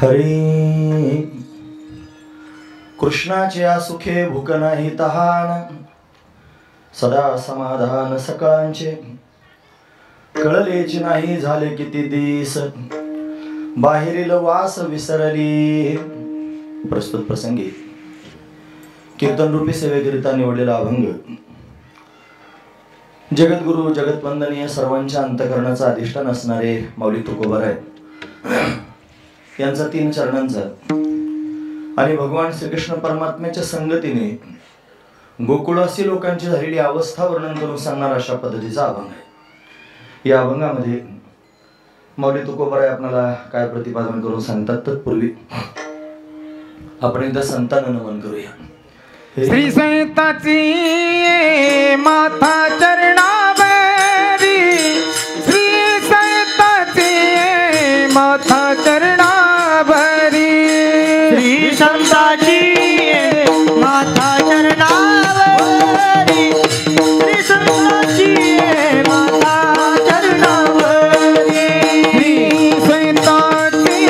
हरी कृष्णाच्या सुखे भूक नाही तहान, सदा समाधान सकळांचे. कळलेच नाही झाले किती दिस, बाहेरील वास विसरली. प्रस्तुत प्रसंगी कीर्तन रूपी सेवेकरिता निवडलेला अभंग जगद्गुरु जगतवंदनीय सर्वांच्या अंतःकरणाचा अधिष्ठान असणारे माऊली तुकोबाराय यांचा 3 चरणांचा आणि भगवान श्रीकृष्ण परमात्म्याच्या संगतीने गोकुळासी लोकांची झालेली अवस्था वर्णन करून सांगणारा अशा पद्धतीचा अभंग आहे. या अभंगामध्ये माऊली तुकोबाराय आपल्याला काय प्रतिपादन करून सांगतात तत्पूर्वी आपण एकदा संतांना नमन करूया. श्री संताची माथा चरणावरी, श्री संताची माथा चरणावरी, श्री संताची माथा चरणावरी, श्री संताची माथा चरणावरी, श्री संताची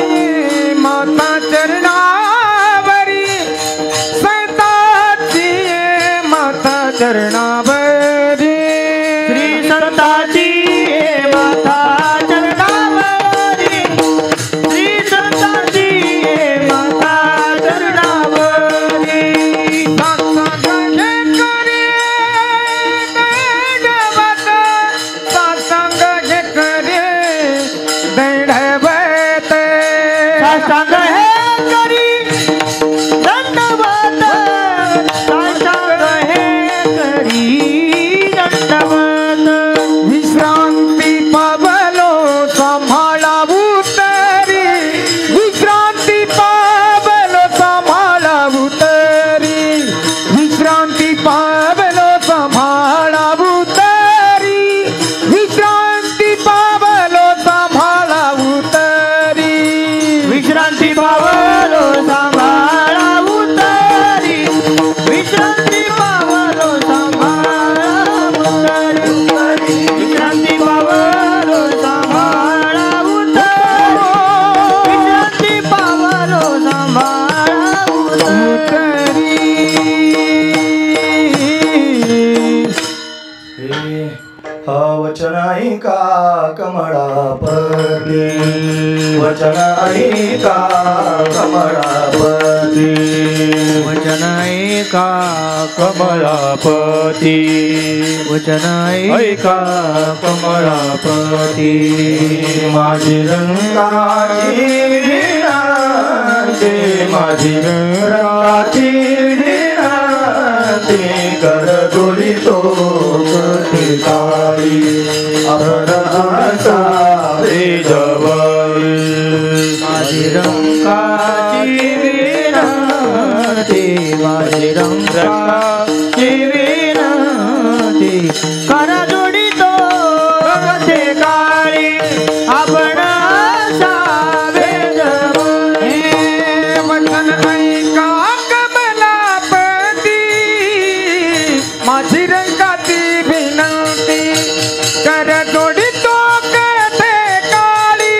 माथा चरणावरी, संताची माथा चरणावरी, श्री संताची माथा चरणावरी, श्री संताची माथा चरणावरी. साष्टांग हे करे दंडवत, साष्टांग हे करी दंडवत, विश्रांती पावलो सांभाळा उतरी, विश्रांती पावलो सांभाळा उतरी, विश्रांती पावलो सांभाळा उतरी, विश्रांती पावलो सांभाळा उतरी, विश्रांती पावलो सांभाळा उतरी, विश्रांती पावलो सांभाळा उतरी, विश्रांती पावलो सांभाळा उतरी, विश्रांती पावलो सांभाळा उतरी. हा वचन ऐका कमळापती, वचन ऐका कमळापती, वचन ऐका कमळापती, वचन ऐका कमळापती. माझी रंगाची विनंती, माझी रंगाची विनंती, कर जोडी तो काळी आपण असावे जवळ. माझी रंगाची विनंती, माझी रंगाची विनंती, करा जोडी तो कथे काळी आपण असावे जवळ. वचन ऐका कमलापती, माझी रंगाची विनंती, कर जोडी तो कथे काळी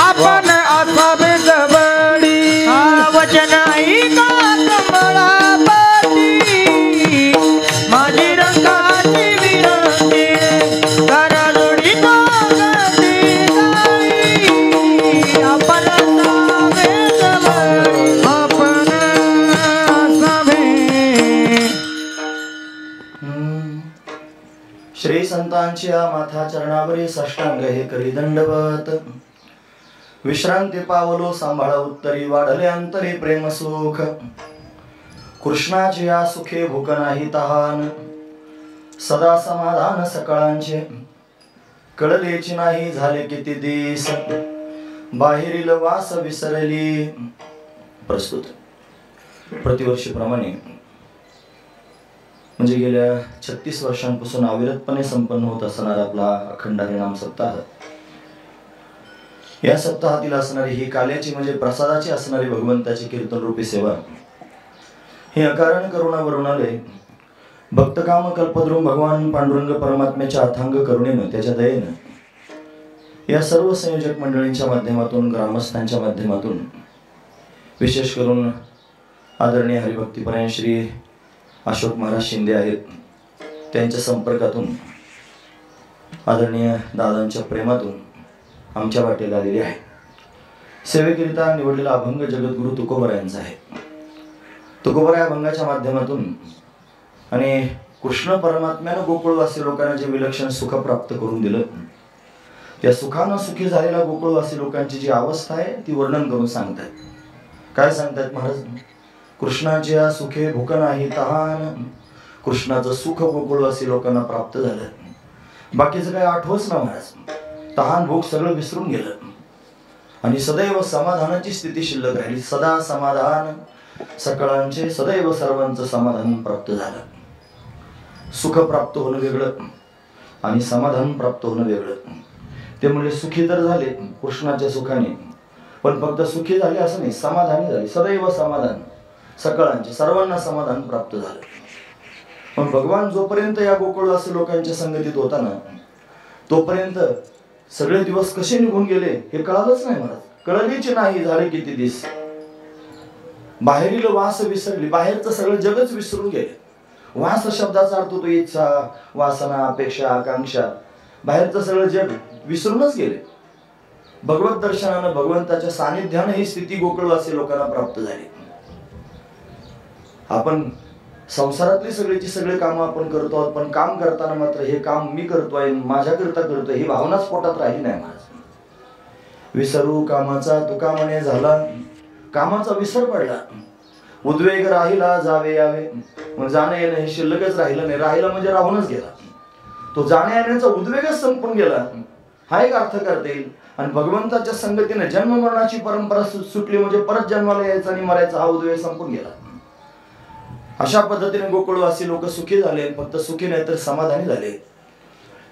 आपण असावे जवळी. वचन ऐका कमळापती, माझी रंगाची विनंती, करा जोडी तो कथे काळी आपण असावे जवळी. आपण असावे. श्री संतांच्या माथा चरणावरी साष्टांग हे करी दंडवत, विश्रांती पावलो सांभाळा उत्तरी, वाढले अंतरी प्रेम सुख. कृष्णाची या सुखे भूक नाही तहान, सदा समाधान सकळांचे. कळलेची नाही झाले किती दिस, बाहेरील वास विसरली. प्रस्तुत प्रतिवर्षीप्रमाणे म्हणजे गेल्या 36 वर्षांपासून अविरतपणे संपन्न होत असणारा आपला अखंड हरिनाम सप्ताह. या सप्ताहातील असणारी ही काल्याची म्हणजे प्रसादाची असणारी भगवंताची कीर्तन रूपी सेवा, हे अकारण करुणा वरुणालय भक्तकाम कल्पद्रुम भगवान पांडुरंग परमात्म्याच्या अथांग करुणेनं, त्याच्या दयेनं या सर्व संयोजक मंडळींच्या माध्यमातून, ग्रामस्थांच्या माध्यमातून, विशेष करून आदरणीय हरिभक्तीपरायण श्री अशोक महाराज शिंदे आहेत, त्यांच्या संपर्कातून, आदरणीय दादांच्या प्रेमातून आमच्या वाटेला आलेली आहे. सेवेकरिता निवडलेला अभंग जगद्गुरु तुकोबरायांचा आहे. तुकोबरा अभंगाच्या माध्यमातून आणि कृष्ण परमात्म्यानं गोकुळवासी लोकांना जे विलक्षण सुख प्राप्त करून दिलं, त्या सुखानं सुखी झालेल्या गोकुळवासी लोकांची जी अवस्था आहे ती वर्णन करून सांगतात. काय सांगतात महाराज? कृष्णाच्या सुखे भूक नाही तहान, कृष्णाचं सुख गोकुळवासी लोकांना प्राप्त झालं. बाकीचं काय आठवच ना महाराज. तहान भूक सगळं विसरून गेलं आणि सदैव समाधानाची स्थिती शिल्लक राहिली. सदा समाधान सकळांचे, सदैव सर्वांचं समाधान प्राप्त झालं. सुख प्राप्त होणं वेगळं आणि समाधान प्राप्त होणं वेगळं. ते म्हणजे सुखी तर झाले कृष्णाच्या सुखाने, पण फक्त सुखी झाले असं नाही, समाधानी झाले. सदैव समाधान सकळांचे, सर्वांना समाधान प्राप्त झालं. पण भगवान जोपर्यंत या गोकुळवासी लोकांच्या संगतीत होता ना, तोपर्यंत सगळे दिवस कसे निघून गेले हे कळालंच नाही महाराज. कळलीच नाही. झाले किती दिवस. बाहेरील वास विसरली, बाहेरचं सगळं जगच विसरून गेले. वास शब्दाचा अर्थ होतो इच्छा, वासना, अपेक्षा, आकांक्षा. बाहेरचं सगळं जग विसरूनच गेले. भगवत दर्शनानं, भगवंताच्या सानिध्यानं ही स्थिती गोकुळवासी लोकांना प्राप्त झाली. आपण संसारातली सगळीची सगळे कामं आपण करतो आहोत, पण काम करताना मात्र हे काम मी करतोय, माझ्याकरता करतोय ही भावनाच पोटात राहिली नाही महाराज. विसरू कामाचा तुका म्हणे झाला, कामाचा विसर पडला. उद्वेग राहिला जावे यावे, मग जाणं येणं हे शिल्लकच राहिलं नाही. राहिला म्हणजे राहूनच गेला. तो जाण्या येण्याचा उद्वेगच संपून गेला, हा एक अर्थ करता येईल. आणि भगवंताच्या संगतीने जन्म मरणाची परंपरा सुटली म्हणजे परत जन्माला यायचा आणि मरायचा हा उद्वेग संपून गेला. अशा पद्धतीने गोकुळवासी लोक सुखी झाले. फक्त सुखी नाही तर समाधानी झाले.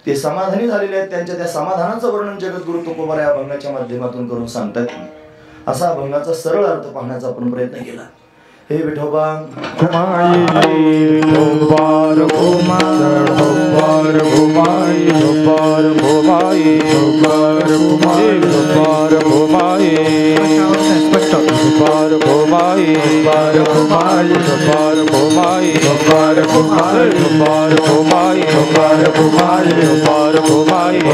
ते समाधानी झालेले आहेत. त्यांच्या त्या समाधानाचं वर्णन जगद्गुरु तुकोबरा या अभंगाच्या माध्यमातून करून सांगतात. असा अभंगाचा सरळ अर्थ पाहण्याचा आपण प्रयत्न केला. हे विठोबा घुमाई घुमार घुमार घुमार घुमाई घुमार घुमाई घुमार घुमाई घुमार घुमाई घुमार घुमाई घुमार घुमाई घुमार घुमाई घुमार घुमाई घुमार घुमाई घुमार घुमाई घुमार घुमाई घुमार घुमाई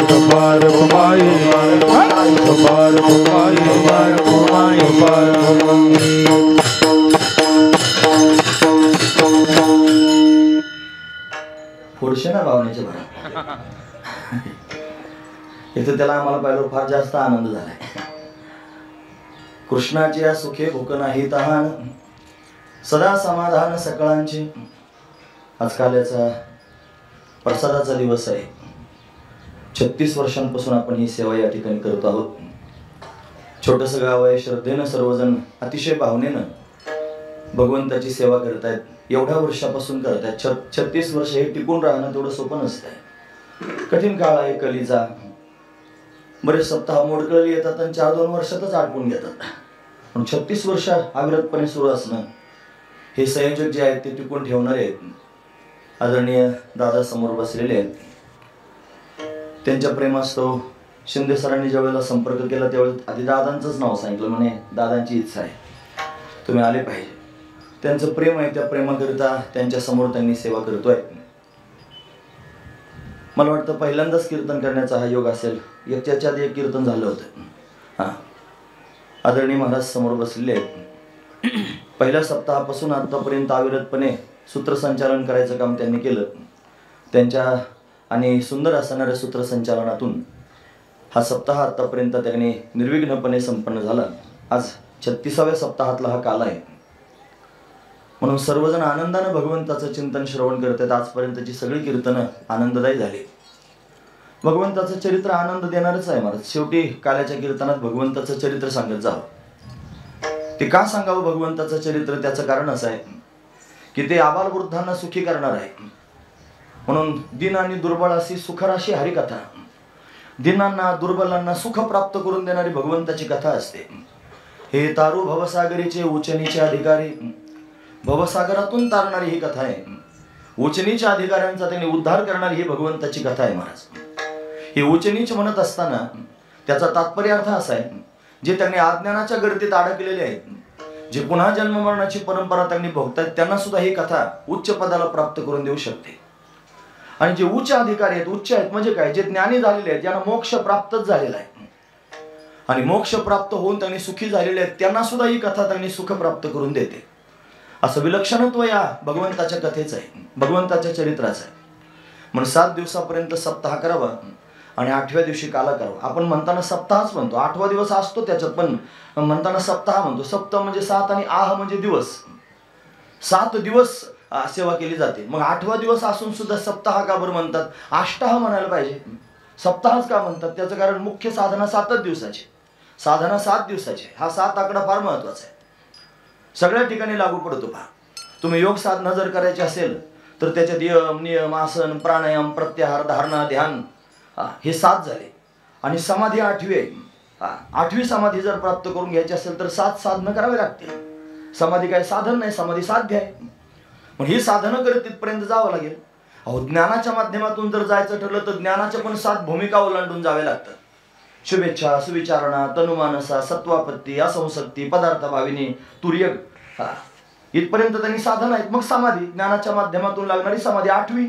घुमार घुमाई घुमार घुमाई घुमार घुमाई घुमार घुमाई. पुढचे ना भावनेचे भरा इथं त्याला आम्हाला पाहिलं फार जास्त आनंद झालाय. कृष्णाच्या सुखे भूक नाही तहान, सदा समाधान सकळांचे. आजकाल याचा प्रसादाचा दिवस आहे. 36 वर्षांपासून आपण ही सेवा या ठिकाणी करत आहोत. छोटंसं गाव आहे. श्रद्धेनं सर्वजण अतिशय भावनेनं भगवंताची सेवा करतायत. एवढ्या वर्षापासून करतायत. 36 वर्ष हे टिकून राहणं तेवढं सोपं नसतंय. कठीण काळ आहे कलीचा. बरेच सप्ताह मोडकळली येतात आणि 4-2 वर्षातच आटपून घेतात. पण 36 वर्ष अविरतपणे सुरू असणं, हे संयोजक जे आहेत ते टिकून ठेवणारे आहेत. आदरणीय दादा समोर बसलेले आहेत. त्यांच्या प्रेमास्तव शिंदे सरांनी ज्यावेळेला संपर्क केला त्यावेळेस आधी दादांचंच नाव सांगितलं. म्हणे दादांची इच्छा आहे तुम्ही आले पाहिजे. त्यांचं प्रेम आहे. त्या प्रेमाकरिता त्यांच्या समोर त्यांनी सेवा करतोय. मला वाटतं पहिल्यांदाच कीर्तन करण्याचा हा योग असेल. याच्या आधी एक कीर्तन झालं होतं. हां, आदरणीय महाराज समोर बसलेले आहेत. पहिल्या सप्ताहापासून आतापर्यंत अविरतपणे सूत्रसंचालन करायचं काम त्यांनी केलं. त्यांच्या आणि सुंदर असणाऱ्या सूत्रसंचालनातून हा सप्ताह आतापर्यंत त्यांनी निर्विघ्नपणे संपन्न झाला. आज 36व्या सप्ताहातला हा काल आहे. म्हणून सर्वजण आनंदानं भगवंताचं चिंतन श्रवण करतात. आजपर्यंतची सगळी कीर्तनं आनंददायी झाली. भगवंताचं चरित्र आनंद देणारच आहे महाराज. शेवटी काल्याच्या कीर्तनात भगवंताचं चरित्र सांगत जावं. ते का सांगावं भगवंताचं चरित्र? त्याचं कारण असं आहे की ते आबालवृद्धांना सुखी करणार आहे. म्हणून दिन आणि दुर्बळ अशी सुखराशी हरिकथा. दिनांना दुर्बलांना सुख प्राप्त करून देणारी भगवंताची कथा असते. हे तारू भवसागरीचे उचनीचे अधिकारी. भवसागरातून तारणारी ही कथा आहे. उचनीच्या अधिकाऱ्यांचा त्यांनी उद्धार करणारी ही भगवंताची कथा आहे महाराज. हे उच्च नीच म्हणत असताना त्याचा तात्पर्य अर्थ असा आहे, जे त्यांनी अज्ञानाच्या गर्दीत अडकलेले आहेत, जे पुन्हा जन्म मरणाची परंपरा त्यांनी भोगतात, त्यांना सुद्धा ही कथा उच्च पदाला प्राप्त करून देऊ शकते. आणि जे उच्च अधिकारी आहेत, उच्च आहेत म्हणजे काय, जे ज्ञानी झालेले आहेत, ज्यांना मोक्ष प्राप्तच झालेला आहे आणि मोक्ष प्राप्त होऊन त्यांनी सुखी झालेले आहेत, त्यांना सुद्धा ही कथा त्यांनी सुख प्राप्त करून देते. असं विलक्षणत्व या भगवंताच्या कथेचं आहे, भगवंताच्या चरित्राचं आहे. म्हणून 7 दिवसापर्यंत सप्ताह करावा आणि 8व्या दिवशी काला करावा. आपण म्हणताना सप्ताहच म्हणतो, 8वा दिवस असतो त्याच्यात, पण म्हणताना सप्ताह म्हणतो. सप्ताह म्हणजे 7 आणि आह म्हणजे दिवस. 7 दिवस सेवा केली जाते. मग 8वा दिवस असून सुद्धा सप्ताह का बरं म्हणतात? अष्टाह म्हणायला पाहिजे, सप्ताहच का म्हणतात? त्याचं कारण मुख्य साधना 7च दिवसाची, साधना 7 दिवसाची. हा 7 आकडा फार महत्वाचा आहे, सगळ्या ठिकाणी लागू पडतो. पहा, तुम्ही योग साधना जर करायची असेल तर त्याच्यात यम, नियम, आसन, प्राणायाम, प्रत्याहार, धारणा, ध्यान हे 7 झाले. आणि समाधी 8वी आहे. 8वी समाधी जर प्राप्त करून घ्यायची असेल तर 7 साधनं करावे लागतील. समाधी काय साधन नाही, समाधी साध्य आहे. मग ही साधनं करत तिथपर्यंत जावं लागेल. अहो, ज्ञानाच्या माध्यमातून जर जायचं ठरलं तर ज्ञानाच्या पण 7 भूमिका ओलांडून जावे लागतात. शुभेच्छा, सुविचारणा, तनुमानसा, सत्वापत्ती, असंसक्ती, पदार्थ भाविनी, तुर्यक, इथपर्यंत त्यांनी साधन आहेत. मग समाधी, ज्ञानाच्या माध्यमातून लागणारी समाधी 8वी.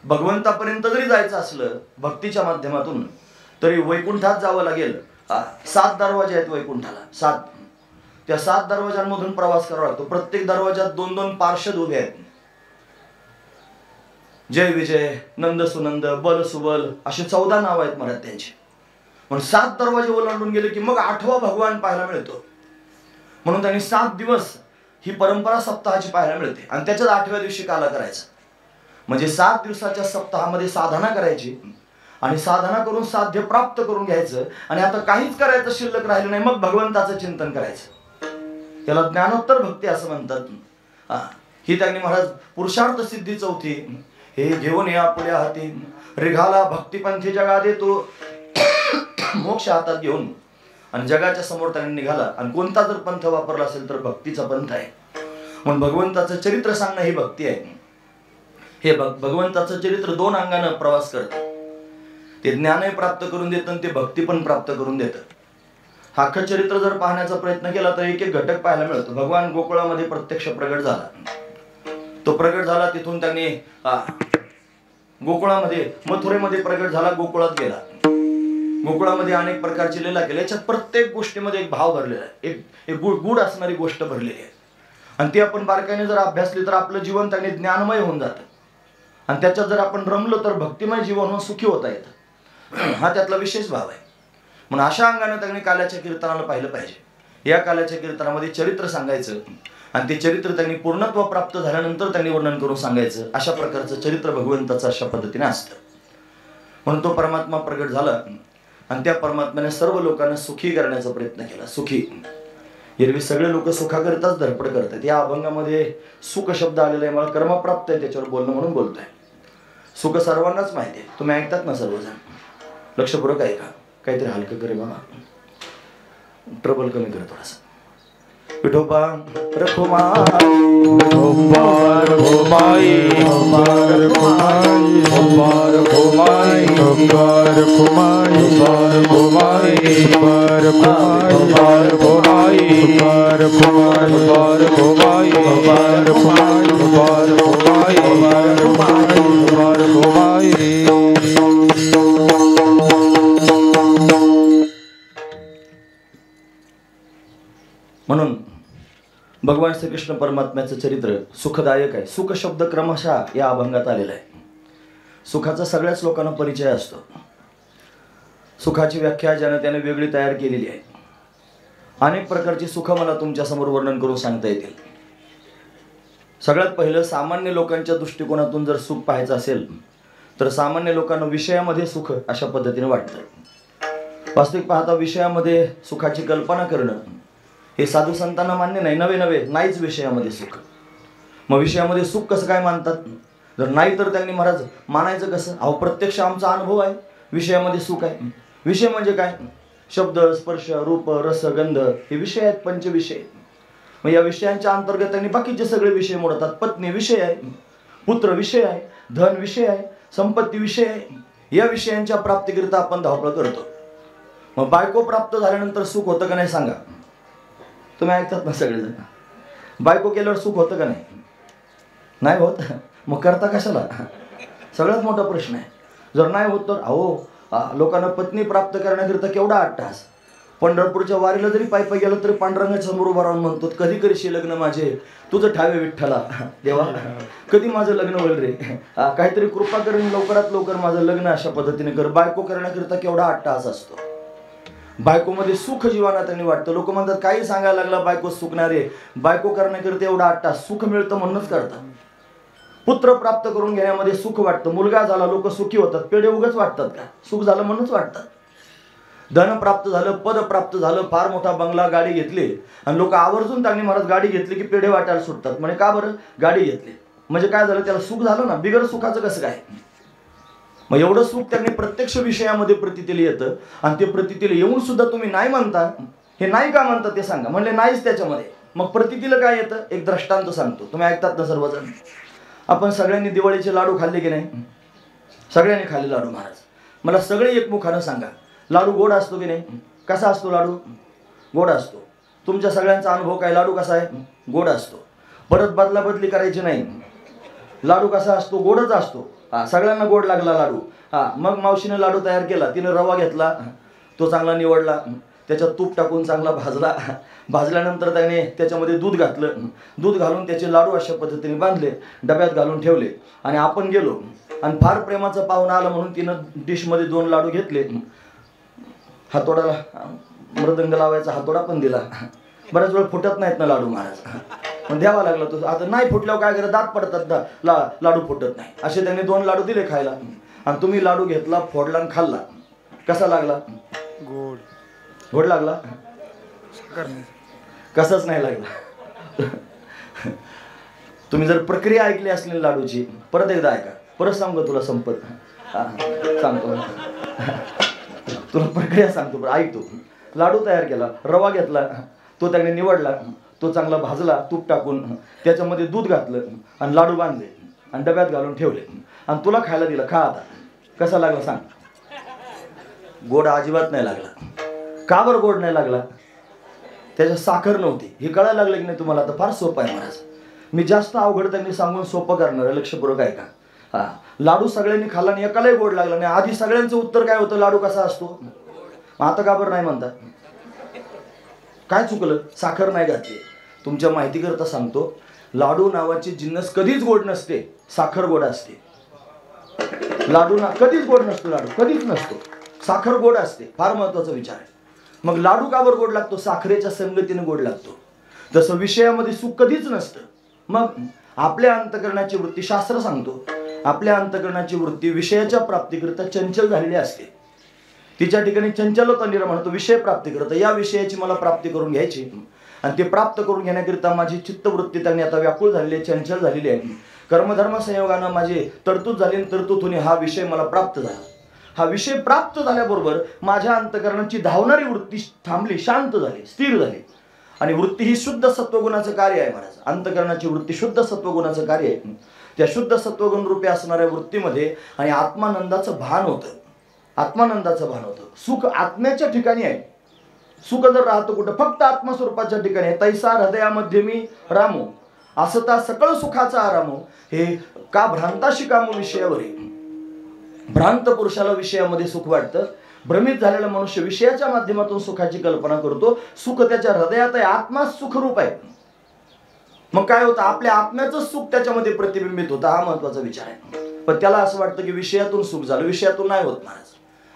भगवंतापर्यंत जरी जायचं असलं भक्तीच्या माध्यमातून तरी वैकुंठात जावं लागेल. 7 दरवाजे आहेत वैकुंठाला, 7. त्या 7 दरवाजांमधून प्रवास करावा लागतो. प्रत्येक दरवाजात 2-2 पार्षद उभे आहेत. जय विजय, नंद सुनंद, बल सुबल असे 14 नाव आहेत मराठी त्यांची. म्हणून 7 दरवाजे ओलांडून गेले की मग 8वा भगवान पाहायला मिळतो. म्हणून त्यांनी 7 दिवस ही परंपरा सप्ताहाची पाहायला मिळते. आणि त्याच्याच 8व्या दिवशी काला करायचा. म्हणजे 7 दिवसाच्या सप्ताहामध्ये साधना करायची आणि साधना करून साध्य प्राप्त करून घ्यायचं. आणि आता काहीच करायचं शिल्लक राहिलं नाही, मग भगवंताचं चिंतन करायचं. त्याला ज्ञानोत्तर भक्ती असं म्हणतात. ही त्यांनी महाराज पुरुषार्थ सिद्धी 4थी, हे घेऊन या आपल्या हाती, रिघाला भक्तिपंथी जगा देतो, मोक्ष हातात घेऊन. आणि जगाच्या समोर त्यांनी निघाला. आणि कोणता जर पंथ वापरला असेल तर भक्तीचा पंथ आहे. म्हणून भगवंताचं चरित्र सांगणं ही भक्ती आहे. हे भगवंताचं चरित्र 2 अंगानं प्रवास करतं. ते ज्ञानही प्राप्त करून देतं आणि ते भक्ती पण प्राप्त करून देतं. अख्खं चरित्र जर पाहण्याचा प्रयत्न केला तर एक एक घटक पाहायला मिळतो. भगवान गोकुळामध्ये प्रत्यक्ष प्रगट झाला. तो प्रगट झाला, तिथून त्यांनी गोकुळामध्ये, मथुरेमध्ये प्रगट झाला, गोकुळात गेला. गोकुळामध्ये अनेक प्रकारची लीला केली. याच्यात प्रत्येक गोष्टीमध्ये एक भाव भरलेला आहे, एक गुढ असणारी गोष्ट भरलेली आहे. आणि ती आपण बारकाईने जर अभ्यासली तर आपलं जीवन त्यांनी ज्ञानमय होऊन जातं. आणि त्याच्यात जर आपण रमलो तर भक्तिमय जीवन होऊन सुखी होता येतं. हा त्यातला विशेष भाव आहे. म्हणून अशा अंगाने त्यांनी काल्याच्या कीर्तनाला पाहिलं पाहिजे. या काल्याच्या कीर्तनामध्ये चरित्र सांगायचं आणि ते चरित्र त्यांनी पूर्णत्व प्राप्त झाल्यानंतर त्यांनी वर्णन करून सांगायचं. अशा प्रकारचं चरित्र भगवंताचं अशा पद्धतीने असतं. म्हणून तो परमात्मा प्रगट झाला आणि त्या परमात्म्याने सर्व लोकांना सुखी करण्याचा प्रयत्न केला. सुखी, एरवी सगळे लोक सुखाकरिताच धडपड करतात. या अभंगामध्ये सुख शब्द आलेला आहे, मला कर्मप्राप्त आहे त्याच्यावर बोलणं म्हणून बोलतोय. सुख सर्वांनाच माहिती आहे, तुम्ही ऐकतात ना सर्वजण. लक्षपूर्वक ऐका, काहीतरी हलकं करे बाबा, ट्रबल कमी कर थोडासा. विठोबा रखुमाई, विठोबा रखुमाई, विठोबा रखुमाई, विठोबा रखुमाई, विठोबा रखुमाई, विठोबा रखुमाई, विठोबा रखुमाई, विठोबा रखुमाई, विठोबा रखुमाई, विठोबा रखुमाई, विठोबा रखुमाई, विठोबा रखुमाई, विठोबा रखुमाई, म्हणून भगवान श्रीकृष्ण परमात्म्याचं चरित्र सुखदायक आहे. सुख शब्द क्रमशः या अभंगात आलेला आहे. सुखाचा सगळ्याच लोकांना परिचय असतो. सुखाची व्याख्या ज्यानं त्याने वेगळी तयार केलेली आहे. अनेक प्रकारची सुख मला तुमच्यासमोर वर्णन करून सांगता येतील. सगळ्यात पहिलं, सामान्य लोकांच्या दृष्टिकोनातून जर सुख पाहायचं असेल तर सामान्य लोकांना विषयामध्ये सुख अशा पद्धतीने वाटतं. वास्तविक पाहता विषयामध्ये सुखाची कल्पना करणं हे साधू संतांना मान्य नाही. नवे नाहीच विषयामध्ये सुख. मग विषयामध्ये सुख कसं काय मानतात? जर नाही तर त्यांनी महाराज मानायचं कसं? अहो, प्रत्यक्ष आमचा अनुभव आहे, विषयामध्ये सुख आहे. विषय म्हणजे काय? शब्द, स्पर्श, रूप, रस, गंध हे विषय आहेत, पंचविषय. मग या विषयांच्या अंतर्गत त्यांनी बाकीचे सगळे विषय मोडतात. पत्नी विषय आहे, पुत्र विषय आहे, धन विषय आहे, संपत्ती विषय आहे. या विषयांच्या प्राप्तीकरिता आपण धावपळ करतो. मग बायको प्राप्त झाल्यानंतर सुख होतं का नाही सांगा? तुम्ही ऐकतात ना सगळेजण? बायको केल्यावर सुख होतं का नाही? नाही होत. मग करता कशाला? सगळ्यात मोठा प्रश्न आहे. जर नाही होत तर अहो लोकांना पत्नी प्राप्त करण्याकरिता केवढा अट्टहास. पंढरपूरच्या वारीला जरी पायी गेलं तरी पांडुरंगाच्या समोर उभा राहून म्हणतो, कधी करशील लग्न माझे तुझं ठावे विठ्ठला. देवा कधी माझं लग्न होईल रे, काहीतरी कृपा करून लवकरात लवकर माझं लग्न अशा पद्धतीने कर. बायको करण्याकरिता केवढा अट्टहास असतो. बायकोमध्ये सुख जीवाना त्यांनी वाटतं. लोक म्हणतात काही सांगायला लागला बायको सुखणारे, बायको करण्याकरिता एवढा अट्टहास. सुख मिळतं म्हणूनच करतात. पुत्र प्राप्त करून घेण्यामध्ये सुख वाटतं. मुलगा झाला लोक सुखी होतात. पेढे उगाच वाटतात का? सुख झालं म्हणूनच वाटतात. धन प्राप्त झालं, पद प्राप्त झालं, फार मोठा बंगला गाडी घेतली आणि लोक आवर्जून त्यांनी महाराज गाडी घेतली की पेढे वाटायला सुटतात. म्हणजे का बरं? गाडी घेतली म्हणजे काय झालं? त्याला सुख झालं ना. बिगर सुखाचं कसं काय? मग एवढं सुख त्यांनी प्रत्यक्ष विषयामध्ये प्रतीतीला येतं आणि ते प्रतीतीला येऊन सुद्धा तुम्ही नाही म्हणता. हे नाही का म्हणता ते सांगा. म्हणले नाहीच त्याच्यामध्ये. मग प्रतीतीला काय येतं? एक दृष्टांत सांगतो. तुम्ही ऐकतात ना सर्वजण? आपण सगळ्यांनी दिवाळीचे लाडू खाल्ले की नाही? सगळ्यांनी खाल्ले लाडू महाराज. मला सगळे एकमुखानं सांगा, लाडू गोड असतो की नाही? कसा असतो लाडू? गोड असतो. तुमच्या सगळ्यांचा अनुभव काय? लाडू कसा आहे? गोड असतो. परत बदला बदली करायची नाही. लाडू कसा असतो? गोडच असतो. सगळ्यांना गोड लागला लाडू. मग मावशीने लाडू तयार केला. तिने रवा घेतला, तो चांगला निवडला, त्याच्यात तूप टाकून चांगला भाजला. भाजल्यानंतर त्याने त्याच्यामध्ये दूध घातलं. दूध घालून त्याचे लाडू अशा पद्धतीने बांधले, डब्यात घालून ठेवले आणि आपण गेलो आणि फार प्रेमाचं पाहुणा आलं म्हणून तिनं डिशमध्ये 2 लाडू घेतले. हातोडाला मृदंग लावायचा हातोडा पण दिला. बऱ्याच वेळ फुटत नाहीत ना लाडू महाराज, पण द्यावा लागला तो. आता नाही फुटल्यावर काय करत? दात पडतात, लाडू फुटत नाही. असे त्यांनी 2 लाडू दिले खायला आणि तुम्ही लाडू घेतला, फोडला आणि खाल्ला. कसा लागला? गोड. गोड लागला? कसाच नाही लागला. तुम्ही जर प्रक्रिया ऐकली असली लाडूची, परत एकदा ऐका. परत सांगतो तुला संपत सांगतो, तुला प्रक्रिया सांगतो. ऐकतो. लाडू तयार केला, रवा घेतला, तो त्याने निवडला, तो चांगला भाजला तूप टाकून, त्याच्यामध्ये दूध घातलं आणि लाडू बांधले आणि डब्यात घालून ठेवले आणि तुला खायला दिलं. खा आता. कसा लागला सांग? गोड अजिबात नाही लागला. का बरं गोड नाही लागला? त्याच्यात साखर नव्हती. हे कळायला लागलं की नाही तुम्हाला? आता फार सोपं आहे महाराज. मी जास्त अवघड त्यांनी सांगून सोपं करणार आहे. लक्षपूर्वक ऐका. लाडू सगळ्यांनी खाल्ला आणि एकालाही गोड लागला नाही. आधी सगळ्यांचं उत्तर काय होतं? लाडू कसा असतो? आता का बरं नाही म्हणता? काय चुकलं? साखर नाही घातली. तुमच्या माहितीकरता सांगतो, लाडू नावाची जिन्नस कधीच गोड नसते. साखर गोड असते. लाडू कधीच गोड नसतो. लाडू कधीच नसतो. साखर गोड असते. फार महत्वाचा विचार आहे. मग लाडू का बरं गोड लागतो? साखरेच्या संगतीने गोड लागतो. तसं विषयामध्ये सुख कधीच नसतं. मग आपल्या अंतःकरणाची वृत्ती, शास्त्र सांगतो, आपल्या अंतःकरणाची वृत्ती विषयाच्या प्राप्तीकरिता चंचल झालेली असते. तिच्या ठिकाणी चंचलता निर्माण होतो. विषय प्राप्ती करता, या विषयाची मला प्राप्ती करून घ्यायची आणि ते प्राप्त करून घेण्याकरिता माझी चित्तवृत्ती त्यांनी आता व्याकुळ झालेली आहे, चंचल झालेली आहे. कर्मधर्म संयोगानं माझी तरतूद झाली आणि तरतूदने हा विषय मला प्राप्त झाला. हा विषय प्राप्त झाल्याबरोबर माझ्या अंतःकरणाची धावणारी वृत्ती थांबली, शांत झाली, स्थिर झाली. आणि वृत्ती ही शुद्ध सत्वगुणाचं कार्य आहे महाराज. अंतःकरणाची वृत्ती शुद्ध सत्वगुणाचं कार्य आहे. त्या शुद्ध सत्वगुण रूपी असणाऱ्या वृत्तीमध्ये आणि आत्मानंदाचं भान होतं. आत्मानंदाचं भान होतं. सुख आत्म्याच्या ठिकाणी आहे. सुख जर राहतं कुठं? फक्त आत्मस्वरूपाच्या ठिकाणी आहे. तैसा हृदयामध्ये मी रामो, असता सकळ सुखाचा आरामो. हे का भ्रांताशी कामो विषयावर आहे. भ्रांत पुरुषाला विषयामध्ये सुख वाटतं. भ्रमित झालेला मनुष्य विषयाच्या माध्यमातून सुखाची कल्पना करतो. सुख त्याच्या हृदयात आहे. आत्मा सुखरूप आहे. मग काय होतं? आपल्या आत्म्याचं सुख त्याच्यामध्ये प्रतिबिंबित होतं. हा महत्वाचा विचार आहे. पण त्याला असं वाटतं की विषयातून सुख झालं. विषयातून नाही होत महाराज.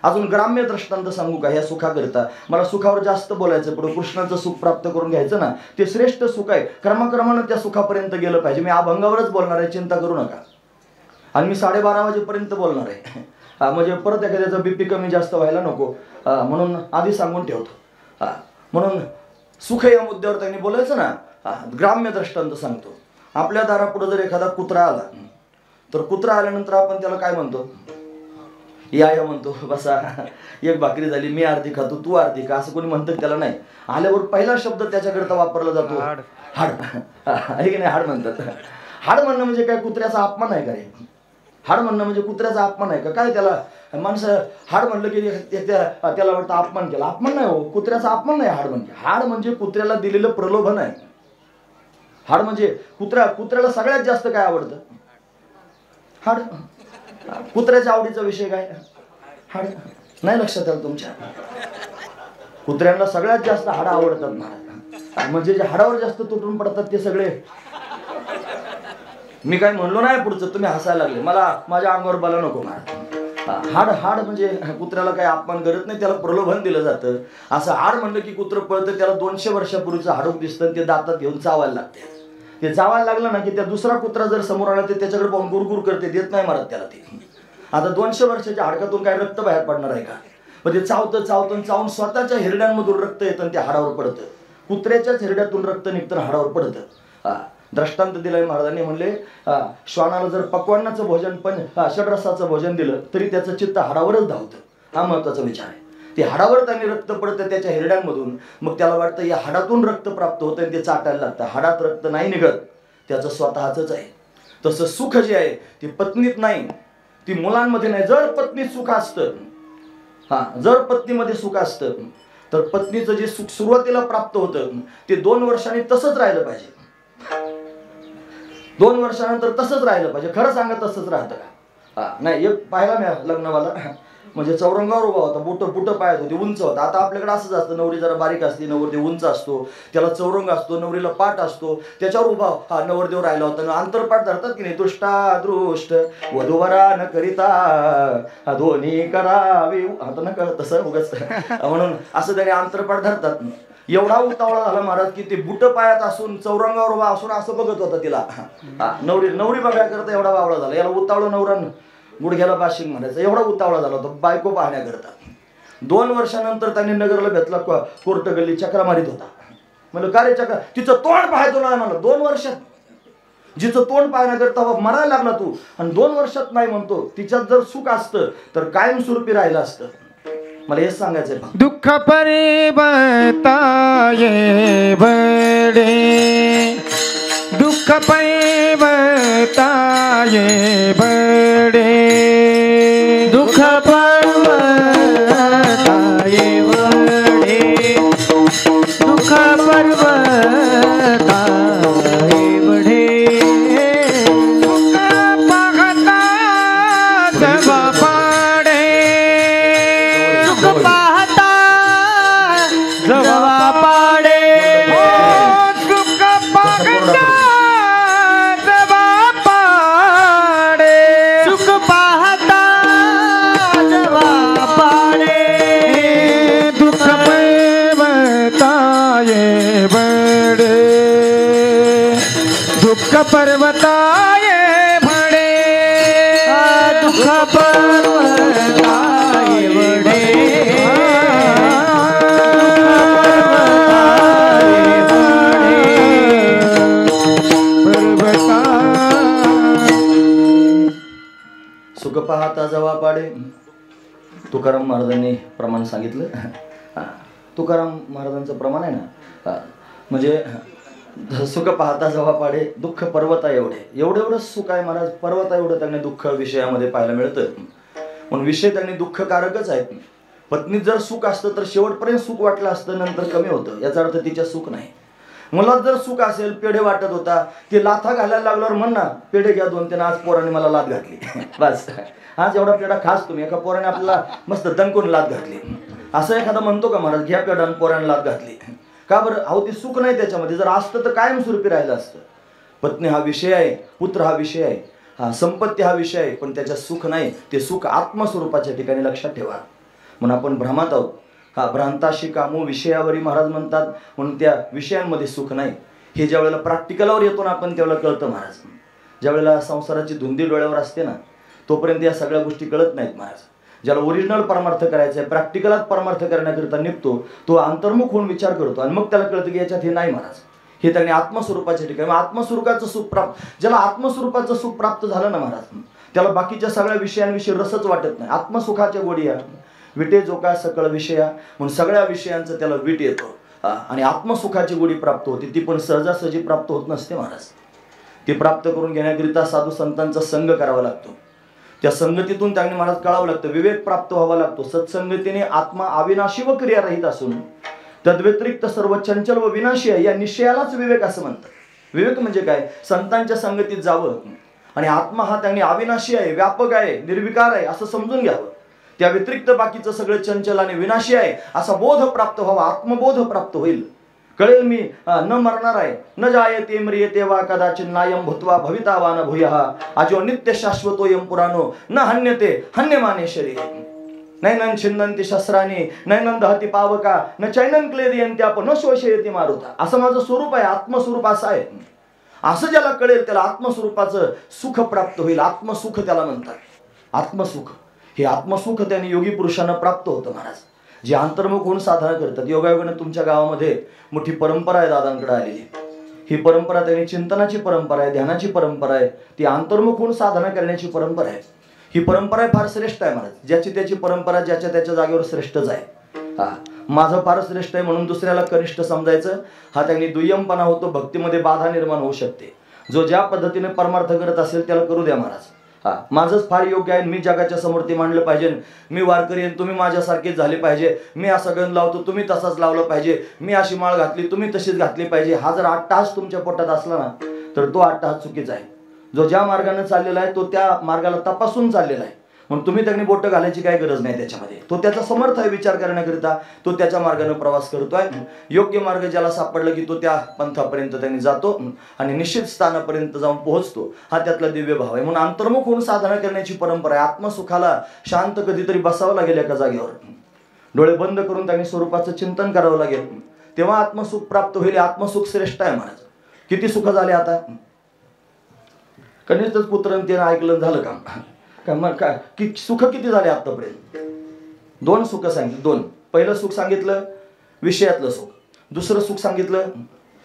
अजून ग्राम्य दृष्टांत सांगू का? ह्या सुखाकरिता मला सुखावर जास्त बोलायचं. पुढे कृष्णाचं सुख प्राप्त करून घ्यायचं ना, ते श्रेष्ठ सुख आहे. क्रमाक्रमानं त्या सुखापर्यंत गेलं पाहिजे. मी अभंगावरच बोलणार आहे, चिंता करू नका. आणि मी 12:30 वाजेपर्यंत बोलणार आहे. म्हणजे परत एखाद्याचा बीपी कमी जास्त व्हायला नको म्हणून आधी सांगून ठेवतो. म्हणून सुख या मुद्द्यावर त्यांनी बोलायचं ना. ग्राम्य दृष्टांत सांगतो. आपल्या दारापुढे जर एखादा कुत्रा आला तर कुत्रा आल्यानंतर आपण त्याला काय म्हणतो? या म्हणतो. बसा, एक भाकरी झाली, मी अर्धी खातो, तू अर्धी खा, असं कोणी म्हणतं त्याला नाही. आल्यावर पहिला शब्द त्याच्याकरता वापरला जातो हाड. आहे की नाही? हाड म्हणतात. हाड म्हणणं म्हणजे काय? कुत्र्याचा अपमान आहे का रे? हाड म्हणणं म्हणजे कुत्र्याचा अपमान आहे का काय? त्याला माणसं हाड म्हणलं की त्याला वाटतं अपमान केला. अपमान नाही हो, कुत्र्याचा अपमान नाही हाड म्हणजे. हाड म्हणजे कुत्र्याला दिलेलं प्रलोभन आहे. हाड म्हणजे कुत्र्याला सगळ्यात जास्त काय आवडतं? हाड. कुत्र्याच्या आवडीचा विषय काय? हाड. नाही लक्षात आलं तुमच्या? कुत्र्यांना सगळ्यात जास्त हाडं आवडतात महाराज. म्हणजे जे हाडावर जास्त तुटून पडतात ते सगळे. मी काय म्हणलो नाही पुढचं, तुम्ही हसायला लागले. मला माझ्या अंगावर बला नको महाराज. हाड म्हणजे कुत्र्याला काही अपमान करत नाही, त्याला प्रलोभन दिलं जातं. असं हाड म्हणलं की कुत्रं पळतं, त्याला 200 वर्षापूर्वीचं हाडूक दिसतं, ते दातात घेऊन चावायला लागते. ते चावायला लागलं ना की त्या दुसरा कुत्रा जर समोर आला ते त्याच्याकडे पाहून गुरगुर करते, देत नाही मारत त्याला. ते आता 200 वर्षाच्या हाडकातून काय रक्त बाहेर पडणार आहे का? मग ते चावून स्वतःच्या हिरड्यांमधून रक्त येतं त्या हाडावर पडतं. कुत्र्याच्याच हिरड्यातून रक्त निघतं हाडावर पडतं. दृष्टांत दिलाय महाराजांनी. म्हणले श्वानाला जर पक्वान्नाचं भोजन पण षड्रसाचं भोजन दिलं तरी त्याचं चित्त हाडावरच धावतं. हा महत्वाचा विचार आहे. ते हाडावर त्यांनी रक्त पडतं त्याच्या हिरड्यांमधून. मग त्याला वाटतं या हाडातून रक्त प्राप्त होतं आणि ते चाटायला लागतं. हाडात रक्त नाही निघत, त्याचं स्वतःच आहे. तसं सुख जे आहे ते पत्नीत नाही, ती मुलांमध्ये नाही. जर पत्नीत सुख असतं, जर पत्नीमध्ये सुख असतं तर पत्नीचं जे सुख सुरुवातीला प्राप्त होतं ते 2 वर्षांनी तसंच राहिलं पाहिजे. 2 वर्षानंतर तसंच राहिलं पाहिजे. खरं सांगा तसंच राहतं का? नाही. एक पाहिला मी लग्नवाला, म्हणजे चौरंगावर उभा होता, बुट पायात होते, उंच होता. आता आपल्याकडे असंच असतं, नवरी जरा बारीक असते, नवरदेव उंच असतो, त्याला चौरंग असतो, नवरीला पाठ असतो, त्याच्यावर उभा नवरदेव राहिला होता. आंतरपाठ धरतात की नाही, दृष्ट वधूवरा न करिता दोन्ही करावी. आता न तसं उगाच म्हणून असं त्याने आंतरपाठ धरतात. एवढा उतावळा झाला महाराज की ते बुट पायात असून चौरंगावर उभा असून असं बघत होता तिला. नवरी बघाय करता एवढा बावळा झाला. याला उतावळा नवरा गुडघ्याला बाशिंग म्हणायचं, एवढा उतावळा झाला होता बायको पाहण्याकरता. 2 वर्षानंतर त्यांनी नगरला भेटला, कोर्ट गल्ली चक्रा मारित होता. म्हणलं का रे चक्रा? तिचं तोंड पाहायचो नाही म्हणलं. 2 वर्षात जिचं तोंड पाहण्याकरता मरायला लागला तू, आणि 2 वर्षात नाही म्हणतो. तिच्यात जर सुख असतं तर कायमस्वरूपी राहिलं असतं. मला हेच सांगायचंय. दुःख परे बताये बडे, दुःख परे बताये बडे, दुःख पर्वताये बडे, दुःख पर्वताये बडे, दुःख पाहता जवा पाडे, दुःख पाहता जवा पाडे, दुःख पाहता जवा पाडे, सुख पाहता जवा पाडे, दुःख पर्वताये बडे, दुःख पर्वताये बडे, दुःख पर्वताये बडे, सुख पाहता जवा पाडे. तुकाराम महाराजांनी प्रमाण सांगितलं. तुकाराम महाराजांचं प्रमाण आहे ना, म्हणजे सुख पाहता जवा पाडे, दुःख पर्वता एवढे. एवढं सुख आहे महाराज, पर्वता एवढं त्यांनी दुःख विषयामध्ये पाहायला मिळतं. म्हणून विषय त्यांनी दुःखकारकच आहेत. पत्नीत जर सुख असतं तर शेवटपर्यंत सुख वाटलं असतं, नंतर कमी होतं. याचा अर्थ तिच्या सुख नाही. मुलात जर सुख असेल, पेढे वाटत होता, ते लाथा घालायला लागल्यावर म्हण ना पेढे घ्या 2 त्यानं आज पोराने मला लाथ घातली. बस आज एवढा पेढा खास तुम्ही, एका पोराने आपल्याला मस्त दणकून लाथ घातली. असं एखादा म्हणतो का महाराज घ्या पेढा आणि पोराने लाथ घातली? का बरं? अहो ते सुख नाही त्याच्यामध्ये. जर असतं तर कायमस्वरूपी राहिलं असतं. पत्नी हा विषय आहे, पुत्र हा विषय आहे, संपत्ती हा विषय आहे, पण त्याच्यात सुख नाही. ते सुख आत्मस्वरूपाच्या ठिकाणी लक्षात ठेवा. म्हणून आपण भ्रमात आहोत. भ्रांताशी कामो विषयावरी महाराज म्हणतात. म्हणून त्या विषयांमध्ये सुख नाही. हे ज्या वेळेला प्रॅक्टिकलवर येतो ना आपण त्यावेळेला कळतं महाराज. ज्या वेळेला संसाराची धुंदी डोळ्यावर असते ना तोपर्यंत या सगळ्या गोष्टी कळत नाहीत महाराज. ज्याला ओरिजिनल परमार्थ करायचा आहे, प्रॅक्टिकलात परमार्थ करण्याकरिता निघतो, तो अंतर्मुख होऊन विचार करतो आणि मग त्याला कळतं की याच्यात हे नाही महाराज. हे त्यांनी आत्मस्वरूपाच्या ठिकाणी आत्मस्वरूपाचं सुख प्राप्त, ज्याला आत्मस्वरूपाचं सुख प्राप्त झालं ना महाराज, त्याला बाकीच्या सगळ्या विषयांविषयी रसच वाटत नाही. आत्मसुखाच्या गोडी या विटे जोका सकळ विषया, म्हणून सगळ्या विषयांचं त्याला वीट येतो आणि आत्मसुखाची गोडी प्राप्त होती. ती पण सहजासहजी प्राप्त होत नसते महाराज. ती प्राप्त करून घेण्याकरिता साधू संतांचा संग करावा लागतो. त्या संगतीतून त्यांनी महाराज कळावं लागतं, विवेक प्राप्त व्हावा लागतो. सत्संगतीने आत्मा अविनाशी व क्रियारहित असून तद्व्यतिरिक्त सर्व चंचल व विनाशी आहे या निश्चयालाच विवेक असं म्हणतात. विवेक म्हणजे काय? संतांच्या संगतीत जावं आणि आत्मा हा त्यांनी अविनाशी आहे, व्यापक आहे, निर्विकार आहे असं समजून घ्यावं. त्या व्यतिरिक्त बाकीचं सगळं चंचल आणि विनाशी आहे असा बोध प्राप्त व्हावा, आत्मबोध प्राप्त होईल. कळेल मी न मरणार आहे. न जायते म्रियते वा कदाचित नायम भूत्वा भविता वा न भूयः अजो नित्य शाश्वतोयम पुराणो न हन्यते हन्यमाने शरीर. नैनन छिन्नन्ति शस्त्राणी नैनन दहती पावका न चैनन क्लेदयन्त्याप न शोषयति मारुता. असं माझं स्वरूप आहे, आत्मस्वरूप असं आहे. असं ज्याला कळेल त्याला आत्मस्वरूपाचं सुख प्राप्त होईल. आत्मसुख त्याला म्हणतात. आत्मसुख हे आत्मसुख त्याने योगी पुरुषांना प्राप्त होतं महाराज, जे अंतर्मुख होऊन साधना करतात. योगायोगाने तुमच्या गावामध्ये मोठी परंपरा आहे दादांकडे आलेली. ही परंपरा त्यांनी चिंतनाची परंपरा आहे, ध्यानाची परंपरा आहे, ती अंतर्मुख होऊन साधना करण्याची परंपरा आहे. ही परंपरा फार श्रेष्ठ आहे महाराज. ज्याची त्याची परंपरा ज्याच्या त्याच्या जागेवर श्रेष्ठच आहे. हा माझं फार श्रेष्ठ आहे म्हणून दुसऱ्याला कनिष्ठ समजायचं हा त्यांनी दुय्यमपणा होतो. भक्तीमध्ये बाधा निर्माण होऊ शकते. जो ज्या पद्धतीने परमार्थ करत असेल त्याला करू द्या महाराज. हा माझंच फार योग्य आहे, मी जगाच्या समोर ते मांडलं पाहिजे, मी वारकरी आहे तुम्ही माझ्यासारखेच झाले पाहिजे, मी असा गंध लावतो तुम्ही तसाच लावलं पाहिजे, मी अशी माळ घातली तुम्ही तशीच घातली पाहिजे. हा जर अट्टहास तुमच्या पोटात असला ना तर तो अट्टहास चुकीचा आहे. जो ज्या मार्गाने चाललेला आहे तो त्या मार्गाला तपासून चाललेला आहे. म्हणून तुम्ही त्यांनी बोटं घालायची काही गरज नाही त्याच्यामध्ये. तो त्याचा समर्थ आहे विचार करण्याकरिता, तो त्याच्या मार्गाने प्रवास करतोय. योग्य मार्ग ज्याला सापडला की तो त्या पंथापर्यंत त्यांनी जातो आणि निश्चित स्थानापर्यंत जाऊन पोहोचतो. हा त्यातला दिव्य भाव आहे. म्हणून अंतर्मुख होऊन साधना करण्याची परंपरा आहे. आत्मसुखाला शांत कधीतरी बसावं लागेल एका जागेवर, डोळे बंद करून त्यांनी स्वरूपाचं चिंतन करावं लागेल, तेव्हा आत्मसुख प्राप्त होईल. आत्मसुख श्रेष्ठ आहे महाराज. किती सुख झाले आता. कनिष्ठच पुत्र त्यानं ऐकलं झालं काम काय की सुख किती झाले आतापर्यंत. 2 सुख सांगितलं. 2 पहिलं सुख सांगितलं विषयातलं सुख, दुसरं सुख सांगितलं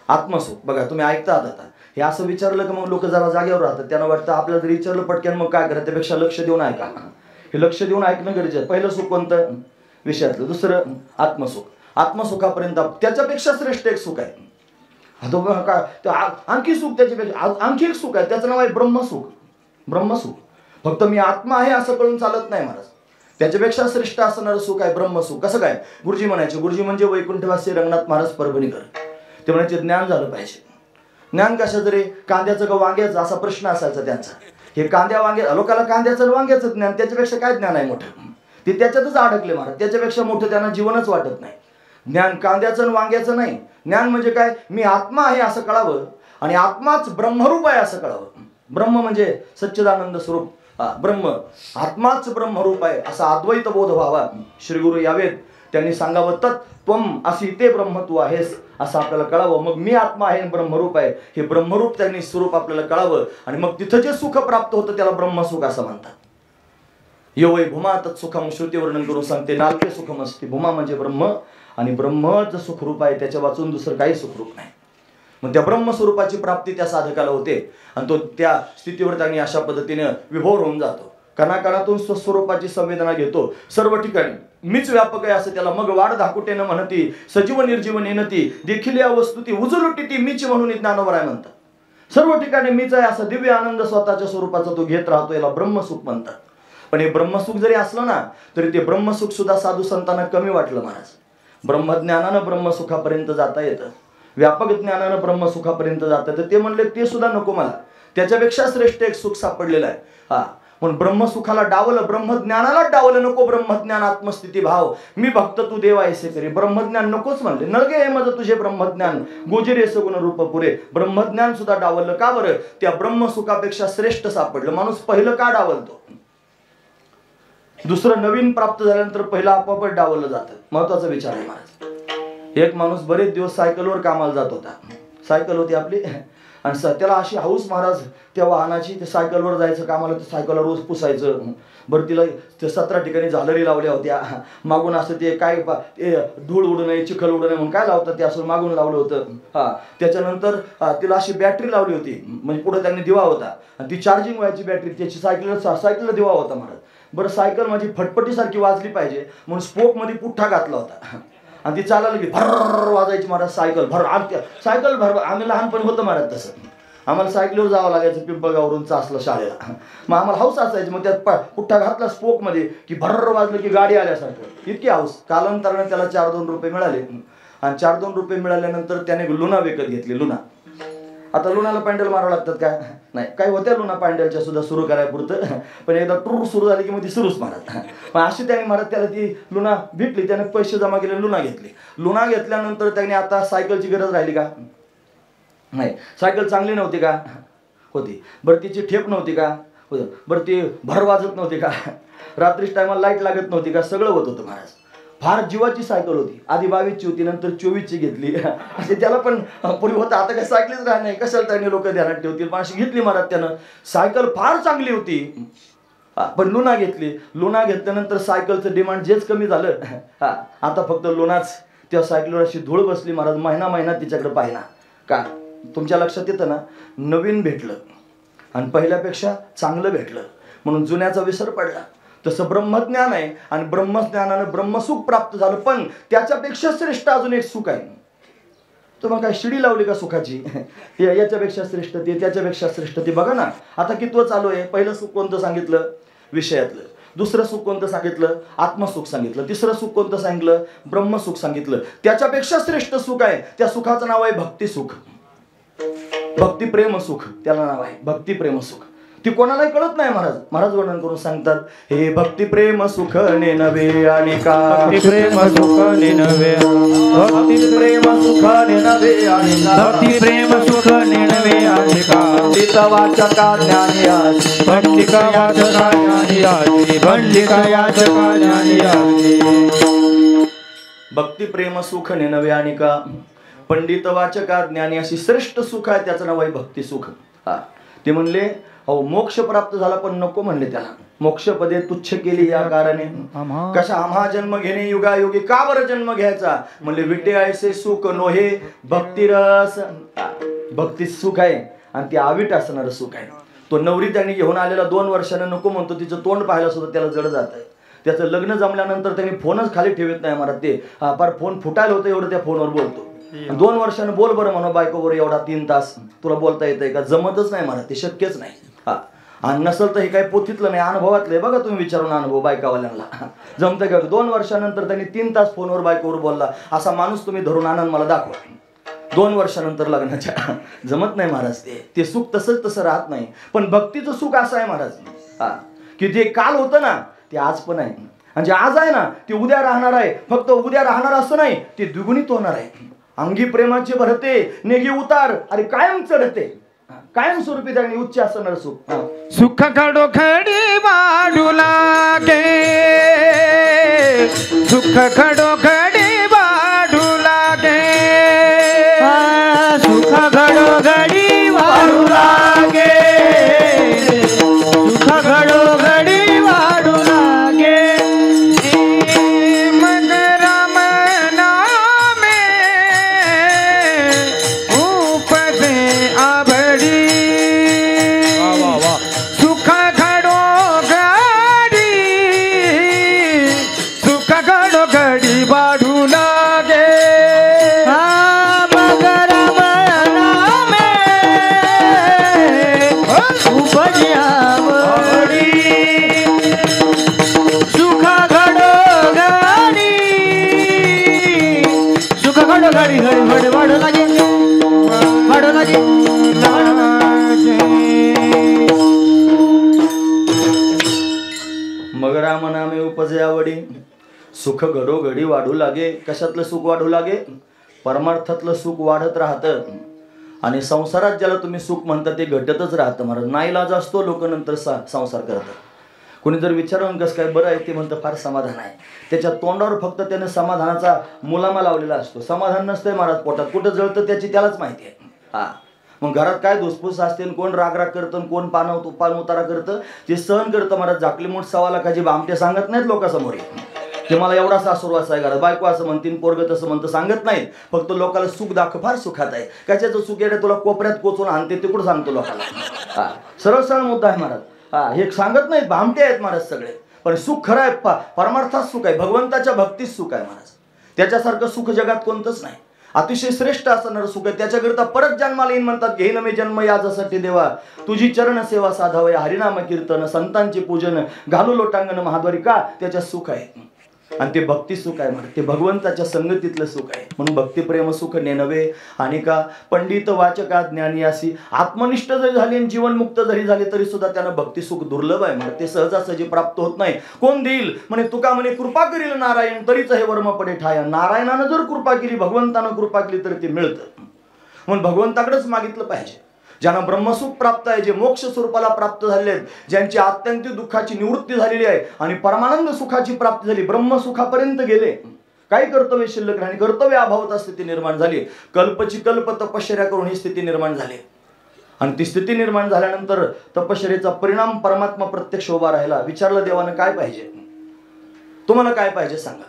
आत्मसुख. बघा तुम्ही ऐकता आहात आता. हे असं विचारलं की मग लोक जरा जागेवर राहतात. त्यांना वाटतं आपल्याला जर विचारलं पटकन मग काय करा, त्यापेक्षा लक्ष देऊन ऐका. हे लक्ष देऊन ऐकणं गरजेचं आहे. पहिलं सुख कोणतं? विषयातलं. दुसरं आत्मसुख. आत्मसुखापर्यंत त्याच्यापेक्षा श्रेष्ठ एक सुख आहे. आणखी सुख त्याच्यापेक्षा आणखी एक सुख आहे, त्याचं नाव आहे ब्रह्मसुख. ब्रह्मसुख फक्त मी आत्मा आहे असं कळून चालत नाही महाराज. त्याच्यापेक्षा श्रेष्ठ असणारं सुख आहे ब्रह्मसुख. कसं काय? गुरुजी म्हणायचे, गुरुजी म्हणजे वैकुंठवासी रंगनाथ महाराज परभणीकर. ते म्हणायचे ज्ञान झालं पाहिजे. ज्ञान कशा तरी कांद्याचं का वांग्याचं असा प्रश्न असायचा त्यांचा. हे कांद्या वांग्या लोकांना कांद्याचं वांग्याचं ज्ञान, त्याच्यापेक्षा काय ज्ञान आहे मोठं? ते त्याच्यातच अडकले महाराज. त्याच्यापेक्षा मोठं त्यांना जीवनच वाटत नाही. ज्ञान कांद्याचं वांग्याचं नाही. ज्ञान म्हणजे काय? मी आत्मा आहे असं कळावं आणि आत्माच ब्रह्मरूप आहे असं कळावं. ब्रह्म म्हणजे सच्चिदानंद स्वरूप. ब्रह्म आत्माच ब्रह्मरूप आहे असा अद्वैत बोध व्हावा. श्री गुरु यावेत त्यांनी सांगावं तत्त्वम असी ते ब्रह्म तू आहेस असं आपल्याला कळावं. मग मी आत्मा आहे ब्रह्मरूप आहे हे ब्रह्मरूप त्यांनी स्वरूप आपल्याला कळावं आणि मग तिथं जे सुख प्राप्त होतं त्याला ब्रह्मसुख असं म्हणतात. यो वै भूमा तत्सुखम श्रुती वर्णन करून सांगते नाल्पे सुखम असते. भूमा म्हणजे ब्रह्म आणि ब्रह्मच सुखरूप आहे, त्याच्या वाचून दुसरं काही सुखरूप नाही. मग त्या ब्रह्मस्वरूपाची प्राप्ती त्या साधकाला होते आणि तो त्या स्थितीवर त्यांनी अशा पद्धतीने विभोर होऊन जातो. कणाकणातून स्वस्वरूपाची संवेदना घेतो. सर्व ठिकाणी मीच व्यापक आहे असं त्याला. मग वाढ धाकुटेनं म्हणती सजीव निर्जीव नेनती देखील या वस्तू ती उजलुटी ती मीच म्हणून ज्ञानोबर आहे म्हणतात. सर्व ठिकाणी मीच आहे असा दिव्य आनंद स्वतःच्या स्वरूपाचा तो घेत राहतो. याला ब्रह्मसुख म्हणतात. पण हे ब्रह्मसुख जरी असलं ना तरी ते ब्रह्मसुख सुद्धा साधू संतांना कमी वाटलं महाराज. ब्रह्मज्ञानानं ब्रह्मसुखापर्यंत जाता येतं, व्यापक ज्ञानानं ब्रह्मसुखापर्यंत जातं. तर ते म्हणले ते सुद्धा नको मला, त्याच्यापेक्षा श्रेष्ठ एक सुख सापडलेलं आहे. हा पण ब्रह्मसुखाला डावलं, ब्रह्मज्ञानाला डावलं. नको ब्रह्मज्ञान आत्मस्थिती भाव मी भक्त तू देव ऐसे करी. ब्रह्मज्ञान नकोच म्हणले. नळगे हे माझं तुझे ब्रह्मज्ञान गोजिरे सगुण रूप पुरे. ब्रह्मज्ञान सुद्धा डावललं. का बरं? त्या ब्रह्मसुखापेक्षा श्रेष्ठ सापडलं. माणूस पहिलं का डावलतो? दुसरं नवीन प्राप्त झाल्यानंतर पहिला आपोआपच डावलं जातं. महत्वाचा विचार आहे महाराज. एक माणूस बरेच दिवस सायकलवर कामाला जात होता. सायकल होती आपली आणि त्याला अशी हाऊस महाराज त्या वाहनाची. ते सायकलवर जायचं कामाला, ते सायकलला रोज पुसायचं. बरं तिला ते 17 ठिकाणी झालरी लावल्या होत्या. मागून असं ते काय धूळ उडू नये चिखल उडू नये म्हणून काय लावतात ते असं मागून लावलं होतं. त्याच्यानंतर तिला अशी बॅटरी लावली होती. म्हणजे पुढे त्यांनी दिवा होता आणि ती चार्जिंग व्हायची बॅटरी. त्याची सायकलला दिवा होता महाराज. बरं सायकल माझी फटफटीसारखी वाजली पाहिजे म्हणून स्पोक मध्ये पुठ्ठा घातला होता आणि ती चालायला की भर वाजायची महाराज सायकल भर. सायकल भर आम्ही लहानपणी होतं महाराज तसं. आम्हाला सायकलीवर जावं लागायचं पिंपळगावरून चासला शाळेला. मग आम्हाला हौस असायची. मग त्यात पुठ्ठा घातला स्पोकमध्ये की भर्र वाजलं की गाडी आल्यासारखं, इतकी हौस. कालांतराने त्याला 4-2 रुपये मिळाले आणि 4-2 रुपये मिळाल्यानंतर त्याने लुना विकत घेतली. लुना, आता लुनाला पॅन्डल मारावं लागतात काय? नाही, काही होत्या लुना पॅन्डलच्या सुद्धा सुरू करायला पुरतं, पण एकदा टूर सुरू झाली की मग ती सुरूच मारत. मग अशी त्याने मारत त्याला ती लुना भेटली. त्याने पैसे जमा केले, लुना घेतली. लुना घेतल्यानंतर त्याने आता सायकलची गरज राहिली का? नाही. सायकल चांगली नव्हती का? होती. बरं तिची ठेप नव्हती का? होतं. बरं ती भर वाजत नव्हती का? रात्रीच टायमाला लाईट लागत नव्हती का? सगळं होत होतं महाराज. फार जीवाची सायकल होती. आधी 22ची होती, नंतर 24ची घेतली. असे त्याला पण पूर्वी होतं. आता काय सायकलीच राहणार नाही, कशाला त्याने लोक ध्यानात ठेवतील, पण अशी घेतली महाराज त्यानं. सायकल फार चांगली होती, पण लुना घेतली. लुना घेतल्यानंतर सायकलचं डिमांड जेच कमी झालं. आता फक्त लुनाच. त्या सायकलीवर अशी धूळ बसली महाराज. महिना तिच्याकडे पाहिना का? तुमच्या लक्षात येतं ना, नवीन भेटलं आणि पहिल्यापेक्षा चांगलं भेटलं म्हणून जुन्याचा विसर पडला. तसं ब्रह्मज्ञान आहे आणि ब्रह्मज्ञानानं ब्रह्मसुख प्राप्त झालं, पण त्याच्यापेक्षा श्रेष्ठ अजून एक सुख आहे. तुम्हाला काय शिडी लावली का सुखाची? याच्यापेक्षा श्रेष्ठ ते, त्याच्यापेक्षा श्रेष्ठ ते. बघा ना आता कितवं चालू आहे. पहिलं सुख कोणतं सांगितलं? विषयातलं. दुसरं सुख कोणतं सांगितलं? आत्मसुख सांगितलं. तिसरं सुख कोणतं सांगितलं? ब्रह्मसुख सांगितलं. त्याच्यापेक्षा श्रेष्ठ सुख आहे, त्या सुखाचं नाव आहे भक्तिसुख. भक्ती प्रेम सुख त्याला नाव आहे, भक्ती प्रेम सुख. ती कोणालाही कळत नाही. महाराज वर्णन करून सांगतात, हे भक्ती प्रेम सुख ने नव्हे आणि का, भक्ती प्रेम सुख ने नव्हे, भक्ती प्रेम सुख ने नव्हे आणि का, भक्ती प्रेम सुख ने नव्हे आणि का, पंडित वाचका ज्ञानी आसी, भक्ती का वाचका ज्ञानी आसी, भक्ती का वाचका ज्ञानी आसी. भक्ती प्रेम सुख ने नव्हे आणि का, पंडित वाचका ज्ञानी, अशी श्रेष्ठ सुख आहे, त्याचं नाव आहे भक्ती सुख. ते म्हणले हो मोक्ष प्राप्त झाला, पण नको म्हणले त्याला. मोक्षपदे तुच्छ केली या कारणे, कशा आम्हा जन्म घेणे युगायोगी, का बरं जन्म घ्यायचा? म्हणले विटे ऐसे सुख नोहे भक्तिरस. भक्ती सुख आहे आणि ते आवीट असणारं सुख आहे. तो नवरी त्यांनी घेऊन आलेला 2 वर्षानं नको म्हणतो, तिचं तोंड पाहायला सुद्धा त्याला जड जात आहे. त्याचं लग्न जमल्यानंतर त्यांनी फोनच खाली ठेवत नाही महाराज. ते फार फोन फुटायला होतं एवढं त्या फोनवर बोलतो. 2 वर्षानं बोल बरं म्हणा बायको बरोबर एवढा 3 तास तुला बोलता येतंय का? जमतच नाही महाराज, ते शक्यच नाही. आणि नसल तर हे काही पोथीतलं नाही, अनुभवातलं आहे. बघा तुम्ही विचारून अनुभव बायकावाल्यांना, जमतं का? 2 वर्षानंतर त्यांनी 3 तास फोनवर बायकोवर बोलला, असा माणूस तुम्ही धरून आनंद मला दाखवा. 2 वर्षानंतर लग्नाच्या. जमत नाही महाराज. ते सुख तसं राहत नाही. पण भक्तीचं सुख असं आहे महाराज, की जे काल होतं ना ते आज पण आहे, आणि जे आज आहे ना ते उद्या राहणार आहे. फक्त उद्या राहणार असं नाही, ते द्विगुणित होणार आहे. अंगी प्रेमाचे भरते नेगी उतार, अरे कायम चढते, कायम स्वरूपी त्यांनी उच्च असणार सुख. सुख खडोखडी वाढू लागे, सुख खडोखडी वाढू लागे, सुख घडोघडी वाढू लागे, सुख घडोघडी वाढू लागे. मग राम नामे उपजे आभडी, सुख घडोघडी, सुख घडोघडी वाढू लागे. मग राम नामे उपजे आभडी, सुख घडोघडी, सुख घडोघडी घडी वाढू लागे, वाढू लागे. मग राम नामे उपजे आवडी, सुख घडोघडी वाढू लागे. कशातलं सुख वाढू लागे? परमार्थातलं सुख वाढत राहतं, आणि संसारात ज्याला तुम्ही सुख म्हणता ते घटतच राहतं महाराज. नाईलाज असतो, लोक नंतर संसार करतात. कोणी जर विचारून कसं काय बरं आहे, ते म्हणतं फार समाधान आहे. त्याच्या तोंडावर फक्त त्याने समाधानाचा मुलामा लावलेला असतो. समाधान नसतंय महाराज पोटात, कुठं जळतं त्याची त्यालाच माहिती आहे. मग घरात काय धुसफूस असते, कोण राग करतं, कोण पान उतारा करतं, ते सहन करतं महाराज. झाकली मूठ 1.25 लाखाची बामटे सांगत नाहीत लोकांसमोर की मला एवढा सासूरवास आहे घरात, बायको असं म्हणतील, पोरग तसं म्हणतं, सांगत नाहीत. फक्त लोकांना सुख दाखव, फार सुखात आहे. कशाचं सुख आहे? तुला कोपऱ्यात कोचून आणते ते कुठं सांगतो लोकांना. सरळ मुद्दा आहे महाराज. हे सांगत नाहीत, भामटे आहेत महाराज सगळे. पण सुख खरं आहे, परमार्थात सुख आहे, भगवंताच्या भक्तीत सुख आहे महाराज. त्याच्यासारखं सुख जगात कोणतंच नाही. अतिशय श्रेष्ठ असणार सुख आहे, त्याच्याकरिता परत जन्माला येईन म्हणतात. घेईन मी जन्म याच्यासाठी देवा, तुझी चरण सेवा साधावय, हरिनाम कीर्तन संतांचे पूजन, घालू लोटांगण महाद्वारी. का? त्याच्या सुख आहे आणि ते भक्ती सुख आहे म्हणत, ते भगवंताच्या संगतीतलं सुख आहे. म्हणून भक्तिप्रेम सुख नेनवे आणि का पंडित वाचका ज्ञानी अशी आत्मनिष्ठ जरी झाली आणि जीवनमुक्त जरी झाले तरी सुद्धा त्यांना भक्ती सुख दुर्लभ आहे म्हणत, ते सहजासहजी प्राप्त होत नाही. कोण देईल म्हणे? तुका म्हणे कृपा करील नारायण तरीच हे वर्म पडे ठाया. नारायणानं जर कृपा केली, भगवंतानं कृपा केली तर ते मिळतं. म्हणून भगवंताकडेच मागितलं पाहिजे. ज्यांना ब्रह्मसुख प्राप्त आहे, जे मोक्ष स्वरूपाला प्राप्त झालेले आहेत, ज्यांची आत्यंतिक दुःखाची निवृत्ती झालेली आहे आणि परमानंद सुखाची प्राप्ती झाली, ब्रह्मसुखापर्यंत गेले, काही कर्तव्य शिल्लक राहिली, कर्तव्य अभावता स्थिती निर्माण झाली, कल्पची कल्प तपश्चर्या करून ही स्थिती निर्माण झाली. आणि ती स्थिती निर्माण झाल्यानंतर तपश्चर्याचा परिणाम परमात्मा प्रत्यक्ष उभा राहिला. विचारलं देवानं काय पाहिजे, तुम्हाला काय पाहिजे सांगा.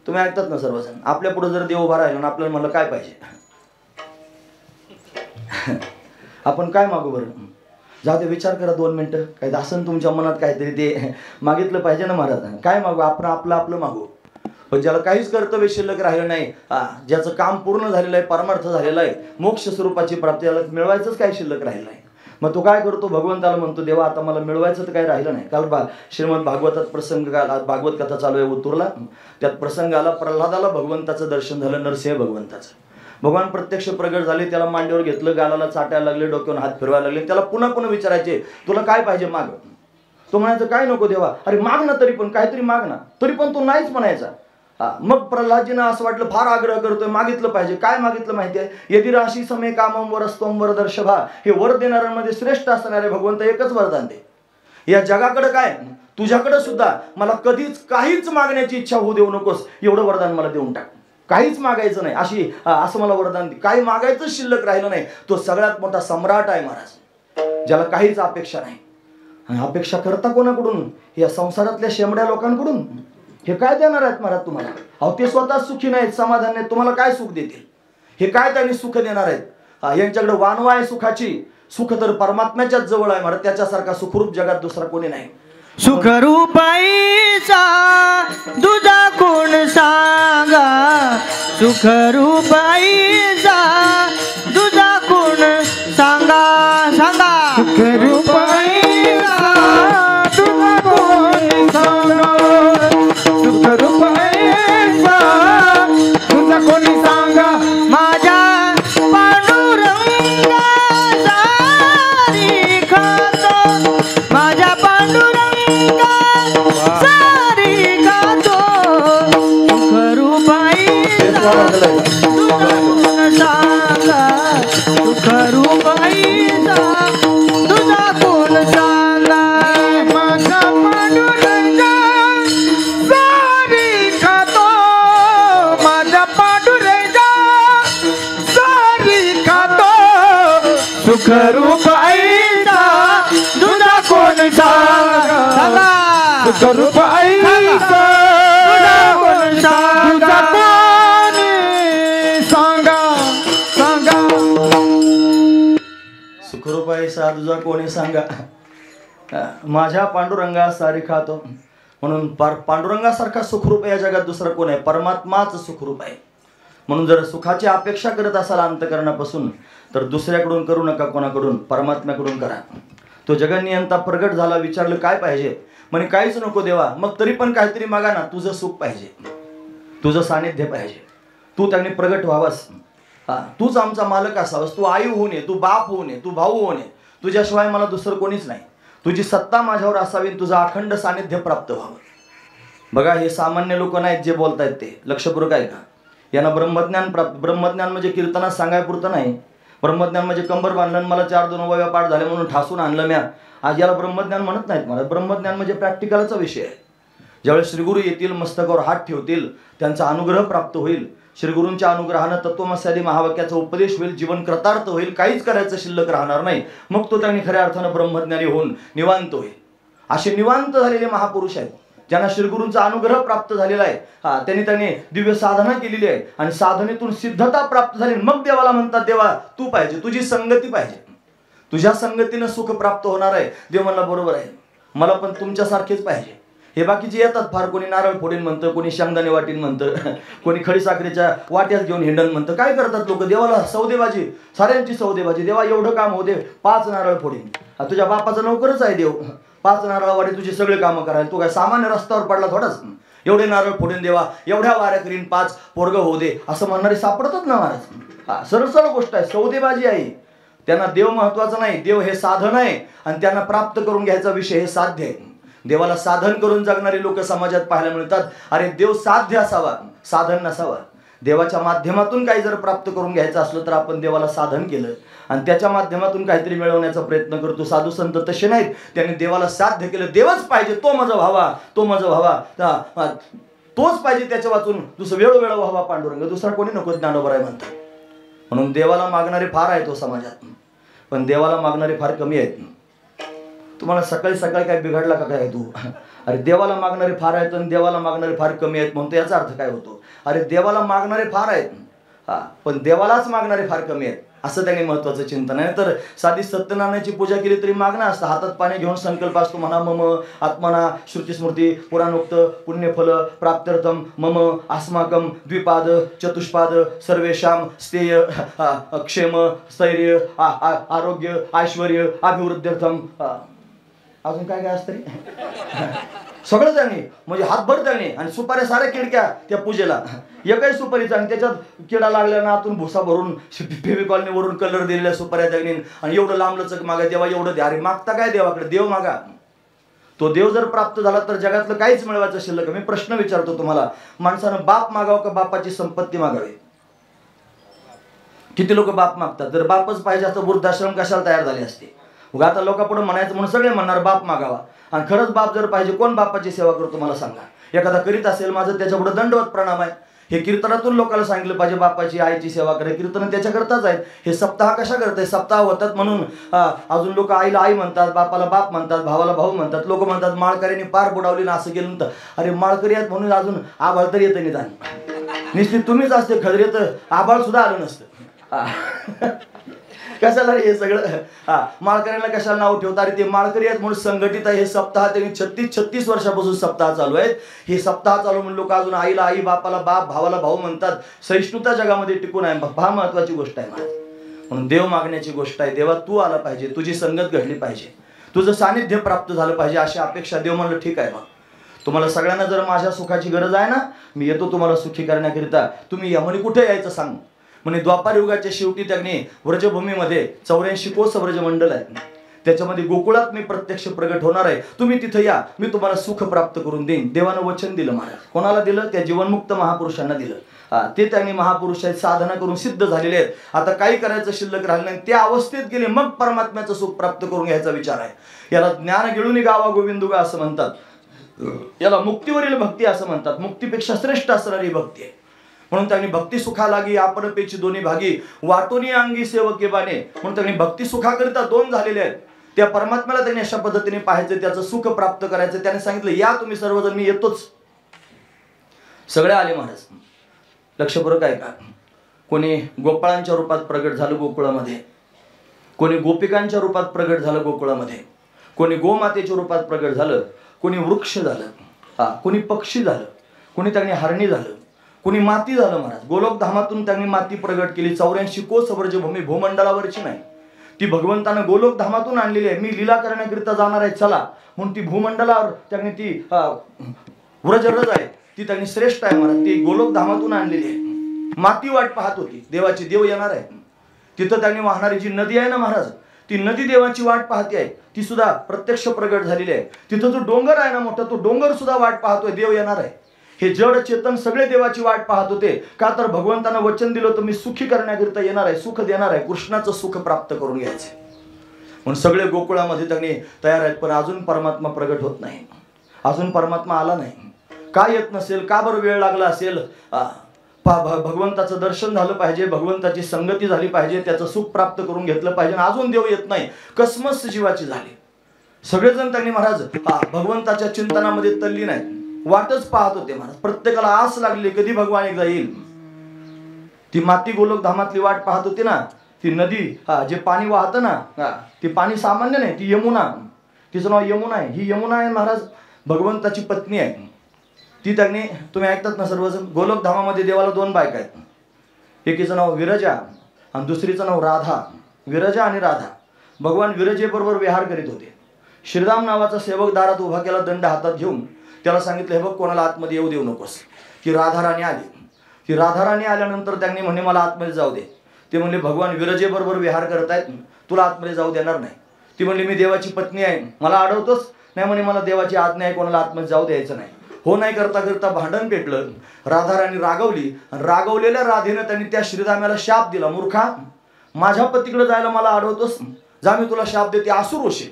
तुम्ही ऐकतात ना सर्वजण, आपल्या पुढे जर देव उभा राहिला ना आपल्याला म्हणलं काय पाहिजे, आपण काय मागू बरं? जाऊ दे, विचार करा 2 मिनिटं. काही दासन तुमच्या मनात काहीतरी ते मागितलं पाहिजे ना महाराज. काय मागू? आपण आपलं मागू. पण ज्याला काहीच कर्तव्य शिल्लक राहिलं नाही, ज्याचं काम पूर्ण झालेलं आहे, परमार्थ झालेला आहे, मोक्ष स्वरूपाची प्राप्ती, त्याला मिळवायचंच काही शिल्लक राहिलं नाही, मग तो काय करतो? भगवंताला म्हणतो, देवा आता मला मिळवायचं तर काही राहिलं नाही. काल श्रीमद भागवतात प्रसंग आला, भागवत कथा चालू आहे उत्तूरला, त्यात प्रसंग आला, प्रल्हादाला भगवंताचं दर्शन झालं, नरसिंह भगवंताचं. भगवान प्रत्यक्ष प्रगट झाले, त्याला मांडीवर घेतलं, गालाला चाटायला लागले, डोक्यावर हात फिरवायला लागले. त्याला पुन्हा विचारायचे, तुला काय पाहिजे माग. तो म्हणायचं काय नको देवा, अरे माग ना, तरी पण काहीतरी माग ना, तरी पण तो नाहीच म्हणायचा. मग प्रल्हादजींना असं वाटलं, फार आग्रह करतोय, मागितलं पाहिजे. काय मागितलं माहिती आहे? यदि राशी समे कामम वरस्तोम वरदर्शभा. हे वर देणाऱ्यांमध्ये श्रेष्ठ असणारे भगवंत एकच वरदान दे. या जगाकडे काय, तुझ्याकडे सुद्धा मला कधीच काहीच मागण्याची इच्छा होऊ देऊ नकोस, एवढं वरदान मला देऊन टाक. काहीच मागायचं नाही असं मला वरदान दे. काही मागायचं शिल्लक राहिलं नाही. तो सगळ्यात मोठा सम्राट आहे महाराज, ज्याला काहीच अपेक्षा नाही. आणि अपेक्षा करता कोणाकडून? या संसारातल्या शेमड्या लोकांकडून. हे काय देणार आहेत महाराज तुम्हाला? अहो ते स्वतः सुखी नाहीत, समाधान नाहीत, तुम्हाला काय सुख देतील? हे काय त्यांनी सुख देणार आहेत? यांच्याकडे वानवा आहे सुखाची. सुख तर परमात्म्याच्याच जवळ आहे महाराज, त्याच्यासारखा सुखरूप जगात दुसरा कोणी नाही. सुखरूपाईचा तुझा कोण सांगा, सुखरूपाईचा तुझा कोण सांगा, सांगा. सुखरूपाईचा तुझा कोण सांगा, सुखरूपाईचा तुझा कोण सांगा. माझ्या पांडुरंगा सारी खातो, माझ्या पांडुरंगा सारी खातो, सुखरूपाईचा तुझा कोण सांगा, सुखरूपाईचा तुझा कोण सांगा. माझा पांडुरंगा सारी खातो, माझा पांडुरंगा सारी खातो, सुखरूपाईचा तुझा कोण सांगा, सुखरूपाईचा तुझा कोण सांगा, सांगा, सांगा. सुखरूपाईचा तुझा कोणी सांगा, माझ्या पांडुरंगा सारी खातो. म्हणून पांडुरंगासारखा सुखरूप या जगात दुसरा कोण आहे? परमात्माच सुखरूप आहे. म्हणून जर सुखाची अपेक्षा करत असाल अंतकरणापासून तर दुसऱ्याकडून करू नका, कोणाकडून? परमात्म्याकडून करा. तो जगन्नियंता प्रगट झाला, विचारलं काय पाहिजे? म्हणे काहीच नको देवा, मग तरी पण काहीतरी मागा ना. तुझं सुख पाहिजे, तुझं सानिध्य पाहिजे, तू त्यांनी प्रगट व्हावास, तूच आमचा मालक असावास, तू आई होऊ नये, तू बाप होऊ नये, तू भाऊ होऊ नये, तुझ्याशिवाय मला दुसरं कोणीच नाही, तुझी सत्ता माझ्यावर असावी, तुझं अखंड सानिध्य प्राप्त व्हावं. बघा हे सामान्य लोक नाहीत जे बोलतायत ते, लक्षपूर्वक आहे का? यांना ब्रह्मज्ञान प्राप्त. ब्रह्मज्ञान म्हणजे कीर्तनात सांगायपुरतं नाही. ब्रह्मज्ञान म्हणजे कंबर बांधलं मला 4-2 वया पाठ झाले म्हणून ठासून आणलं म्या, आज याला ब्रह्मज्ञान म्हणत नाहीत मला. ब्रह्मज्ञान म्हणजे प्रॅक्टिकलचा विषय आहे. ज्यावेळेस श्रीगुरु येतील, मस्तकावर हात ठेवतील, त्यांचा अनुग्रह प्राप्त होईल. श्रीगुरूंच्या अनुग्रहानं तत्वमस्यादी महावाक्याचा उपदेश होईल, जीवन कृतार्थ होईल, काहीच करायचं शिल्लक राहणार नाही. मग तो त्यांनी खऱ्या अर्थानं ब्रह्मज्ञानी होऊन निवांत होईल. असे निवांत झालेले महापुरुष आहेत ज्यांना श्रीगुरूंचा अनुग्रह प्राप्त झालेला आहे. त्यांनी दिव्य साधना केलेली आहे आणि साधनेतून सिद्धता प्राप्त झाली. मग देवाला म्हणतात, देवा तू पाहिजे, तुझी संगती पाहिजे, तुझ्या संगतीनं सुख प्राप्त होणार आहे. देव म्हणला बरोबर आहे, मला पण तुमच्यासारखेच पाहिजे. हे बाकीचे येतात फार, कोणी नारळ फोडीन म्हणतं, कोणी शेंगदाणे वाटीन म्हणतं, कोणी खडीसाखरेच्या वाट्यात घेऊन हिंडण म्हणतं. काय करतात लोक? देवाला सौदेबाजी, साऱ्यांची सौदेबाजी. देवा एवढं काम होते, 5 नारळ फोडीन. तुझ्या बापाचा नोकरच आहे देव, 5 नारळावाडी तुझी सगळे कामं करायला. तू काय सामान्य रस्त्यावर पडला थोडाच? एवढे नारळ फोडून देवा, एवढ्या वाऱ्या करीन, 5 पोरगं होऊ दे, असं म्हणणारे सापडतात ना महाराज. सरळ गोष्ट आहे, सौदेबाजी आहे. त्यांना देव महत्वाचा नाही, देव हे साधन आहे आणि त्यांना प्राप्त करून घ्यायचा विषय हे साध्य आहे. देवाला साधन करून जगणारे लोक समाजात पाहायला मिळतात. अरे देव साध्य असावा, साधन नसावा. देवाच्या माध्यमातून काही जर प्राप्त करून घ्यायचं असलं तर आपण देवाला साधन केलं आणि त्याच्या माध्यमातून काहीतरी मिळवण्याचा प्रयत्न करतो. साधू संत तसे नाहीत, त्यांनी देवाला साध्य केलं. देवच पाहिजे, तो माझा व्हावा, तो माझा व्हावा, तोच पाहिजे, त्याच्या वाचून दुसरं वेळोवेळ व्हावा पांडुरंग, दुसरा कोणी नको, ज्ञानोबा आहे म्हणतात. म्हणून देवाला मागणारे फार आहेत तो समाजात, पण देवाला मागणारे फार कमी आहेत. तुम्हाला सकाळी सकाळी काय बिघडला का काय तू? अरे देवाला मागणारे फार आहेत आणि देवाला मागणारे फार कमी आहेत म्हणतो, याचा अर्थ काय होतो? अरे देवाला मागणारे फार आहेत, पण देवालाच मागणारे फार कमी आहेत, असं त्यांनी महत्वाचं चिंतन आहे. तर साधी सत्यनारायणाची पूजा केली तरी मागणं असतं. हातात पाणी घेऊन संकल्प असतो, म्हणा मम आत्मना श्रुतिस्मृती पुराणोक्त पुण्यफल प्राप्त्यर्थम मम अस्माकं द्विपाद चतुष्पाद सर्वेषां स्थेय क्षेम स्थैर्य आरोग्य ऐश्वर्य अभिवृद्ध्यर्थम. अजून काय काय असतं सगळं त्यांनी, म्हणजे हातभर त्यांनी. आणि सुपाऱ्या साऱ्या किडक्या त्या पूजेला, एकही सुपारीचा, आणि त्याच्यात किडा लागल्या ना आतून भुसा भरून फेविकॉलने वरून कलर दिलेल्या सुपाऱ्या त्यांनी. आणि एवढं लांबलचक मागा, देवा एवढं द्या. अरे मागता काय देवाकडे? देव मागा. तो देव जर प्राप्त झाला तर जगातलं काहीच मिळवायचं शिल्लक. मी प्रश्न विचारतो तुम्हाला, माणसानं बाप मागावं का बापाची संपत्ती मागावी? किती लोक बाप मागतात? जर बापच पाहिजे असतं वृद्धाश्रम कशाला तयार झाले असते? उगा आता लोकांपुढे म्हणायचं म्हणून सगळे म्हणणार बाप मागावा. आणि खरंच बाप जर पाहिजे, कोण बापाची सेवा करतो मला सांगा? एखादा करीत असेल, माझं त्याच्यापुढे दंडवत प्रणाम आहे. हे कीर्तनातून लोकांना सांगितलं पाहिजे बापाची आईची सेवा करे. कीर्तन त्याच्याकरताच आहेत. हे सप्ताह कशा करताय? सप्ताह होतात म्हणून अजून लोक आईला आई म्हणतात, बापाला बाप म्हणतात, भावाला भाऊ म्हणतात. लोक म्हणतात माळकऱ्यांनी पार बुडावली ना असं केलं. तर अरे माळकरी आहेत म्हणून अजून आभाळ तरी येतं निदान. निश्चित तुम्हीच असते खजरे तर आभाळ सुद्धा आलं नसतं. कशाला हे सगळं? माळकऱ्यांना कशाला नाव ठेवतात? अरे ते माळकरी आहेत म्हणून संघटित आहे. हे सप्ताह त्यांनी 36 वर्षापासून सप्ताह चालू आहेत. हे सप्ताह चालू म्हणून लोक अजून आईला आई, बापाला बाप, भावाला भाऊ म्हणतात. सहिष्णुता जगामध्ये टिकून आहे, फार महत्वाची गोष्ट आहे महाराज. म्हणून देव मागण्याची गोष्ट आहे. देवा तू आला पाहिजे, तुझी संगत घडली पाहिजे, तुझं सानिध्य प्राप्त झालं पाहिजे, अशी अपेक्षा. देव म्हणलं ठीक आहे, मग तुम्हाला सगळ्यांना जर माझ्या सुखाची गरज आहे ना, मी येतो तुम्हाला सुखी करण्याकरिता. तुम्ही या. म्हणे कुठे यायचं सांग? म्हणे द्वापार युगाच्या शेवटी त्यांनी व्रजभूमीमध्ये 84 कोस व्रजमंडल आहे, त्याच्यामध्ये गोकुळात मी प्रत्यक्ष प्रगट होणार आहे. तुम्ही तिथं या, मी तुम्हाला सुख प्राप्त करून देईन. देवानं वचन दिलं महाराज. कोणाला दिलं? त्या जीवनमुक्त महापुरुषांना दिलं. ते त्यांनी महापुरुष आहेत, साधना करून सिद्ध झालेले आहेत. आता काही करायचं शिल्लक राहिलं नाही. त्या अवस्थेत गेले, मग परमात्म्याचं सुख प्राप्त करून घ्यायचा विचार आहे. याला ज्ञान गिळून गावा गोविंदुगा असं म्हणतात. याला मुक्तीवरील भक्ती असं म्हणतात. मुक्तीपेक्षा श्रेष्ठ असणारी भक्ती आहे. म्हणून त्यांनी भक्ती सुखा लागी आपण पेची दोन्ही भागी वाटोनी अंगी सेवके बाने. म्हणून त्यांनी भक्ती सुखाकरिता 2 झालेले आहेत. त्या परमात्म्याला त्यांनी अशा पद्धतीने पाहायचं, त्याचं सुख प्राप्त करायचं. त्याने सांगितलं या तुम्ही सर्वजण, मी येतोच. सगळे आले महाराज. लक्षपूर्वक आहे का? कोणी गोपाळांच्या रूपात प्रगट झालं गोकुळामध्ये, कोणी गोपिकांच्या रूपात प्रगट झालं गोकुळामध्ये, कोणी गोमातेच्या रूपात प्रगट झालं, कोणी वृक्ष झालं, कोणी पक्षी झालं, कोणी त्यांनी हरणी झालं, कोणी माती झालं महाराज. गोलोकधामातून त्यांनी माती प्रगट केली. 84 कोस व्रजभूमी भूमंडलावरची नाही, ती भगवंतानं गोलोकधामातून आणलेली आहे. मी लीला करण्याकरिता जाणार आहे चला म्हणून ती भूमंडलावर त्यांनी ती व्रजरज आहे, ती त्यांनी श्रेष्ठ आहे महाराज. ती गोलोकधामातून आणलेली आहे. माती वाट पाहत होती देवाची, देव येणार आहे. तिथं त्यांनी वाहणारी जी नदी आहे ना महाराज, ती नदी देवाची वाट पाहते आहे, ती सुद्धा प्रत्यक्ष प्रगट झालेली आहे. तिथं जो डोंगर आहे ना मोठा, तो डोंगर सुद्धा वाट पाहतोय, देव येणार आहे. हे जड चेतन सगळे देवाची वाट पाहत होते. का तर भगवंतानं वचन दिलं होतं मी सुखी करण्याकरिता येणार आहे, सुख देणार आहे, कृष्णाचं सुख प्राप्त करून घ्यायचं. म्हणून सगळे गोकुळामध्ये त्यांनी तयार आहेत. पण अजून परमात्मा प्रगट होत नाही, अजून परमात्मा आला नाही. का येत नसेल? का बरं वेळ लागला असेल? भगवंताचं दर्शन झालं पाहिजे, भगवंताची संगती झाली पाहिजे, त्याचं सुख प्राप्त करून घेतलं पाहिजे, अजून देव येत नाही. कसमस जीवाची झाली. सगळेजण त्यांनी महाराज भगवंताच्या चिंतनामध्ये तल्लीन आहेत, वाटच पाहत होते महाराज. प्रत्येकाला आस लागली कधी भगवान एकदा येईल. ती माती गोलोक धामातली वाट पाहत होती ना. ती नदी जे पाणी वाहतं ना, ती पाणी सामान्य नाही, ती यमुना, तिचं नाव यमुना आहे. ही यमुना आहे महाराज. भगवंताची पत्नी आहे. ती त्यांनी तुम्ही ऐकतात ना सर्वजण, गोलोकधामामध्ये देवाला 2 बायका आहेत. एकीचं नाव विरजा आणि दुसरीचं नाव राधा. विरजा आणि राधा. भगवान विरजेबरोबर विहार करीत होते. श्रीराम नावाचा सेवक दारात उभा केला, दंड हातात घेऊन. त्याला सांगितलं, हे बघ कोणाला आतमध्ये येऊ देऊ नकोस. की राधाराणी आली. की राधाराणी आल्यानंतर त्यांनी म्हणे मला आतमध्ये जाऊ दे. ते म्हणले भगवान विरजेबरोबर विहार करत आहेत, तुला आतमध्ये जाऊ देणार नाही. ती म्हणली मी देवाची पत्नी आहे, मला अडवतोस. नाही म्हणे मला देवाची आज्ञा आहे, कोणाला आतमध्ये जाऊ द्यायचं नाही. हो नाही करता करता भांडण पेटलं. राधाराणी रागवली. रागवलेल्या राधेनं त्यांनी त्या श्रीरामाला शाप दिला, मूर्खा माझ्या पतीकडे जायला मला अडवतोस, जा मी तुला शाप देते, आसूर होशील.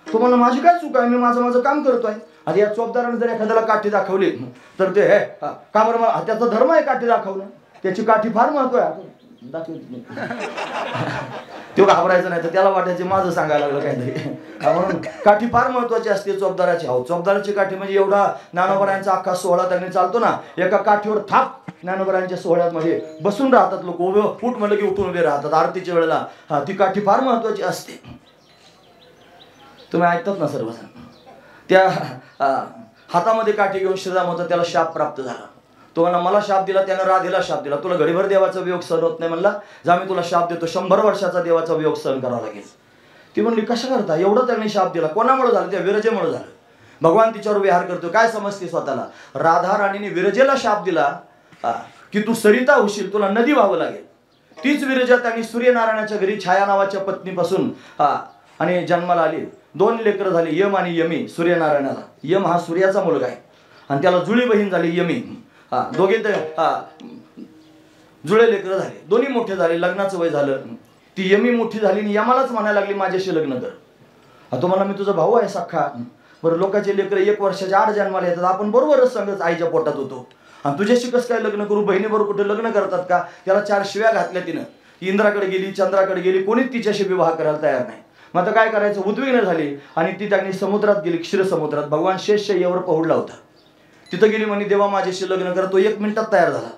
तो म्हणला माझी काय चूक आहे, मी माझं काम करतोय. आणि या चोपदाराने जर एखाद्याला काठी दाखवली तर ते का बरं, त्याचा धर्म आहे काठी दाखवणं, त्याची काठी फार महत्व आहे. तो घाबरायचा नाही, तर त्याला वाटायचं माझं सांगायला लागलं काहीतरी. म्हणून काठी फार महत्वाची असते चोपदाराची. हो, चोपदाराची काठी म्हणजे एवढा ज्ञानोबरायांचा अख्खा सोहळा त्यांनी चालतो ना, एका काठीवर थाप ज्ञानोबरायांच्या सोहळ्यामध्ये बसून राहतात लोक. उभे फूट म्हणलं की उठून उभे राहतात आरतीच्या वेळेला. ती काठी फार महत्वाची असते. तुम्ही ऐकतात ना सर्वजण. त्या हातामध्ये काठी घेऊन श्रीराम होता, त्याला शाप प्राप्त झाला. तो म्हणला मला शाप दिला, त्यानं राधेला शाप दिला, तुला घडीभर देवाचा वियोग सहन होत नाही म्हणला, जा मी तुला शाप देतो, 100 वर्षाचा देवाचा वियोग सहन करावा लागेल. ती म्हणली कशा करता, एवढं त्यांनी शाप दिला, कोणामुळे झालं, त्या विरजेमुळे झालं. भगवान तिच्यावर विहार करतो, काय समजते स्वतःला. राधा राणीने विरजेला शाप दिला की तू सरिता होशील, तुला नदी व्हावं लागेल. तीच विरजा त्यांनी सूर्यनारायणाच्या घरी छाया नावाच्या पत्नीपासून आणि जन्माला आली. 2 लेकरं झाली, यम आणि यमी. सूर्यनारायणाला यम हा सूर्याचा मुलगा आहे आणि त्याला जुळी बहीण झाली यमी. दोघे जुळे लेकरं झाले, दोन्ही मोठे झाले, लग्नाचं वय झालं. ती यमी मोठी झाली आणि यमालाच म्हणायला लागली माझ्याशी लग्न कर. तो म्हणला मी तुझा भाऊ आहे सख्खा. बरं लोकांचे लेकरं 1 वर्षाच्या आड जन्माला येतात, आपण बरोबरच संगच आईच्या पोटात होतो, आणि तुझ्याशी कसं काय लग्न करू, बहिणीबरोबर कुठे लग्न करतात का. त्याला 4 शिव्या घातल्या तिनं. इंद्राकडे गेली, चंद्राकडे गेली, कोणीच तिच्याशी विवाह करायला तयार नाही. मग आता काय करायचं, उद्विग्न झाली आणि ती त्यांनी समुद्रात गेली, क्षीरसमुद्रात. भगवान शेषशय्यावर पहुडला होता, तिथं गेली म्हणे देवा माझ्याशी लग्न कर. तो 1 मिनिटात तयार झाला.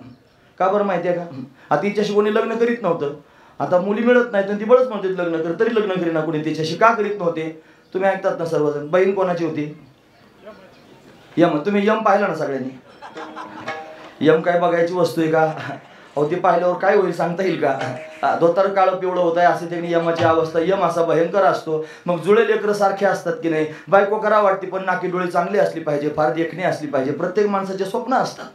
का बरं माहिती आहे का, आता तिच्याशी कोणी लग्न करीत नव्हतं. आता मुली मिळत नाही तर ती बळच म्हणते लग्न कर, तरी लग्न करीना कोणी तिच्याशी. का करीत नव्हते, तुम्ही ऐकतात ना सर्वजण. बहीण कोणाची होती, यम. तुम्ही यम पाहिला ना सगळ्यांनी. यम काय बघायची वस्तू आहे का. अहो ते पाहिल्यावर काय होईल सांगता येईल का. धोतर काळं पिवळं होत आहे असे त्यांनी यमाची अवस्था. यम असा भयंकर असतो. मग जुळे लेकरं सारखे असतात की नाही. बायको करा वाटते पण नाकी डोळे चांगले असली पाहिजे, फार देखणी असली पाहिजे. प्रत्येक माणसाचे स्वप्न असतात.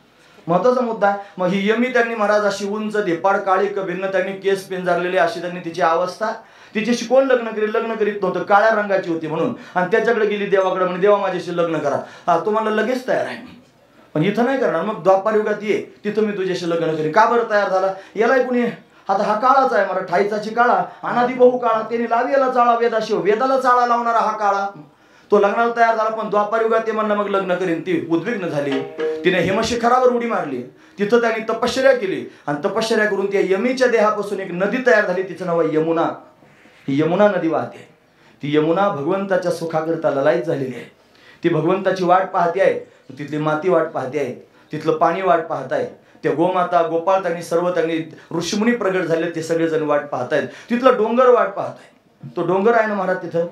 महत्वाचा मुद्दा आहे. मग ही यमी त्यांनी महाराज अशी उंच धेपाड काळी भिन्न त्यांनी केस पिंजारलेले अशी त्यांनी तिची अवस्था. तिच्याशी कोण लग्न करीत नव्हतं, काळ्या रंगाची होती म्हणून. आणि त्याच्याकडे गेली देवाकडे म्हणे देवा माझ्याशी लग्न करा. तो मला लगेच तयार आहे, पण इथं नाही करणार. मग द्वापार युगात ये, तिथं मी तुझ्याशी लग्न करीन. का बरं तयार झाला, याला कुणी. आता हा काळाच आहे मला, ठाईचाची काळा, अनादी बहु काळा, त्याने लावी याला चाळा वेदाशिव, वेदाला चाळा लावणारा हा काळा. तो लग्नाला तयार झाला, पण द्वापार युगात ते म्हणलं मग लग्न करीन. ती उद्विग्न झाली, तिने हिमशिखरावर उडी मारली. तिथं त्यांनी तपश्चर्या केली आणि तपश्चर्या करून त्या यमीच्या देहापासून एक नदी तयार झाली, तिचं नाव आहे यमुना. ही यमुना नदी वाहते. ती यमुना भगवंताच्या सुखाकरता ललायत झालेली आहे. ती भगवंताची वाट पाहते आहे, तिथली माती वाट पाहते आहे, तिथलं पाणी वाट पाहत आहे. त्या गोमाता गोपाळ त्यांनी सर्व त्यांनी ऋषीमुनी प्रगट झाले, ते सगळेजण वाट पाहत आहेत. तिथला डोंगर वाट पाहत आहे. तो डोंगर आहे ना महाराज तिथं,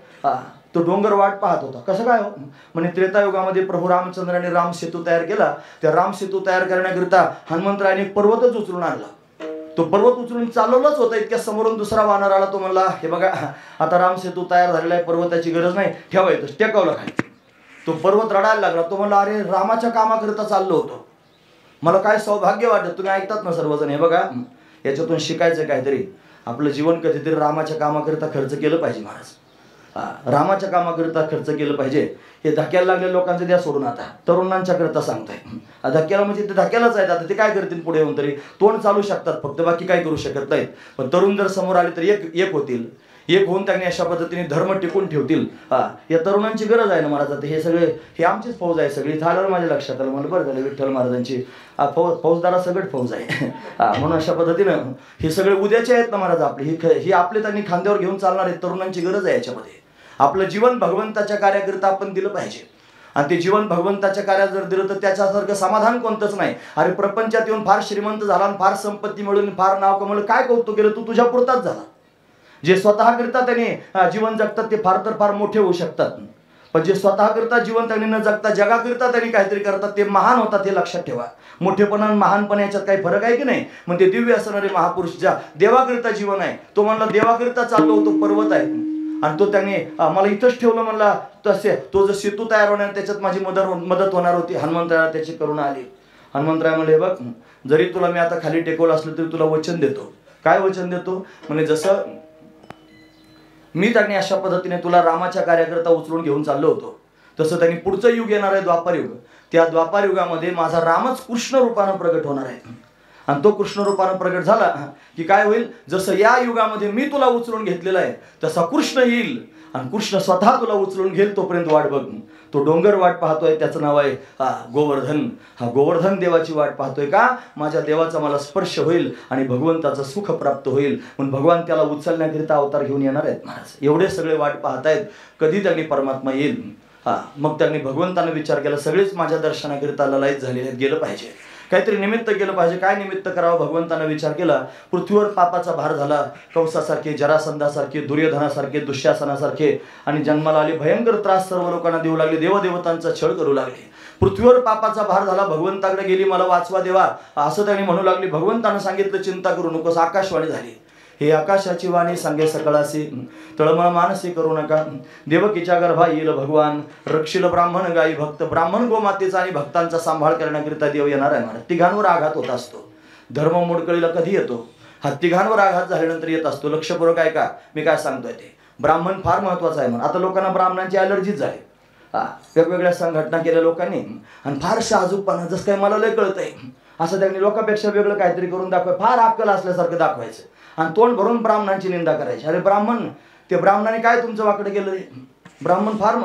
तो डोंगर वाट पाहत होता. कसं काय हो म्हणे, त्रेतायुगामध्ये प्रभू रामचंद्राने राम सेतू तयार केला. त्या राम सेतू तयार करण्याकरिता हनुमंतरायाने एक पर्वतच उचलून आणला. तो पर्वत उचलून चालवलाच होता, इतक्या समोरून दुसरा वानर आला. तो म्हणला हे बघा आता राम सेतू तयार झालेला आहे, पर्वताची गरज नाही, ठेवा येतो. टेकवला खाली. तो पर्वत रडायला लागला. तो म्हणला अरे रामाच्या कामाकरिता चाललो होतो, मला काय सौभाग्य वाटत. तुम्ही ऐकतात ना सर्वजण. हे बघा याच्यातून शिकायचं काहीतरी. आपलं जीवन कधीतरी रामाच्या कामाकरिता खर्च केलं पाहिजे महाराज. रामाच्या कामाकरिता खर्च केलं पाहिजे. हे धक्क्याला लागलेल्या लोकांचं द्या सोडून. आता तरुणांच्या करता सांगताय. धक्क्याला म्हणजे ते धक्क्यालाच आहेत. आता ते काय करतील पुढे येऊन, तरी तोंड चालू शकतात फक्त, बाकी काय करू शकत नाहीत. पण तरुण जर समोर आले तर एक होतील. एक होऊन त्यांनी अशा पद्धतीने धर्म टिकून ठेवतील. या तरुणांची गरज आहे ना महाराज. आता हे सगळे हे आमचीच फौज आहे सगळी. झाल्यावर माझ्या लक्षात आलं, मला बरं झालं विठ्ठल महाराजांची फौजदारा सगळं फौज आहे. म्हणून अशा पद्धतीनं हे सगळे उद्याचे आहेत ना महाराज आपले. ही आपले त्यांनी खांद्यावर घेऊन चालणार आहेत. तरुणांची गरज आहे याच्यामध्ये. आपलं जीवन भगवंताच्या कार्याकरिता आपण दिलं पाहिजे. आणि ते जीवन भगवंताच्या कार्यात जर दिलं तर त्याच्यासारखं समाधान कोणतंच नाही. अरे प्रपंचात येऊन फार श्रीमंत झाला आणि फार संपत्ती मिळून फार नाव कमवलं, काय कौतुक केलं, तू तुझ्या पुरताच झाला. जे स्वतः करता त्याने जीवन जगतात ते फार तर फार मोठे होऊ शकतात, पण जे स्वतःकरता जीवन त्यांनी न जगता जगाकरता त्यांनी काहीतरी करतात ते महान होतात, हे लक्षात ठेवा. मोठेपणा आणि महानपणा याच्यात काही फरक आहे की नाही. मग ते दिव्य असणारे महापुरुष ज्या देवाकरिता जीवन आहे, तो म्हणला देवाकरिता चाललो होतो, पर्वत आहे आणि तो त्याने मला इथंच ठेवलं म्हणला. तसे तो जो सेतू तयार होणार त्याच्यात माझी मदत होणार होती. हनुमंतरायाला त्याची करुणा आली. हनुमंतराय म्हणले, बघ जरी तुला मी आता खाली टेकवलं असलं तरी तुला वचन देतो. काय वचन देतो म्हणजे जसं मी त्यांनी अशा पद्धतीने तुला रामाच्या कार्याकरता उचलून घेऊन चाललो होतो, तसं त्यांनी पुढचं युग येणार आहे द्वापार युग. त्या द्वापार युगामध्ये माझा रामच कृष्ण रूपानं प्रगट होणार आहे. आणि तो कृष्ण रूपानं प्रगट झाला की काय होईल, जसं या युगामध्ये मी तुला उचलून घेतलेला आहे तसा कृष्ण येईल आणि कृष्ण स्वतः तुला उचलून घेईल. तोपर्यंत वाट बघ. तो डोंगर वाट पाहतोय, त्याचं नाव आहे गोवर्धन. हा गोवर्धन देवाची वाट पाहतोय का, माझ्या देवाचा मला स्पर्श होईल आणि भगवंताचं सुख प्राप्त होईल. म्हणून भगवान त्याला उचलण्याकरिता अवतार घेऊन येणार आहेत महाराज. एवढे सगळे वाट पाहतायत कधी त्यांनी परमात्मा येईल. मग त्यांनी भगवंताने विचार केला, सगळेच माझ्या दर्शनाकरिता ललायत झालेले आहेत, गेलं पाहिजे, काहीतरी निमित्त केलं पाहिजे. काय निमित्त करावं, भगवंतानं विचार केला. पृथ्वीवर पापाचा भार झाला, कंसासारखे, जरासंधासारखे, दुर्योधनासारखे, दुःशासनासारखे आणि जन्माला आले भयंकर त्रास सर्व लोकांना देऊ लागले, देवदेवतांचा छळ करू लागले. पृथ्वीवर पापाचा भार झाला, भगवंताकडे गेली, मला वाचवा देवा असं त्यांनी म्हणू लागली. भगवंतानं सांगितलं, चिंता करू नकोस. आकाशवाणी झाली, हे आकाशाची वाणी सांगे सकळासी, तळमळ मानसी करू नका. देवकीच्या गर्भा येईल भगवान, रक्षील ब्राह्मण गायी भक्त. ब्राह्मण गोमातेचा आणि भक्तांचा सांभाळ करण्याकरिता देव येणार आहे महाराज. तिघांवर आघात होत असतो. धर्म मोडकळीला कधी येतो, हा तिघांवर आघात झाल्यानंतर येत असतो. लक्षपूर्वक आहे का मी काय सांगतोय ते. ब्राह्मण फार महत्वाचा आहे म्हणून आता लोकांना ब्राह्मणांची ॲलर्जीच झाली. वेगवेगळ्या संघटना केल्या लोकांनी आणि फार शाहजूकपणा, जसं काय मला लय कळत आहे असं त्यांनी लोकांपेक्षा वेगळं काहीतरी करून दाखवाय, फार अक्कल असल्यासारखं दाखवायचं आणि तोंड भरून ब्राह्मणांची निंदा करायची. अरे ब्राह्मण, ते ब्राह्मणाने काय तुमचं वाकडं केलं रे. ब्राह्मण फार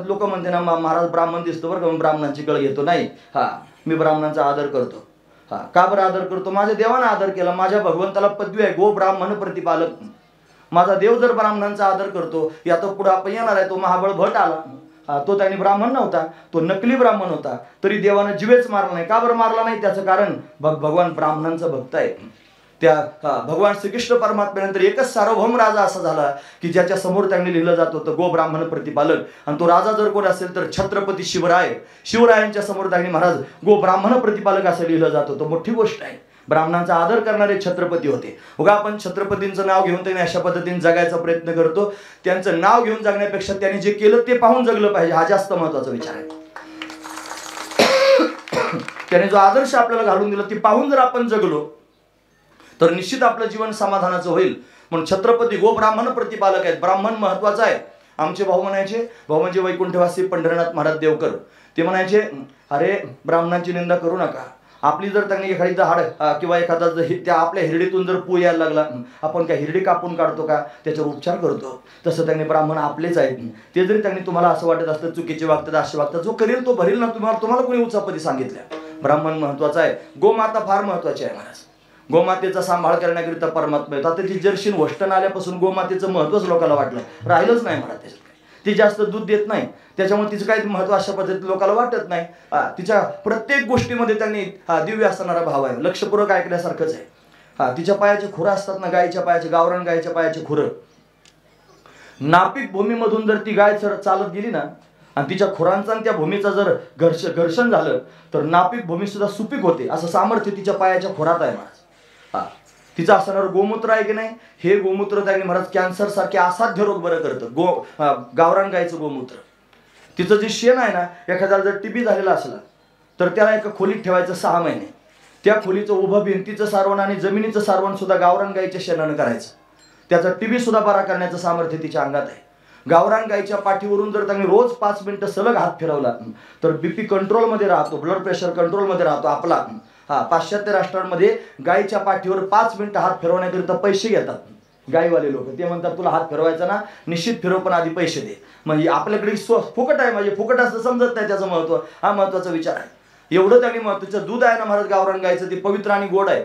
लोक म्हणते ना महाराज ब्राह्मण दिसतो बरं का, ब्राह्मणांची गळ घेतो. नाही, मी ब्राह्मणांचा आदर करतो. का बरं आदर करतो, माझ्या देवानं आदर केला. माझ्या भगवंताला पदवी आहे गो ब्राह्मण प्रतिपालक. माझा देव जर ब्राह्मणांचा आदर करतो, यात पुढे आपण येणार आहे. तो महाबळ भट आला, तो त्याने ब्राह्मण नव्हता, तो नकली ब्राह्मण होता, तरी देवानं जीवेच मारला नाही. का बरं मारला नाही, त्याचं कारण भगवान ब्राह्मणांचा भक्त आहे. त्या भगवान श्रीकृष्ण परमात्म्यानंतर एकच सार्वभौम राजा असा झाला की ज्याच्या समोर त्यांनी लिहिलं जात होतं गो ब्राह्मण प्रतिपालक. आणि तो राजा जर कोण असेल तर छत्रपती शिवराय. शिवरायांच्या समोर त्यांनी महाराज गो ब्राह्मण प्रतिपालक असं लिहिलं जात होतं. मोठी गोष्ट आहे. ब्राह्मणांचा आदर करणारे छत्रपती होते. बघा आपण छत्रपतींचं नाव घेऊन त्यांनी अशा पद्धतीने जगायचा प्रयत्न करतो. त्यांचं नाव घेऊन जगण्यापेक्षा त्यांनी जे केलं ते पाहून जगलं पाहिजे, हा जास्त महत्वाचा विचार आहे. त्याने जो आदर्श आपल्याला घालून दिला ते पाहून जर आपण जगलो तर निश्चित आपलं जीवन समाधानाचं होईल. म्हणून छत्रपती गो ब्राह्मण प्रतिपालक आहेत. ब्राह्मण महत्वाचा आहे. आमचे भाऊ म्हणायचे, भाऊ म्हणजे वैकुंठवासी पंढरीनाथ महाराज देवकर, ते म्हणायचे अरे ब्राह्मणांची निंदा करू नका. आपली जर त्यांनी एखादी हाड किंवा एखादा त्या आपल्या हिरडीतून जर पू यायला लागला, आपण काय हिरडी कापून काढतो का, त्याच्यावर उपचार करतो. तसं त्यांनी ब्राह्मण आपलेच आहेत. ते जरी त्यांनी तुम्हाला असं वाटत असतं चुकीचे वागतात, असे वागतात, जो करेल तो भरेल ना. तुम्हाला कोणी उचापती सांगितल्या. ब्राह्मण महत्वाचा आहे. गोमाता फार महत्वाची आहे महाराज. गोमातेचा सांभाळ करण्याकरिता परमात्मा येतो. आता ती जर्शीन वष्टन आल्यापासून गोमातेचं महत्वच लोकांना वाटलं, राहिलंच नाही महाराज. त्याच्यात ती जास्त दूध देत नाही, त्याच्यामुळे तिचं काही महत्व अशा पद्धतीत लोकांना वाटत नाही. तिच्या प्रत्येक गोष्टीमध्ये त्यांनी दिव्य असणारा भाव आहे. लक्षपूर्वक ऐकण्यासारखंच आहे. तिच्या पायाचे खुरं असतात ना, गायीच्या पायाचे, गावरान गायीच्या पायाचे खुरं. नापीक भूमीमधून जर ती गाय चालत गेली ना आणि तिच्या खुरांचा आणि त्या भूमीचा जर घर्षण झालं तर नापीक भूमी सुद्धा सुपीक होते. असं सामर्थ्य तिच्या पायाच्या खुरात आहे महाराज. तिचं असणार गोमूत्र आहे की नाही, हे गोमूत्र त्यांनी महाराज कॅन्सर सारखे असाध्य रोग बरं करतं. गावरान गायचं गोमूत्र. तिचं जे शेण आहे ना, एखाद्याला जर टीबी झालेला असला तर त्याला एका खोलीत ठेवायचं 6 महिने. त्या खोलीचं उभं भिंतीचं सारवण आणि जमिनीचं सारवण सुद्धा गावरान गायीच्या शेणानं करायचं. त्याचा टीबी सुद्धा बरा करण्याचं सामर्थ्य तिच्या अंगात आहे. गावरान गायीच्या पाठीवरून जर त्यांनी रोज 5 मिनिटं सलग हात फिरवला तर बीपी कंट्रोलमध्ये राहतो, ब्लड प्रेशर कंट्रोलमध्ये राहतो आपला. पाश्चात्य राष्ट्रांमध्ये गायीच्या पाठीवर 5 मिनिटं हात फिरवण्याकरिता पैसे घेतात गायीवाले लोक. ते म्हणतात तुला हात फिरवायचा ना, निश्चित फिरव पण आधी पैसे दे. म्हणजे आपल्याकडे फुकट आहे, म्हणजे फुकट असं समजत नाही त्याचं महत्व. हा महत्वाचा विचार आहे. एवढं त्यांनी महत्वाचं दूध आहे ना महाराज गावरान गायचं, ते पवित्र आणि गोड आहे.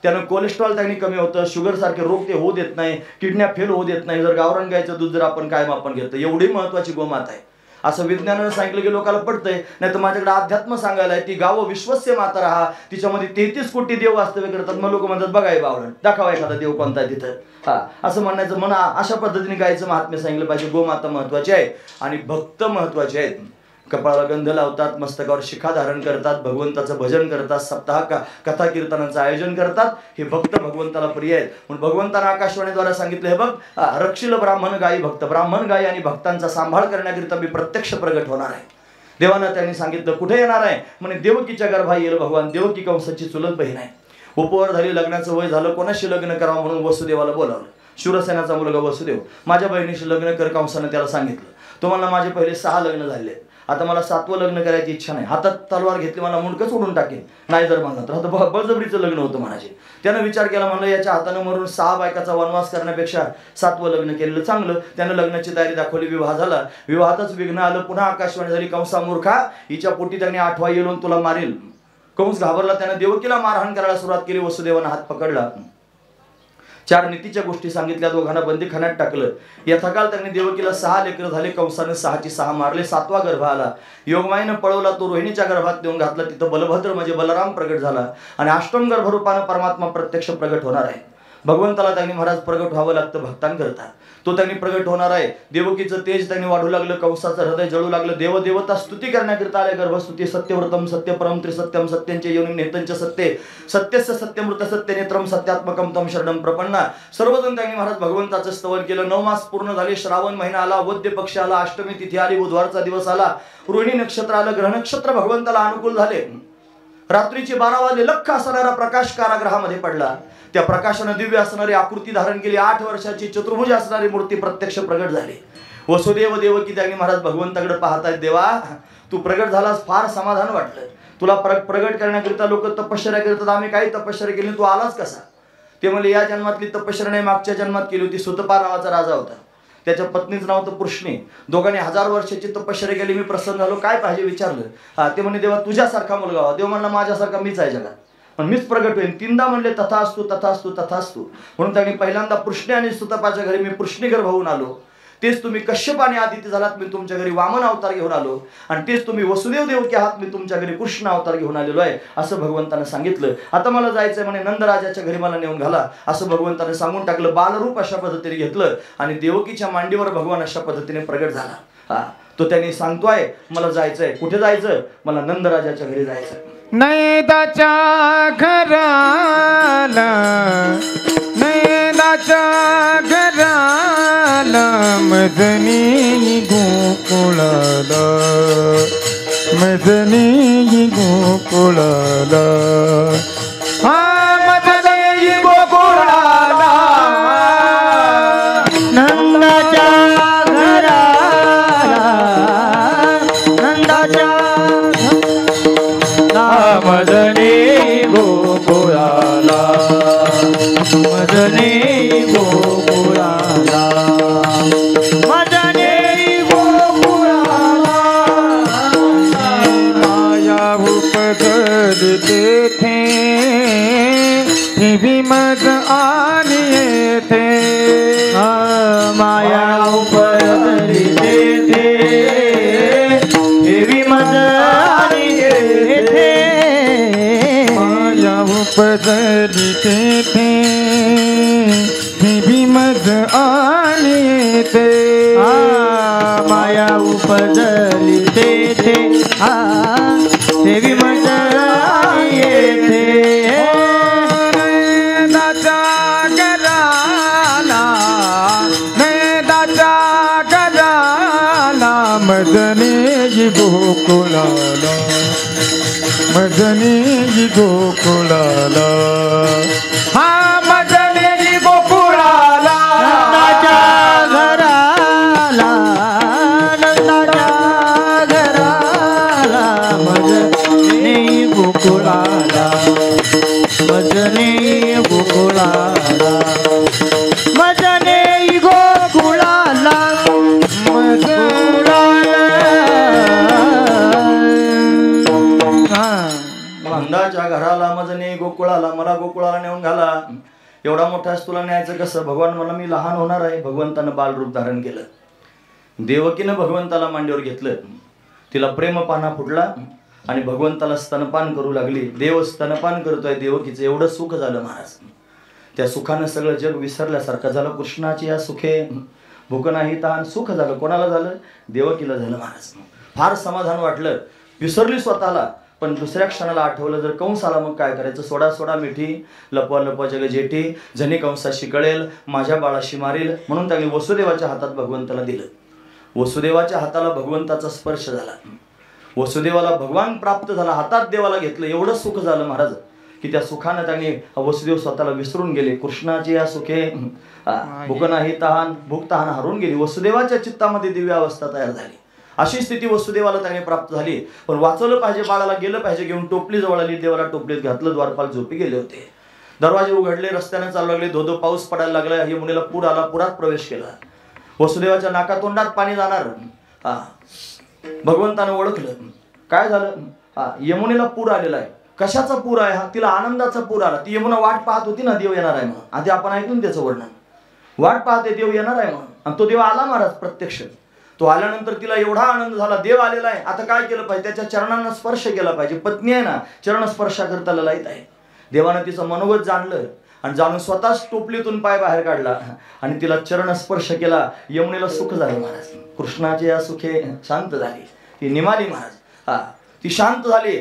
त्यानं कोलेस्ट्रॉल त्यांनी कमी होतं, शुगर सारखे रोग ते होऊ देत नाही, किडन्या फेल होऊ देत नाही जर गावरान गायचं दूध जर आपण कायम आपण घेतो. एवढी महत्वाची गोमाता आहे. असं विज्ञानानं सांगितलं की लोकांना पडतंय, नाही तर माझ्याकडे अध्यात्म सांगायला आहे, ती गावं विश्वस्य माता राहा, तिच्यामध्ये 33 कोटी देव वास्तव्य करतात. मग लोक म्हणतात बघा हे बावळट, दाखवा एखादा देव कोणता आहे तिथं. हा असं म्हणायचं, म्हणा अशा पद्धतीने गायचं महात्म्य सांगितलं पाहिजे. गोमाता महत्वाची आहे आणि भक्त महत्वाचे आहेत. कपाळाला गंध लावतात, मस्तकावर शिखा धारण करतात, भगवंताचं भजन करतात, सप्ताह कथा कीर्तनाचं आयोजन करतात. हे भक्त भगवंताला प्रिय आहेत. म्हणून भगवंतानं आकाशवाणीद्वारे सांगितलं, हे बघ रक्षिल ब्राह्मण गायी भक्त, ब्राह्मण गायी आणि भक्तांचा सांभाळ करण्याकरिता मी प्रत्यक्ष प्रगट होणार आहे. देवानं त्यांनी सांगितलं कुठे येणार आहे म्हणे, देवकीच्या गर्भात येईल भगवान. देवकी कंसाची चुलत बहीण आहे. उपवर झाली, लग्नाचं वय झालं, कोणाशी लग्न करावं म्हणून वसुदेवाला बोलावलं. शूरसेनाचा मुलगा वसुदेव, माझ्या बहिणीशी लग्न कर. कंसानं त्याला सांगितलं, तुम्हाला माझे पहिले 6 लग्न झाले, आता मला 7वं लग्न करायची इच्छा नाही. हातात तलवार घेतली, मला मुंडकच उडून टाकेन नाही जर म्हणलं तर. आता बळजबरीचं लग्न होतं म्हणाचे. त्यानं विचार केला, म्हणलं याच्या हातानं मरून 6 बायकाचा वनवास करण्यापेक्षा 7वं लग्न केलेलं चांगलं. त्यानं लग्नाची तयारी दाखवली. विवाह झाला. विवाहातच विघ्न आलं. पुन्हा आकाशवाणी झाली, कंसा मूर्खा, हिच्या पोटी त्यांनी 8वा येऊन तुला मारेल. कंस घाबरला. त्यानं देवकीला मारहाण करायला सुरुवात केली. वसुदेवानं हात पकडला. 4 नीतीच्या गोष्टी सांगितल्या, दोघांना बंदीखान्यात टाकलं. यथाकाल त्यांनी देवकीला 6 लेकरं झाले. कंसानं 6ची 6 मारले. 7वा गर्भ आला. योगमायेनं पळवला, तो रोहिणीच्या गर्भात नेऊन घातला. तिथं बलभद्र म्हणजे बलराम प्रगट झाला आणि अष्टम गर्भरूपानं परमात्मा प्रत्यक्ष प्रगट होणार आहे. भगवंताला त्यांनी महाराज प्रगट व्हावं लागतं भक्तांकरता. तो त्यांनी प्रगट होणार आहे. देवकीचं तेज त्यांनी वाढू लागलं. कंसाचं हृदय जळू लागलं. देवदेवता स्तुती करण्याकरिता आले. गर्भस्तुती सत्यव्रतम सत्यपरम त्रिसत्यम सत्यंचे योनी नेतंच सत्ये सत्यस्य सत्यमृत सत्यनेत्रम सत्यात्मकम तम शरणम प्रपन्ना. सर्वजण त्यांनी महाराज भगवंताचं स्तवन केलं. 9 मास पूर्ण झाले. श्रावण महिना आला. वद्य पक्ष आला. अष्टमी तिथी आली. बुधवारचा दिवस आला. रोहिणी नक्षत्र आलं. ग्रह नक्षत्र भगवंताला अनुकूल झाले. रात्रीचे 12 वाजले. लख्ख असणारा प्रकाश कारागृहामध्ये पडला. त्या प्रकाशानं दिव्य असणारी आकृती धारण केली. 8 वर्षाची चतुर्भुज असणारी मूर्ती प्रत्यक्ष प्रगट झाली. वसुदेव देवकी त्यांनी महाराज भगवंताकडे पाहतायत, देवा तू प्रगट झालास, फार समाधान वाटलं. तुला प्रगट करण्याकरिता लोक तपश्चर्या करतात, आम्ही काही तपश्चर्या केली, तू आलास कसा? ते म्हणले या जन्मातली तपश्चर्या नाही, मागच्या जन्मात केली होती. सुतपा नावाचा राजा होता, त्याच्या पत्नीचं नाव होतं पुष्णी. दोघांनी 1000 वर्षाची तपश्चर्या केली. मी प्रसन्न झालो. काय पाहिजे विचारलं. ते म्हणे देवा तुझ्यासारखा मुलगा व्हा. देव म्हणला माझ्यासारखा मीच आहे जगात, पण मीच प्रगट होईन. 3दा म्हणले तथास्तु तथास्तु तथास्तु. म्हणून त्यांनी पहिल्यांदा पुष्णी आणि सुतपाच्या घरी मी पुष्णी गर्भ होऊन आलो. तेच तुम्ही कश्यप आणि आदित्य झालात, मी तुमच्या घरी वामन अवतार घेऊन आलो. आणि तेच तुम्ही वसुदेव देवकी आहात, मी तुमच्या घरी कृष्ण अवतार घेऊन आलेलो आहे, असं भगवंतानं सांगितलं. आता मला जायचंय म्हणे, नंदराजाच्या घरी मला नेऊन घाला, असं भगवंतानं सांगून टाकलं. बालरूप अशा पद्धतीने घेतलं आणि देवकीच्या मांडीवर भगवान अशा पद्धतीने प्रगट झाला. तो त्यांनी सांगतोय मला जायचंय. कुठे जायचं? मला नंदराजाच्या घरी जायचं. नैदाच्या घराला, नैदाच्या घराला, मदनी गोकुळाला, मदनी गोकुळाला, मदनी गोकुळाला, नंदाच्या घराला, नंदाच्या मदनी गोकुळाला, मदनी गोकुळाला, मदनी गोकुळाला. माया उपगड तेथे विमद आणि येथे, माया उपरली तेथे विमद आणि येथे, माया उपगड तेथे विमद आणि येथे, माया उपजली तेथे विमद आणि येथे. नैदाच्या घराला, नैदाच्या घराला, मदनी गोकुळाला, मदनी गोकुळाला, मदनी गोकुळाला, नंदाच्या घराला, नंदाच्या घराला, मदनी गोकुळाला, मदनी गोकुळाला, मदनी गोकुळाला, नंदाच्या घराला, मजने गोकुळाला, मला गोकुळाला नेऊन घाला. एवढा मोठाच तुला न्यायचं कसं? भगवान मला मी लहान होणार आहे. भगवंतानं बालरूप धारण केलं. देवकीनं भगवंताला मांडीवर घेतलं, तिला प्रेमपाना फुटला आणि भगवंताला स्तनपान करू लागली. देव स्तनपान करतोय, देवकीचं एवढं सुख झालं महाराज. त्या सुखानं सगळं जग विसरल्यासारखं झालं. कृष्णाची या सुखे भूक नाही तहान सुख झालं. कोणाला झालं? देवकीला झालं महाराज. फार समाधान वाटलं, विसरली स्वतःला. पण दुसऱ्या क्षणाला आठवलं, जर कंस आला मग काय करायचं? सोडा सोडा मिठी, लपवा लपवा जग जेठी, जनी कंसाशी कळेल माझ्या बाळाशी मारेल. म्हणून त्यांनी वसुदेवाच्या हातात भगवंताला दिलं. वसुदेवाच्या हाताला भगवंताचा स्पर्श झाला. वसुदेवाला भगवान प्राप्त झाला, हातात देवाला घेतलं. एवढं सुख झालं महाराज की त्या सुखानं त्यांनी वसुदेव स्वतःला विसरून गेले. कृष्णाची या सुखे भूक नाही तहान, भूक तहान हरून गेली. वसुदेवाच्या चित्तामध्ये दिव्य अवस्था तयार झाली. अशी स्थिती वसुदेवाला त्याने प्राप्त झाली. पण वाचवलं पाहिजे, बाळाला गेलं पाहिजे. घेऊन टोपली जवळ आली, देवाला टोपलीत घातलं. द्वारपाल झोपी गेले होते. दरवाजे उघडले, रस्त्याने चालू लागले. धोधो पाऊस पडायला लागला. यमुनेला पूर आला, पुरात प्रवेश केला. वसुदेवाच्या नाकातोंडात पाणी जाणार. भगवंतानं ओळखलं. काय झालं? यमुनेला पूर आलेला आहे. कशाचा पूर आहे हा? तिला आनंदाचा पूर आला. ती यमुना वाट पाहत होती ना, देव येणार आहे म्हणून. आधी आपण ऐकून त्याचं वर्णन. वाट पाहते, देव येणार आहे म्हणून. आणि तो देव आला महाराज प्रत्यक्ष. तो आल्यानंतर तिला एवढा आनंद झाला, देव आलेला आहे. आता काय केलं पाहिजे? त्याच्या चरणांना स्पर्श केला पाहिजे. पत्नी आहे ना, चरण स्पर्शा करता ललायत आहे. देवानं तिचं मनोगत जाणलं आणि जाणून स्वतःच टोपलीतून पाय बाहेर काढला आणि तिला चरण स्पर्श केला. यमुनेला सुख झालं महाराज. कृष्णाचे या सुखे शांत झाली. ती निमाली महाराज. ती शांत झाली.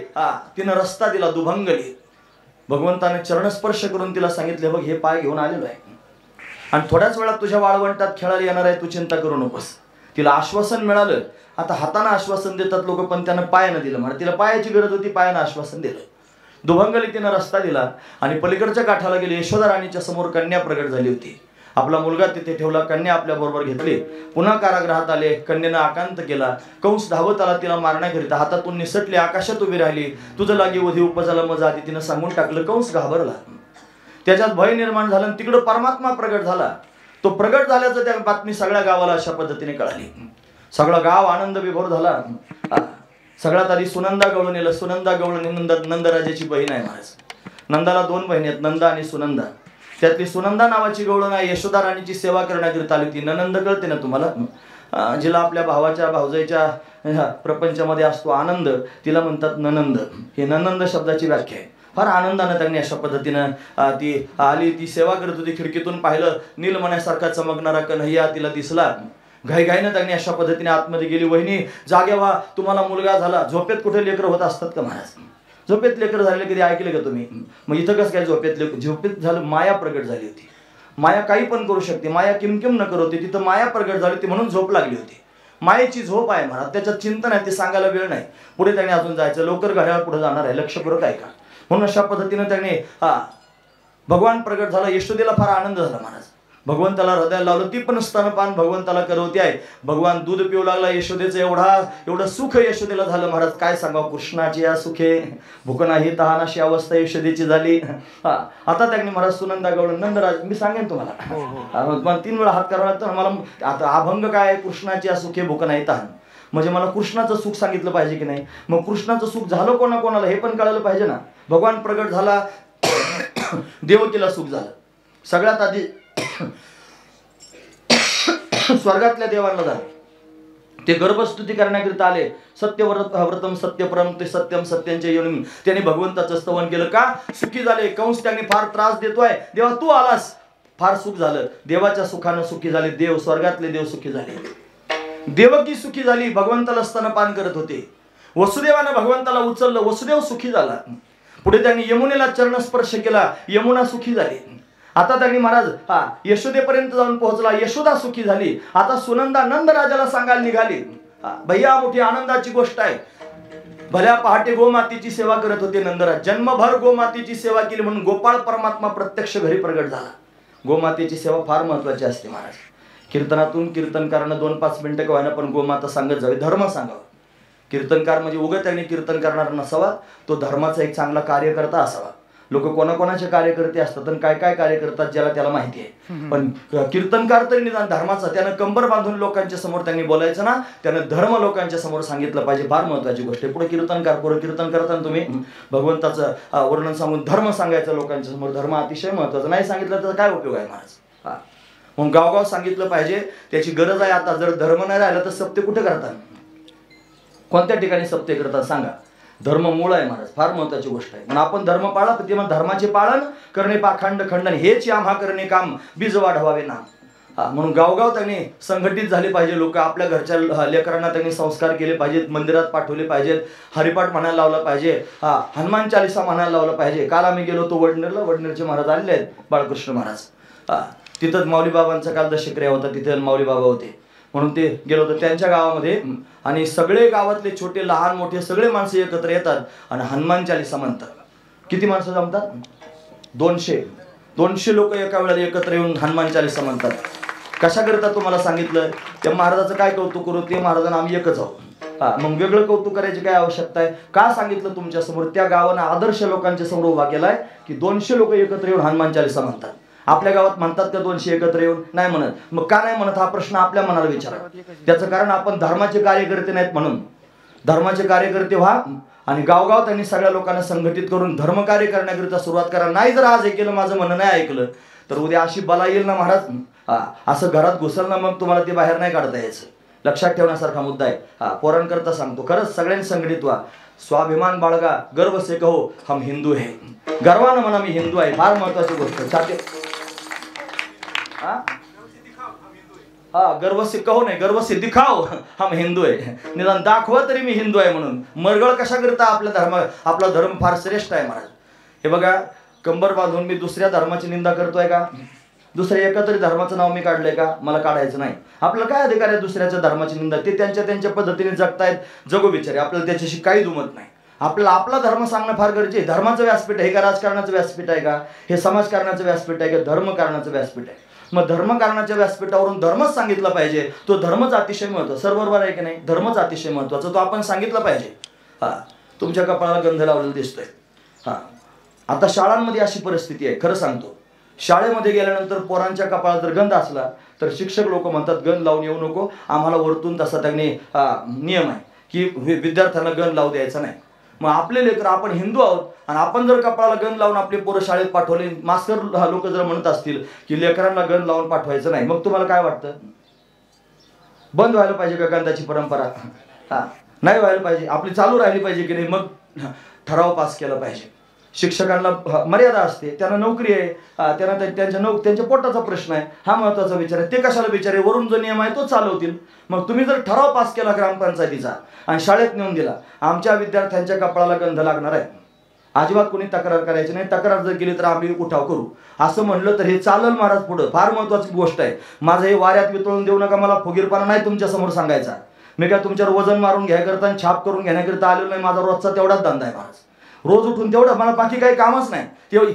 तिनं रस्ता दिला, दुभंगली. भगवंताने चरणस्पर्श करून तिला सांगितले, बघ हे पाय घेऊन आलेलो आहे आणि थोड्याच वेळात तुझ्या वाळवंटात खेळायला येणार आहे, तू चिंता करू नकोस. तिला आश्वासन मिळालं. आता हाताने आश्वासन देतात लोक, पण त्यानं पायानं दिलं म्हणा. तिला पायाची गरज होती, पायानं आश्वासन दिलं. दुभंगली तिनं रस्ता दिला आणि पलीकडच्या काठाला गेली. यशोदा राणीच्या समोर कन्या प्रगट झाली होती. आपला मुलगा तिथे ठेवला, कन्या आपल्या बरोबर घेतली. पुन्हा कारागृहात आले. कन्येनं आकांत केला. कंस धावत आला तिला मारण्याकरिता. हातातून निसटली, आकाशात उभी राहिली. तुझं लागी वधी उपजाला मजा आधी तिनं सांगून टाकलं. कंस घाबरला. त्याच्यात भय निर्माण झालं. तिकडं परमात्मा प्रगट झाला. तो प्रगट झाल्याचं त्या बातमी सगळ्या गावाला अशा पद्धतीने कळाली. सगळं गाव आनंद विभोर झाला. सगळ्यात आधी सुनंदा गवळून येलं. सुनंदा गवळून नंदराजाची बहीण आहे महाराज. नंदाला 2 बहिणी आहेत, नंदा आणि सुनंदा. त्यातली सुनंदा नावाची गवळण आहे, यशोदा राणीची सेवा करण्याकरिता आली होती. ननंद कळते ना तुम्हाला, जिला आपल्या भावाच्या भावजाईच्या प्रपंचामध्ये असतो आनंद, तिला म्हणतात ननंद. हे ननंद शब्दाची व्याख्या आहे. फार आनंदानं त्यांनी अशा पद्धतीनं ती आली. ती सेवा करत होती. खिडकीतून पाहिलं, नीलमण्यासारखा चमकणारा कन्हैया तिला दिसला. घाईघाईनं त्यांनी अशा पद्धतीने आतमध्ये गेली. वहिनी जागे व्हा, तुम्हाला मुलगा झाला. झोपेत कुठे लेकरं होत असतात का महाराज? झोपेत लेकर झाले कधी ऐकले का तुम्ही? मग इथं कसं काय झोपेत झालं? माया प्रगट झाली होती. माया काही पण करू शकते. माया किमकिम न करते. तिथं माया प्रगट झाली होती म्हणून झोप लागली होती. मायेची झोप आहे महाराज. त्याच्यात चिंतन आहे, ते सांगायला वेळ नाही. पुढे त्याने अजून जायचं, लवकर घड्याळ पुढे जाणार आहे, लक्षपूर्वक आहे का? म्हणून अशा पद्धतीनं त्याने भगवान प्रगट झाला. यशोदेला फार आनंद झाला महाराज. भगवंताला हृदयाला लावलं. ती पण स्तनपान भगवंताला करवते आहे. भगवान दूध पिऊ लागला. यशोदेचं एवढं सुख यशोदेला झालं महाराज. काय सांगावं? कृष्णाची या सुखे भूक नाही तहान अशी अवस्था यशोदेची झाली. आता त्यांनी महाराज सुनंदा गवळण नंदराज, मी सांगेन तुम्हाला 3 वेळा हात करावा लागतो मला. आता अभंग काय आहे? कृष्णाची या सुखे भूक नाही तहान. म्हणजे मला कृष्णाचं सुख सांगितलं पाहिजे की नाही? मग कृष्णाचं सुख झालं कोणाकोणाला हे पण कळलं पाहिजे ना. भगवान प्रगट झाला, देवकीला सुख झालं. सगळ्यात आधी स्वर्गातल्या देवांना झालं. ते गर्भस्तुती करण्याकरिता आले. सत्यव्रतम सत्यपरम ते सत्यम सत्यांच्या योनी त्यांनी भगवंताचं स्तवन केलं. का? सुखी झाले. कंस त्यांनी फार त्रास देतोय. देवा तू आलास, फार सुख झालं. देवाच्या सुखानं सुखी झाले. देव स्वर्गातले देव सुखी झाले. देवकी सुखी झाली. भगवंताला स्तनपान करत होते. वसुदेवानं भगवंताला उचललं. वसुदेव सुखी झाला. पुढे त्यांनी यमुनेला चरणस्पर्श केला. यमुना सुखी झाली. आता त्यांनी महाराज यशोदेपर्यंत जाऊन पोहोचला. यशोदा सुखी झाली. आता सुनंदा नंदराजाला सांगायला निघाली. भैया मोठी आनंदाची गोष्ट आहे. भल्या पहाटे गोमातेची सेवा करत होते नंदराज. जन्मभर गोमातेची सेवा केली म्हणून गोपाळ परमात्मा प्रत्यक्ष घरी प्रगट झाला. गोमातेची सेवा फार महत्वाची असते महाराज. कीर्तनातून कीर्तनकारानं 2-5 मिनिटं व्हायना पण गोमाता सांगत जावी, धर्म सांगावा. कीर्तनकार म्हणजे उगत त्याने कीर्तन करणार नसावा, तो धर्माचा एक चांगला कार्यकर्ता असावा. लोक कोणाकोणाचे कार्यकर्ते असतात आणि काय काय कार्य करतात ज्याला त्याला माहिती आहे. पण कीर्तनकार तरी निदान धर्माचा, त्यानं कंबर बांधून लोकांच्या समोर त्यांनी बोलायचं ना, त्यानं धर्म लोकांच्या समोर सांगितलं पाहिजे. फार महत्वाची गोष्ट आहे. पुढे कीर्तन करताना तुम्ही भगवंताचं वर्णन सांगून धर्म सांगायचं लोकांच्या समोर. धर्म अतिशय महत्वाचा. नाही सांगितलं तर काय उपयोग आहे महाराज? मग गावगाव सांगितलं पाहिजे, त्याची गरज आहे. आता जर धर्म नाही राहिला तर सप्ते कुठे करतात? कोणत्या ठिकाणी सप्ते करतात सांगा? धर्म मूळ आहे महाराज, फार महत्वाची गोष्ट आहे. म्हणून आपण धर्म पाळा, ते मग धर्माचे पालन करणे पाखंड खंडन हेच आम्हा करणे काम, बीज वाढवावे ना. म्हणून गावगाव त्यांनी संघटित झाले पाहिजे. लोक आपल्या घरच्या लेकरांना त्यांनी संस्कार केले पाहिजेत, मंदिरात पाठवले पाहिजेत, हरिपाठ म्हणायला लावला पाहिजे, हनुमान चालिसा म्हणायला लावला पाहिजे. काल आम्ही गेलो होतो वडनेरला, वडनेरचे महाराज आलेले आहेत, बाळकृष्ण महाराज. तिथंच माऊली बाबांचा काल दशक्रिया होता, तिथे माऊली बाबा होते म्हणून ते गेलो होतो त्यांच्या गावामध्ये. आणि सगळे गावातले छोटे लहान मोठे सगळे माणसं एकत्र येतात आणि हनुमान चालिसा म्हणतात. किती माणसं जमतात? 200 लोक एका वेळेला एकत्र येऊन हनुमान चालिसा म्हणतात. कशा करता तुम्हाला सांगितलं? त्या महाराजाचं काय कौतुक करू? ते महाराजांना आम्ही एकच आहोत. मग वेगळं कौतुक करायची काय आवश्यकता आहे? का सांगितलं तुमच्या समोर? त्या गावानं आदर्श लोकांच्या समोर उभा केलाय की 200 लोक एकत्र येऊन हनुमान चालिसा म्हणतात. आपल्या गावात म्हणतात का 200 एकत्र येऊन? नाही म्हणत. मग का नाही म्हणत हा प्रश्न आपल्या मनाला विचारा. त्याचं कारण आपण धर्माचे कार्यकर्ते नाहीत म्हणून. धर्माचे कार्यकर्ते व्हा आणि गावगाव त्यांनी सगळ्या लोकांना संघटित करून धर्मकार्य करण्याकरिता सुरुवात करा. नाही जर आज हे केलं, माझं म्हणणं नाही ऐकलं, तर उद्या अशी बला येईल ना महाराज, असं घरात घुसल ना, मग तुम्हाला ते बाहेर नाही काढता यायचं. लक्षात ठेवण्यासारखा मुद्दा आहे. पोरांकरता सांगतो, खरंच सगळ्यांनी संघटित व्हा, स्वाभिमान बाळगा, गर्व से कहो हम हिंदू है. गर्वानं म्हणा मी हिंदू आहे, फार महत्वाची गोष्ट. गर्व से कहो नाही, गर्व से दिखाओ हम हिंदू आहे. निदान दाखवा तरी मी हिंदू आहे म्हणून. मरगळ कशा करता? आपला धर्म फार श्रेष्ठ आहे महाराज. हे बघा, कंबर बांधून मी दुसऱ्या धर्माची निंदा करतोय का? दुसऱ्या एका तरी धर्माचं नाव मी काढलंय का? मला काढायचं नाही. आपल्याला काय अधिकार आहे दुसऱ्याच्या धर्माची निंदा? ते त्यांच्या पद्धतीने जगतायत, जगो बिचारे, आपल्याला त्याच्याशी काही दुमत नाही. आपल्याला आपला धर्म सांगणं फार गरजेचं आहे. धर्माचं व्यासपीठ आहे का राजकारणाचं व्यासपीठ आहे का? हे समाजकारणाचं व्यासपीठ आहे का धर्मकारणाचं व्यासपीठ आहे? मग धर्मकारणाच्या व्यासपीठावरून धर्मच सांगितला पाहिजे. तो धर्मच अतिशय महत्त्वाचा. सर्व बरोबर आहे की नाही? धर्मच अतिशय महत्त्वाचा, तो आपण सांगितलं पाहिजे. तुमच्या कपाळाला गंध लावलेला दिसतोय. आता शाळांमध्ये अशी परिस्थिती आहे, खरं सांगतो. शाळेमध्ये गेल्यानंतर पोरांच्या कपाळात जर गंध असला तर शिक्षक लोक म्हणतात गंध लावून येऊ नको. आम्हाला वरतून तसा त्यांनी नियम आहे की विद्यार्थ्यांना गंध लावू द्यायचा नाही. मग आपले लेकर, आपण हिंदू आहोत आणि आपण जर कपाळाला गंध लावून आपले पोरं शाळेत पाठवले, मास्तर लोक जर म्हणत असतील की लेकरांना गंध लावून पाठवायचं नाही, मग तुम्हाला काय वाटतं? बंद व्हायला पाहिजे का गंधाची परंपरा? नाही व्हायला पाहिजे, आपली चालू राहिली पाहिजे की नाही? मग ठराव पास केला पाहिजे. शिक्षकांना मर्यादा असते, त्यांना नोकरी आहे, त्यांना त्यांच्या पोटाचा प्रश्न आहे, हा महत्वाचा विचार आहे. ते कशाला विचार आहे? वरून जो नियम आहे तो चालवतील. मग तुम्ही जर ठराव पास केला ग्रामपंचायतीचा आणि शाळेत नेऊन दिला, आमच्या विद्यार्थ्यांच्या कपाळाला गंध लागणार आहे, अजिबात कोणी तक्रार करायची नाही, तक्रार जर केली तर आम्ही उठाव करू, असं म्हणलं तर हे चालल महाराज पुढं. फार महत्वाची गोष्ट आहे. माझं हे वाऱ्यात वितळून देऊ नका. मला फुगीरपणा नाही तुमच्या समोर सांगायचा. मी काय तुमच्यावर वजन मारून घ्यायकरता आणि छाप करून घेण्याकरिता आलेलो नाही. माझा रोजचा तेवढाच धंदा आहे महाराज. रोज उठून तेवढं, मला बाकी काही कामच नाही. तेवढी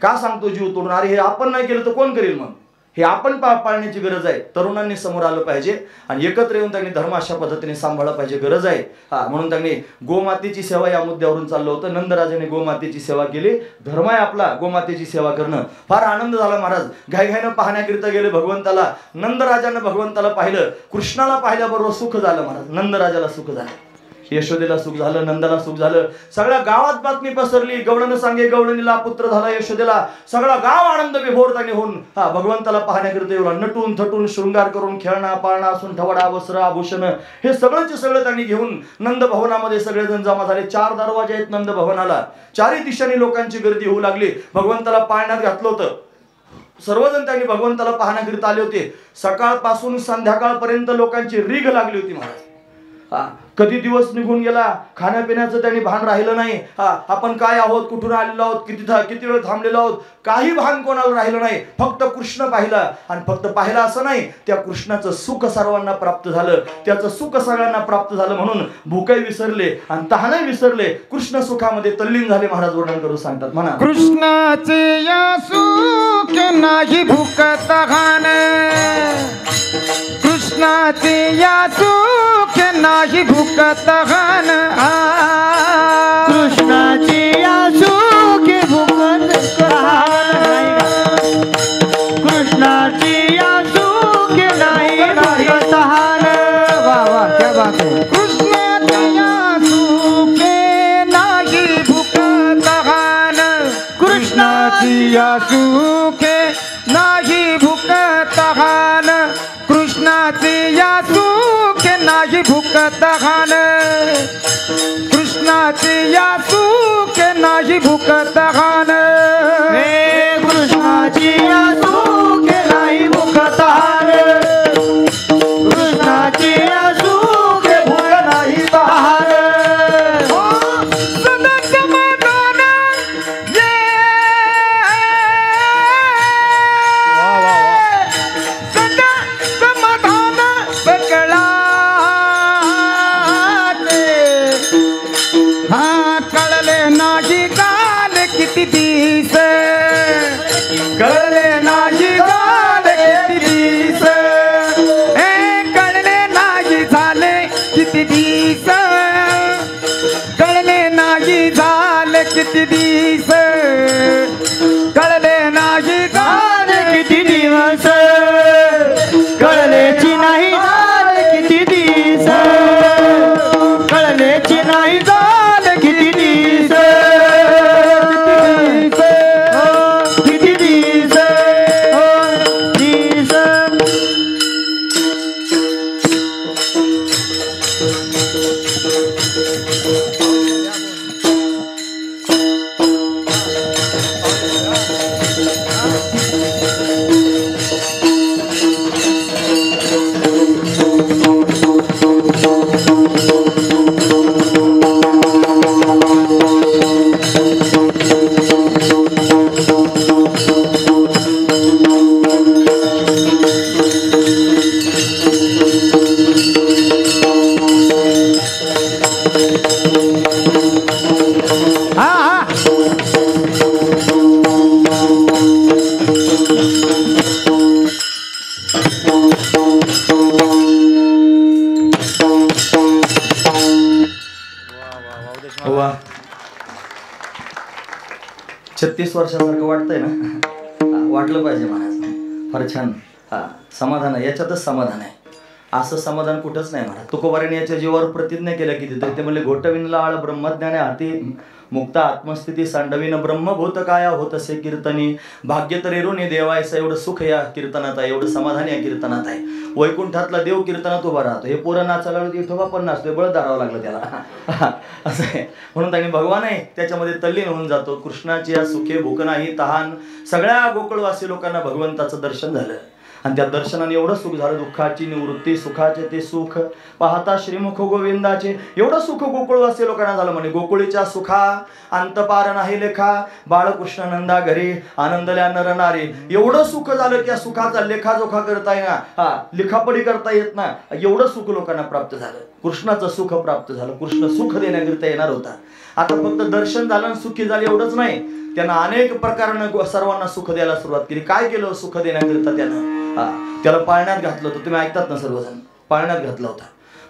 का सांगतो जीव तोडून? अरे हे आपण नाही केलं तर कोण करेल? मग हे आपण पाळण्याची गरज आहे. तरुणांनी समोर आलं पाहिजे आणि एकत्र येऊन त्यांनी धर्म अशा पद्धतीने सांभाळला पाहिजे, गरज आहे. म्हणून त्यांनी गोमातेची सेवा या मुद्द्यावरून चाललं होतं. नंदराजाने गोमातेची सेवा केली. धर्म आहे आपला गोमातेची सेवा करणं. फार आनंद झाला महाराज. घाईघाईनं पाहण्याकरिता गेले भगवंताला. नंदराजानं भगवंताला पाहिलं. कृष्णाला पाहिल्याबरोबर सुख झालं महाराज. नंदराजाला सुख झालं, यशोदेला सुख झालं, नंदाला सुख झालं. सगळ्या गावात बातमी पसरली, गवळण सांगे गवळणीला पुत्र झाला यशोदेला. सगळा गाव आनंद विभोर त्यांनी होऊन भगवंताला पाहण्याकरिता येऊ लागला. नटून थटून शृंगार करून खेळणा पाळणा सुंठवडा वस्त्र आभूषण हे सगळंचे सगळं त्यांनी घेऊन नंद भवनामध्ये सगळेजण जमा झाले. 4 दरवाजे आहेत नंद भवनाला. 4ही दिशांनी लोकांची गर्दी होऊ लागली. भगवंताला पाळण्यात घातलं होतं. सर्वजण त्यांनी भगवंताला पाहण्याकरिता आले होते. सकाळपासून संध्याकाळपर्यंत लोकांची रीघ लागली होती महाराज. कधी दिवस निघून गेला, खाण्यापिण्याचं त्यांनी भान राहिलं नाही. आपण काय आहोत, कुठून आलेलो आहोत, किती वेळ थांबलेलो आहोत, काही भान कोणाला राहिलं नाही. फक्त कृष्ण पाहिला आणि फक्त पाहिला असं नाही, त्या कृष्णाचं सुख सर्वांना प्राप्त झालं. त्याचं सुख सगळ्यांना प्राप्त झालं म्हणून भूकही विसरले आणि तहानही विसरले. कृष्ण सुखामध्ये तल्लीन झाले. महाराज वर्णन करून सांगतात, म्हणा. कृष्णाचे या सुख नाही भूक तहान, कृष्णाचे या सुख नाही भूक तहान, कृष्णाचे या सुख भूक तहान, कृष्णाचे या सुख नाही भूक तहान. वा वा, क्या बात है. कृष्णाचे या सुख नाही भूक तहान, कृष्णाची या सुख नाही भूक तहान कृष्णाची या सुखे नाही भूक तहान हे कृष्णाची या सुखे नाही भूक तहान कृष्णाची या सुखे भूक नाही तहान सदा समाधान ये सदा समाधान सकळा हा कळले नाही काल किती दिस कळले नाही काल किती दिस हे कळले नाही झाले किती दिस कळले नाही झाले किती दिस कळले नाही झाले किती दिवस कळलेची नाही झाले किती दिस कळलेची नाही झाले किती दिस किती दिस दिस वा 36 वर्षासारखं वाटतंय ना वाटलं पाहिजे महाराज फार छान समाधान आहे याच्यातच समाधान आहे असं समाधान कुठंच नाही महाराज तुकोबाराने याच्या जीवावर प्रतिज्ञा केल्या किती तर ते म्हणले घोटविनला आळ ब्रह्मज्ञाने हाती मुक्ता आत्मस्थिती सांडविन ब्रह्मभूत काया होत असे कीर्तनी भाग्य तरेरुनी देवायचं एवढं सुख या कीर्तनात आहे एवढं समाधान या कीर्तनात आहे वैकुंठातला देव कीर्तनात उभा राहतो हे पोरं नाचायला विठोबा पण नाचतोय बळ दारावं लागलं त्याला असं आहे म्हणून त्यांनी भगवान आहे त्याच्यामध्ये तल्लीन होऊन जातो कृष्णाची या सुखे भूक नाही तहान सगळ्या गोकुळवासी लोकांना भगवंताचं दर्शन झालं आणि त्या दर्शनाने एवढं सुख झालं दुःखाची निवृत्ती सुखाचे ते सुख पाहता श्रीमुख गोविंदाचे एवढं सुख गोकुळवासी लोकांना झालं म्हणे गोकुळीच्या सुखा अंतपार नाही लेखा बाळकृष्ण नंदा घरी आनंदल्या नर नारी एवढं सुख झालं की या सुखाचा लेखाजोखा करता येणार लिखापडी करता येत ना एवढं सुख लोकांना प्राप्त झालं कृष्णाचं सुख प्राप्त झालं कृष्ण सुख देण्याकरिता येणार होता आता फक्त दर्शन झालं आणि सुखी झालं एवढंच नाही त्यांना अनेक प्रकारानं सर्वांना सुख द्यायला सुरुवात केली काय केलं सुख देण्याकरिता त्यानं त्याला पाळण्यात घातलं होतं तुम्ही ऐकतात ना सर्वजण पाळण्यात घातला होता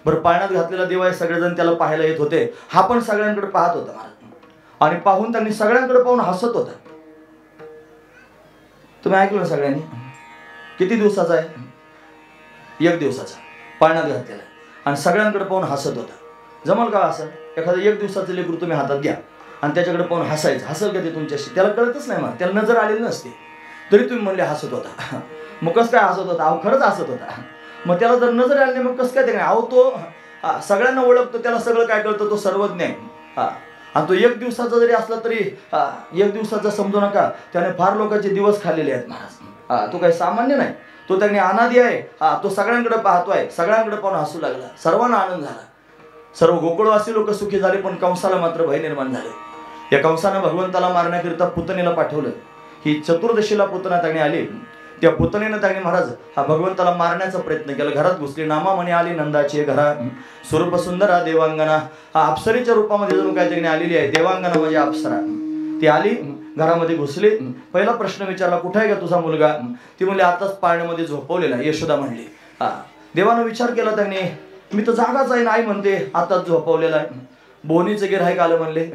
बरं पाळण्यात घातलेला देव आहे सगळेजण त्याला पाहायला येत होते हा पण सगळ्यांकडे पाहत होता महाराज आणि पाहून त्यांनी सगळ्यांकडे पाहून हसत होता तुम्ही ऐकलं ना सगळ्यांनी किती दिवसाचा आहे 1 दिवसाचा पाळण्यात घातलेला आणि सगळ्यांकडे पाहून हसत होता जमल का असं एखादं 1 दिवसाचं लेकरू तुम्ही हातात घ्या आणि त्याच्याकडे पाहून हसायचं हसल का ते तुमच्याशी त्याला कळतच नाही मग त्याला नजर आलेली नसते तरी तुम्ही म्हणले हसत होता मग कसं काय हसत होता अहो खरंच हसत होता मग त्याला जर नजर आली मग कसं काय ते अहो तो सगळ्यांना ओळखतो त्याला सगळं काय कळतं तो सर्वज्ञ आहे आणि तो 1 दिवसाचा जरी असला तरी 1 दिवसाचा समजू नका त्याने फार लोकांचे दिवस खाल्लेले आहेत महाराज तो काही सामान्य नाही तो त्याने अनादी आहे तो सगळ्यांकडे पाहतोय सगळ्यांकडे पाहून हसू लागला सर्वांना आनंद झाला सर्व गोकुळवासी लोक सुखी झाले पण कंसाला मात्र भय निर्माण झाले या कंसानं भगवंताला मारण्याकरिता पुतनेला पाठवलं ही चतुर्दशीला पुतना त्याने आली त्या पुतनेनं त्याने महाराज भगवंताला मारण्याचा प्रयत्न केला घरात घुसली नामामणी आली नंदाची घरा स्वरूप सुंदरा देवांगना अप्सरेच्या रूपामध्ये जणू काय त्याने आलेली आहे देवांगना म्हणजे अप्सरा ती आली घरामध्ये घुसली पहिला प्रश्न विचारला कुठे आहे का तुझा मुलगा ती म्हणली आताच पाळण्यामध्ये झोपवलेला यशोदा म्हणली देवानं विचार केला त्याने मी तर जागाच आहे नाही म्हणते आताच झोपवलेला आहे बोनीचं गिऱ्हाईक आलं म्हणले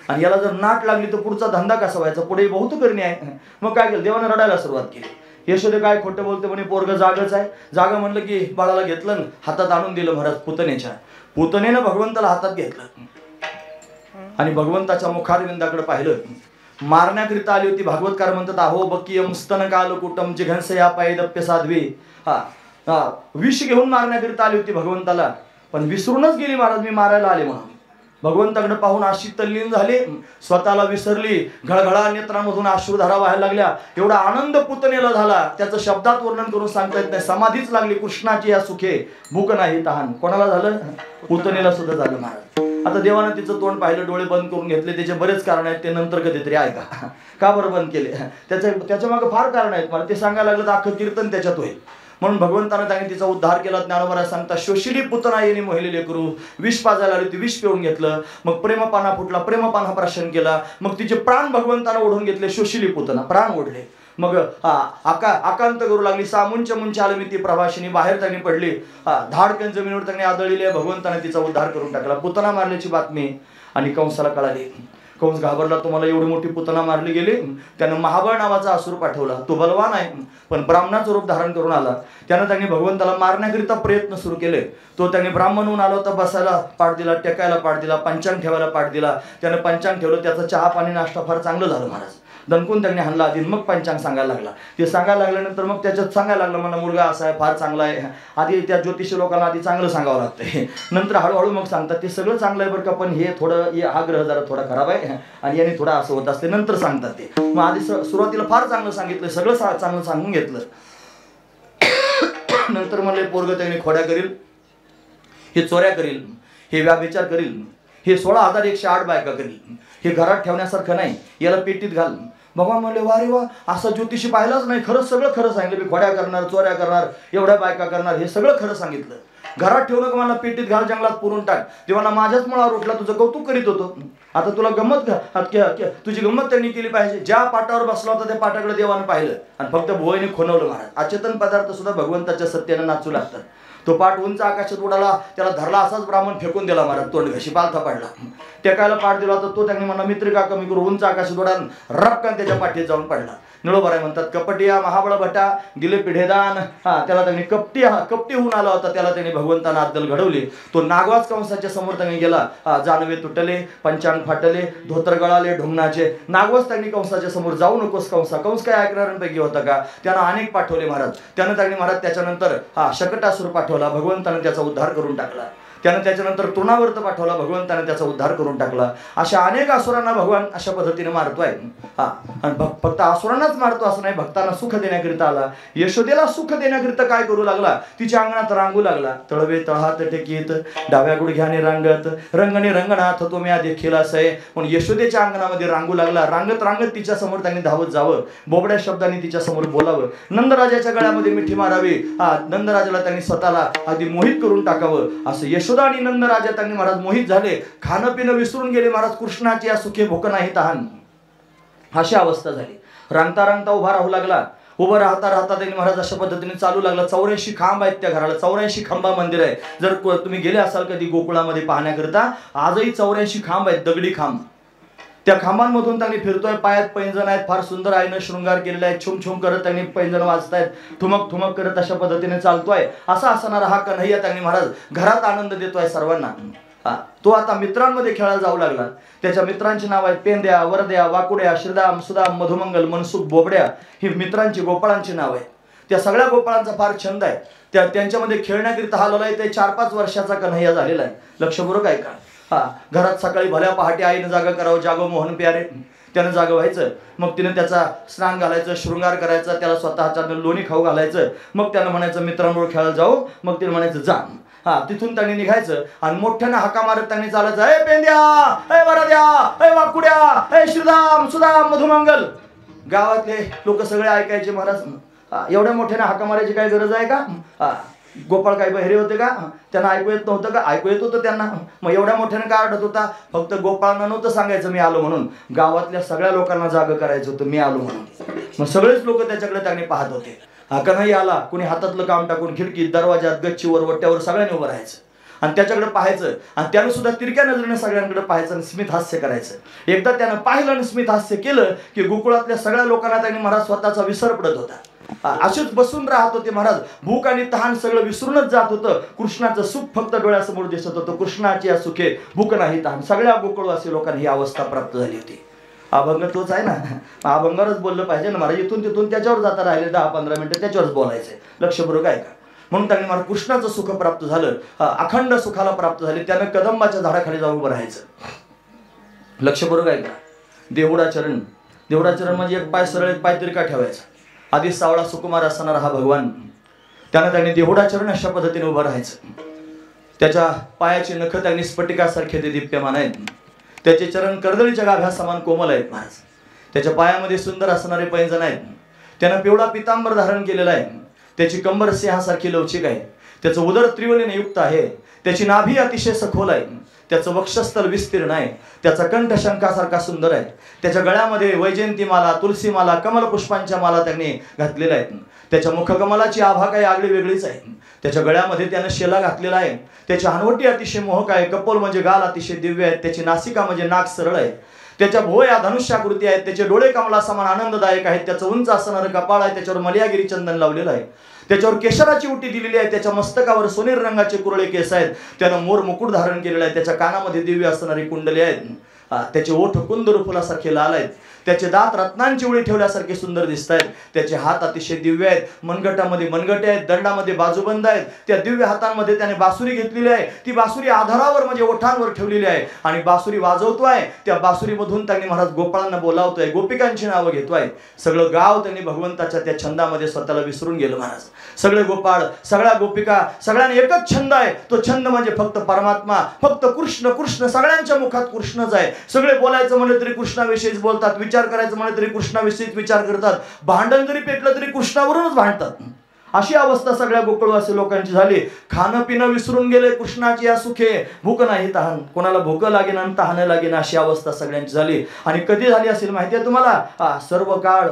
आणि याला जर नाट लागली तर पुढचा धंदा कसा व्हायचा पुढे बहुत करणे आहे मग काय केलं देवानं रडायला सुरुवात केली यशोदे काय खोटं बोलते म्हणे पोरग जागच आहे जागा म्हणलं की बाळाला घेतलं हातात आणून दिलं महाराज पुतनेच्या पुतनेनं भगवंताला हातात घेतलं आणि भगवंताच्या मुखारविंदाकडे पाहिलं मारण्याकरिता आली होती भागवतकार म्हणतात अहो बकियम स्तन कालकुटम जिघंस या पाय दप्य साध्वी विष घेऊन मारण्याकरिता आली होती भगवंताला पण विसरूनच गेली महाराज मी मारायला आले म्हणून. भगवंताकडे पाहून अशी तल्लीन झाली, स्वतःला विसरली, घळघळा नेत्रांमधून अश्रुधारा व्हायला लागल्या. एवढा आनंद पुतनेला झाला त्याचं शब्दात वर्णन करून सांगता येत नाही. समाधीच लागली. कृष्णाची या सुखे भूक नाही तहान. कोणाला झालं? पुतनेला सुद्धा झालं महाराज. आता देवानं तिचं तोंड पाहिलं, डोळे बंद करून घेतले. त्याचे बरेच कारण आहेत, ते नंतर कधीतरी ऐका. का बरं बंद केले त्याच्या मागे फार कारण आहेत. मला ते सांगायला लागलं तर अख्खं कीर्तन त्याच्यात होईल. म्हणून भगवंतानं त्यांनी तिचा उद्धार केला. ज्ञानोबा सांगता शोषिली पुतना येणे मोहिले करू. विष पाजायला आली ती विष पिऊन घेतलं. मग प्रेमपाना फुटला, प्रेमपाना प्राशन केला. मग तिचे प्राण भगवंतानं ओढून घेतले. शोषिली पुतना प्राण ओढले. मग आकांत करू लागली. सामुंच मुंच आलं मी ती प्रभाशिनी. बाहेर त्यांनी पडली. धाडकन जमिनीवर त्यांनी आदळली. भगवंताने तिचा उद्धार करून टाकला. पुतना मारल्याची बातमी आणि कंसाला कळाली. कंस घाबरला. तुम्हाला एवढी मोठी पुतना मारली गेली. त्यानं महाबळ नावाचा असुर पाठवला. तो बलवान आहे पण ब्राह्मणाचं रूप धारण करून आला. त्यानं त्यांनी भगवंताला मारण्याकरिता प्रयत्न सुरू केले. तो त्यांनी ब्राह्मण होऊन आला होता. बसायला पाठ दिला, टेकायला पाठ दिला, पंचांग ठेवायला पाठ दिला. त्यानं पंचांग ठेवलं. त्याचं चहा पाणी नाश्ता फार चांगलं झालं महाराज. दणकून त्यांनी हाणला आधी. मग पंचांग सांगायला लागला. ते सांगायला लागल्यानंतर मग त्याच्यात सांगायला लागलं मला मुलगा असा आहे, फार चांगला आहे. आधी त्या ज्योतिषी लोकांना आधी चांगलं सांगावं लागतंय. नंतर हळूहळू मग सांगतात ते सगळं चांगलं आहे बरं का, पण हे थोडं हा ग्रह जरा थोडा खराब आहे आणि याने थोडा असं होत असते. नंतर सांगतात ते. मग आधी सुरुवातीला फार चांगलं सांगितलं, सगळं चांगलं सांगून घेतलं. नंतर म्हणले पोरग त्यांनी खोड्या करील, हे चोऱ्या करील, हे व्याभिचार करील, हे 16,108 बायका करील, हे घरात ठेवण्यासारखं नाही, याला पेटीत घाल. भगवान म्हणले वा रे वा, असं ज्योतिषी पाहिलाच नाही. खरंच सगळं खरं सांगितलं. मी खोड्या करणार, चोऱ्या करणार, एवढ्या बायका करणार, हे सगळं खरं सांगितलं. घरात ठेवू नका, मला पेटीत घाल, जंगलात पुरून टाक. तेव्हा माझ्याच मुळावर उठला, तुझं कौतुक करीत होतो. आता तुला गंमत तुझी गंमत त्यांनी केली पाहिजे. ज्या पाटावर बसला होता त्या पाटाकडे देवानं पाहिलं आणि फक्त भुवईने खुणवलं महाराज. अचेतन पदार्थ सुद्धा भगवंताच्या सत्यानं नाचू लागतात. तो पाठ उंच आकाशात उडाला. त्याला धरला असाच ब्राह्मण फेकून दिला महाराज. तोंड घशी पालथा पडला. टेकायला पाठ दिला तर तो त्यांनी म्हणला मित्र का कमी करू. उंच आकाशात उडान रपकान त्याच्या पाठीत जाऊन पडला. निळोबाराय म्हणतात कपटिया महाबळ भटा दिले पिढेदान. त्याला त्यांनी कपटी होऊन आला होता. त्याला त्यांनी भगवंतानं अद्दल घडवली. तो नागवाच कंसाच्या समोर त्यांनी गेला. जानवे तुटले, पंचांग फाटले, धोतर गळाले ढुंगणाचे. नागवाच त्यांनी कंसाच्या समोर जाऊ नकोस कंसा. कंस काय ऐकणाऱ्यांपैकी होता का. त्यानं अनेक पाठवले महाराज. त्यानं त्यांनी महाराज त्याच्यानंतर शकटासूर पाठवला. भगवंतानं त्याचा उद्धार करून टाकला. त्यानं त्याच्यानंतर तृणावर्त पाठवला. भगवंताने त्याचा उद्धार करून टाकला. अशा अनेक असुरांना भगवान अशा पद्धतीने मारतोय. आणि फक्त असुरांनाच मारतो असं नाही, भक्तांना सुख देण्याकरिता आला. यशोदेला सुख देण्याकरिता काय करू लागला. तिच्या अंगणात रांगू लागला. तळवे तळहात टेकीत डाव्या गुडघ्याने रांगत रंगणे रंगणात तो म्या देखील असय. पण यशोदेच्या अंगणामध्ये रांगू लागला. रांगत रांगत तिच्या समोर त्यांनी धावत जावं. बोबड्या शब्दांनी तिच्या समोर बोलावं. नंदराजाच्या गळ्यामध्ये मिठी मारावी. नंदराजाला त्यांनी स्वतःला अगदी मोहित करून टाकावं. असं यशोदा आणि नंदराजा त्यांनी महाराज मोहित झाले. खाणं पिणं विसरून गेले महाराज. कृष्णाची या सुखे भूक नाही तहान, अशी अवस्था झाली. रांगता रांगता उभा राहू लागला. उभं राहता राहता त्यांनी महाराज अशा पद्धतीने चालू लागला. 84 खांब आहेत त्या घराला. 84 खांबा मंदिर आहे. जर तुम्ही गेले असाल कधी गोकुळामध्ये पाहण्याकरिता, आजही 84 खांब आहेत, दगडी खांब. त्या खांबांमधून त्यांनी फिरतोय. पायात पैंजण आहेत, फार सुंदर आईनं शृंगार केलेला आहे. छुम छुम करत त्यांनी पैंजण वाजतायत. ठुमक ठुमक करत अशा पद्धतीने चालतोय. असा असणारा हा कन्हैया त्यांनी महाराज घरात आनंद देतोय सर्वांना. तो आता मित्रांमध्ये खेळायला जाऊ लागला. त्याच्या मित्रांची नाव आहेत पेंद्या, वरद्या, वाकुड्या, श्रीदाम, सुदाम, मधुमंगल, मनसुख, बोबड्या. ही मित्रांची गोपाळांची नाव आहेत. त्या सगळ्या गोपाळांचा फार छंद आहे. त्यांच्यामध्ये खेळण्याकरिता हा लढाई ते 4-5 वर्षाचा कन्हैया झालेला आहे. लक्षपूर्वक ऐका. घरात सकाळी भल्या पहाटे आईनं जागा करावं. जागो मोहन प्यारे. त्यानं जागं व्हायचं. मग तिनं त्याचा स्नान घालायचं, शृंगार करायचा, त्याला स्वतःच्या लोणी खाऊ घालायचं. मग त्यानं म्हणायचं मित्रांबरोबर खेळायला जाऊ. मग तिनं म्हणायचं जा. तिथून त्यांनी निघायचं आणि मोठ्यानं हाका मारत त्यांनी चालायचं. ए पेंद्या, ए वरद्या, ए वाकुड्या, ए श्रीराम, सुदाम, मधुमंगल. गावातले लोक सगळे ऐकायचे महाराज. एवढ्या मोठ्याने हाका मारायची काय गरज आहे का. गोपाळ काय बहिरे होते का. त्यांना ऐकू येत नव्हतं का. ऐकू येत होतं त्यांना. मग एवढ्या मोठ्याने काय अडत होता. फक्त गोपाळांना नव्हतं सांगायचं मी आलो म्हणून. गावातल्या सगळ्या लोकांना जाग करायचं होतं मी आलो म्हणून. मग सगळेच लोक त्याच्याकडे त्यांनी पाहत होते. हा कन्हैया आला. कुणी हातातलं काम टाकून खिडकीत, दरवाजात, गच्चीवर, वट्ट्यावर सगळ्यांनी उभं राहायचं आणि त्याच्याकडे पाहायचं. आणि त्यानं सुद्धा तिरक्या नजरेने सगळ्यांकडे पाहायचं आणि स्मित हास्य करायचं. एकदा त्यानं पाहिलं आणि स्मित हास्य केलं की गोकुळातल्या सगळ्या लोकांना त्यांनी महाराज स्वतःचा विसर पडत होता. असेच बसून राहत होते महाराज. भूक आणि तहान सगळं विसरूनच जात होतं. कृष्णाचं सुख फक्त डोळ्यासमोर दिसत होतं. कृष्णाची या सुखे भूक नाही तहान. सगळ्या गोकुळवासी लोकांना ही अवस्था प्राप्त झाली होती. अभंग तोच आहे ना. अभंगावरच बोललं पाहिजे ना महाराज. इथून तिथून त्याच्यावर जाता राहिले 10-15 मिनिटं त्याच्यावरच बोलायचंय. लक्षपूर्वक ऐका. म्हणून त्यांनी महाराज कृष्णाचं सुख प्राप्त झालं, अखंड सुखाला प्राप्त झाले. त्यानं कदंबाच्या झाडाखाली जाऊन उभं राहायचं. लक्षपूर्वक आहे का? देहुडाचरण, देहुडाचरण म्हणजे एक पाय सरळ एक पाय तिरका ठेवायचा. आधी सावळा सुकुमार असणारा हा भगवान, त्यानं त्यांनी देहुडाचरण अशा पद्धतीने उभं राहायचं. त्याच्या पायाची नख त्यांनी स्फटिकासारखे ते दीप्यमान आहेत. त्याचे चरण कर्दळीच्या गाभ्या समान कोमल आहेत महाराज. त्याच्या पायामध्ये सुंदर असणारे पैंजण आहेत. त्यानं पिवळा पितांबर धारण केलेला आहे. त्याची कंबर सिंहासारखी लवचिक आहे. त्याचं उदर त्रिवलीने युक्त आहे. त्याची नाभी अतिशय सखोल आहे. त्याचं वक्षस्थल विस्तीर्ण आहे. त्याचा कंठ शंखासारखा सुंदर आहे. त्याच्या गळ्यामध्ये वैजयंती माला, तुलसी माला, कमल पुष्पांच्या माला त्यांनी घातलेल्या आहेत. त्याच्या मुखकमलाची आभा काही आगळी वेगळीच आहे. त्याच्या गळ्यामध्ये त्यानं शेला घातलेला आहे. त्याची हनवटी अतिशय मोहक आहे. कपोल म्हणजे गाल अतिशय दिव्य आहे. त्याची नासिका म्हणजे नाक सरळ आहे. त्याच्या भोया धनुष्याकृती आहेत. त्याचे डोळे कमला समान आनंददायक आहेत. त्याचं उंच असणारं कपाळ आहे. त्याच्यावर मलयागिरी चंदन लावलेलं आहे. त्याच्यावर केशराची उटी दिलेली आहे. त्याच्या मस्तकावर सोनेरी रंगाचे कुरळे केस आहेत. त्यानं मोर मुकुट धारण केलेला आहे. त्याच्या कानामध्ये दिव्य असणारी कुंडले आहेत. त्याचे ओठ कुंदर फुलासारखे लाल आहेत. त्याचे दात रत्नांची उडी ठेवल्यासारखे सुंदर दिसत आहेत. त्याचे हात अतिशय दिव्य आहेत. मनगटामध्ये मनगटे आहेत. दंडामध्ये बाजूबंद आहेत. त्या दिव्य हातांमध्ये त्याने बासुरी घेतलेली आहे. ती बासुरी आधारावर म्हणजे ओठांवर ठेवलेली आहे आणि बासुरी वाजवतोय. त्या बासुरीमधून त्यांनी महाराज गोपाळांना बोलावतोय, गोपिकांची नावं घेतोय. सगळं गाव त्यांनी भगवंताच्या त्या छंदामध्ये स्वतःला विसरून गेलं महाराज. सगळे गोपाळ, सगळ्या गोपिका, सगळ्यांना एकच छंद आहे. तो छंद म्हणजे फक्त परमात्मा, फक्त कृष्ण. कृष्ण सगळ्यांच्या मुखात कृष्णच आहे. सगळे बोलायचं म्हणलं तरी कृष्णाविषयीच बोलतात. विचार करायचं म्हणलं तरी कृष्णाविषयीच विचार करतात. भांडण जरी पेटलं तरी कृष्णावरूनच भांडतात. अशी अवस्था सगळ्या गोकुळवासी लोकांची झाली. खाणं पिणं विसरून गेले. कृष्णाची या सुखे भूक नाही तहान. कोणाला भूक लागेना आणि तहान लागेना अशी अवस्था सगळ्यांची झाली. आणि कधी झाली असेल माहिती आहे तुम्हाला? सर्व काळ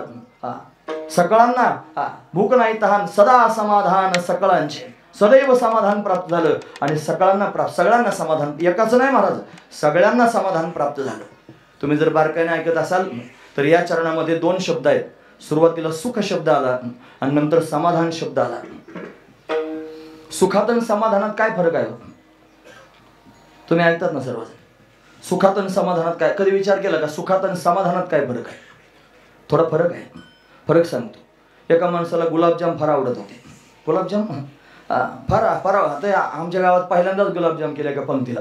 सकळांना भूक नाही तहान, सदा समाधान सकळांचे. सदैव समाधान प्राप्त झालं आणि सगळ्यांना समाधान, एकाचं नाही महाराज, सगळ्यांना समाधान प्राप्त झालं. तुम्ही जर बारकाईने ऐकत असाल तर या चरणामध्ये 2 शब्द आहेत. सुरुवातीला सुख शब्द आला आणि नंतर समाधान शब्द आला. सुखात आणि समाधानात काय फरक आहे? तुम्ही ऐकतात ना सर्वजण? सुखात आणि समाधानात काय, कधी विचार केला का? सुखात आणि समाधानात काय फरक आहे? थोडा फरक आहे. फरक सांगतो. एका माणसाला गुलाबजाम फार आवडत होते. गुलाबजाम फार आता आमच्या गावात पहिल्यांदाच गुलाबजाम केले का पंक्तीला,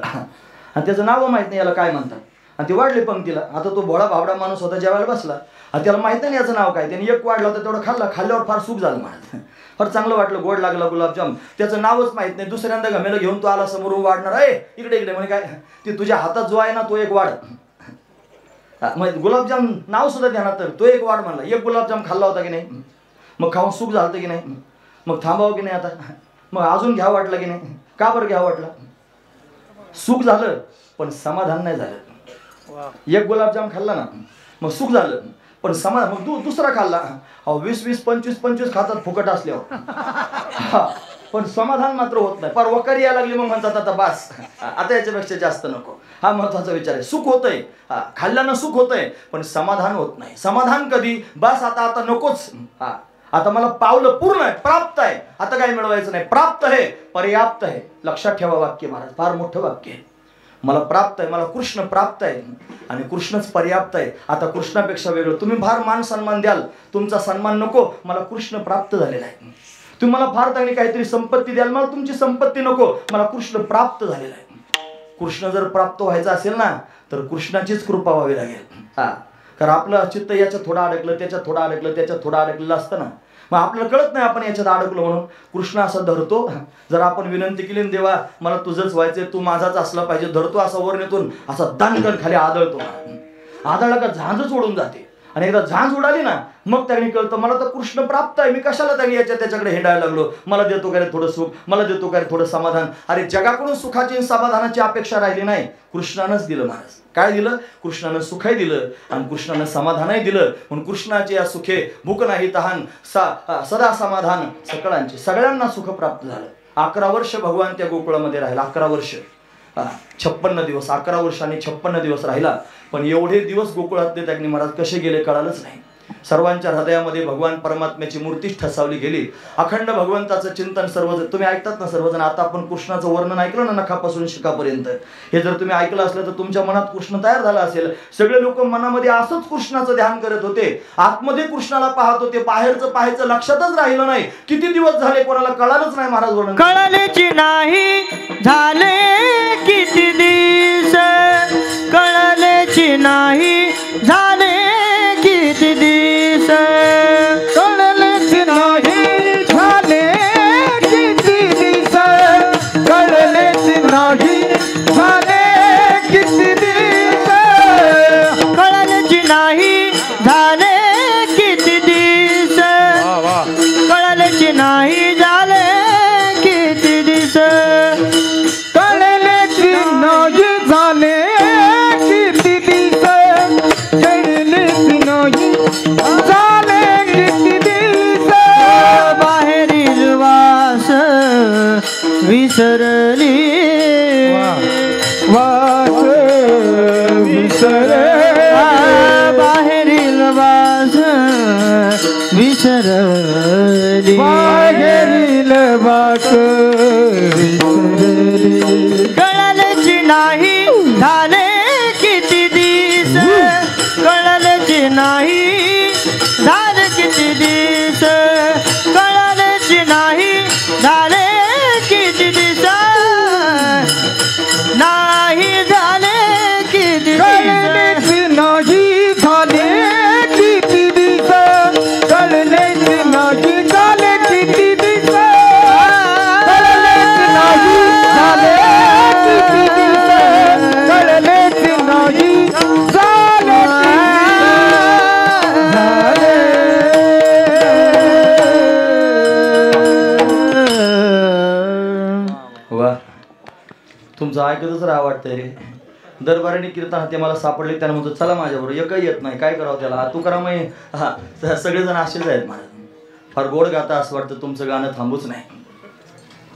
आणि त्याचं नाव माहित नाही याला काय म्हणतात. आणि ते वाढले पंक्तीला. आता तो भोळा भावडा माणूस होता, जेवायला बसला, त्याला माहित नाही याचं नाव काय. त्याने एक वाढला होता, तेवढं खाल्ला. खाल्ल्यावर फार सुख झालं मला, फार चांगलं वाटलं, गोड लागला गुलाबजाम. त्याचं नावच माहित नाही. दुसऱ्यांदा घमेला घेऊन तो आला समोरून वाढणार आहे, इकडे इकडे म्हणे काय ते तुझ्या हातात जो आहे ना तो एक वाढ. मग गुलाबजाम नाव सुद्धा ध्यानात, तर तो एक वाढ म्हणला. एक गुलाबजाम खाल्ला होता की नाही? मग खाऊन सुख झालं की नाही? मग थांबावं की नाही आता? मग अजून घ्यावं वाटलं की नाही? का बरं घ्यावं वाटलं? सुख झालं पण समाधान नाही झालं. एक गुलाबजाम खाल्ला ना मग सुख झालं पण समाधान. मग दुसरा खाल्ला, 20-20, 25-25 खातात फुकट असल्यावर, पण समाधान मात्र होत नाही. पर वकारी यायला लागली मग म्हणतात आता बास, आता याच्यापेक्षा जास्त नको. हा महत्वाचा विचार आहे. सुख होतंय, खाल्ल्यानं सुख होतंय पण समाधान होत नाही. समाधान कधी? बस आता आता नकोच. आता मला पावलं पूर्ण आहे, प्राप्त आहे, आता काही मिळवायचं नाही. प्राप्त आहे, पर्याप्त आहे. लक्षात ठेवा वाक्य महाराज, फार मोठं वाक्य आहे. मला प्राप्त आहे, मला कृष्ण प्राप्त आहे आणि कृष्णच पर्याप्त आहे. आता कृष्णापेक्षा वेगळं तुम्ही फार मान सन्मान द्याल, तुमचा सन्मान नको, मला कृष्ण प्राप्त झालेला आहे. तुम्ही मला फार चांगली काहीतरी संपत्ती द्याल, मला तुमची संपत्ती नको, मला कृष्ण प्राप्त झालेला आहे. कृष्ण जर प्राप्त व्हायचं असेल ना तर कृष्णाचीच कृपा व्हावी लागेल. कारण आपलं चित्त याच्यात थोडं अडकलं, त्याच्यात थोडं अडकलं, त्याच्यात थोडं अडकलेलं असतं ना, मग आपल्याला कळत नाही आपण याच्यात अडकलो म्हणून. कृष्ण असं धरतो. जर आपण विनंती केली देवा मला तुझंच व्हायचंय, तू माझाच असला पाहिजे, धरतो असा वरणीतून असा दानकन खाली आदळतो. आदळला का झांजच उडून जाते. आणि एकदा झांज उडाली ना मग त्यांनी कळतं मला तर कृष्ण प्राप्त आहे. मी कशाला त्यांनी त्याच्याकडे हिंडायला लागलो? मला देतो का रे थोडं सुख, मला देतो का रे थोडं समाधान? अरे जगाकडून सुखाची समाधानाची अपेक्षा राहिली नाही, कृष्णानंच दिलं महाराज. काय दिलं? कृष्णानं सुखही दिलं आणि कृष्णानं समाधानही दिलं. म्हणून कृष्णाचे या सुखे भूक नाही तहान, सदा समाधान सकळांचे. सगळ्यांना सुख प्राप्त झालं. 11 वर्ष भगवान त्या गोकुळामध्ये राहिला. 11 वर्ष 56 दिवस, 11 वर्ष आणि 56 दिवस राहिला. पण एवढे दिवस गोकुळातले त्यांनी महाराज कसे गेले कळालंच नाही. सर्वांच्या हृदयामध्ये भगवान परमात्म्याची मूर्तीच ठसावली गेली. अखंड भगवंताचं चिंतन सर्वजण तुम्ही ऐकतात ना सर्वजण. आता आपण कृष्णाचं वर्णन ऐकलं ना नखापासून शिखापर्यंत, हे जर तुम्ही ऐकलं असलं तर तुमच्या मनात कृष्ण तयार झाला असेल. सगळे लोक मनामध्ये असंच कृष्णाचं ध्यान करत होते, आतमध्ये कृष्णाला पाहत होते, बाहेरचं पाहायचं लक्षातच राहिलं नाही. किती दिवस झाले कोणाला कळालंच नाही महाराज वर्णन. कळलेची नाही झाले किती दिस, कळलेची नाही झाले किती दिस, कळलेची नाही झाले किती दिस, कळलेची नाही झाले किती दिस, कळलेची नाही झाले किती दिस, कळलेची नाही झाले किती दिस, कळलेची नाही झाले किती दिस, कळलेची नाही झाले किती दिस, बाहेरील वास विसरली वास विसरली, बाहेरील वास विसरली, बाहेरील वास विसरली, कळलेची नाही झाले किती दिस, कळलेची नाही झाले किती दिस, कळलेची नाही झाले किती दिस, नाही झाले किती दिस, नाही झाले किती दिस, कळलेची नाही झाले किती दिस, कळलेची नाही झाले किती दिस, कळलेची नाही झाले वा, तुमचं ऐकतच राहा वाटतंय रे. दरबाराने कीर्तन ते मला सापडले, त्यानं म्हणतो चला माझ्याबरोबर. एकही येत नाही, काय करावं त्याला. तुकारामही हा सगळेजण असेच आहेत महाराज. फार गोड गाता असं वाटतं, तुमचं गाणं थांबूच नाही,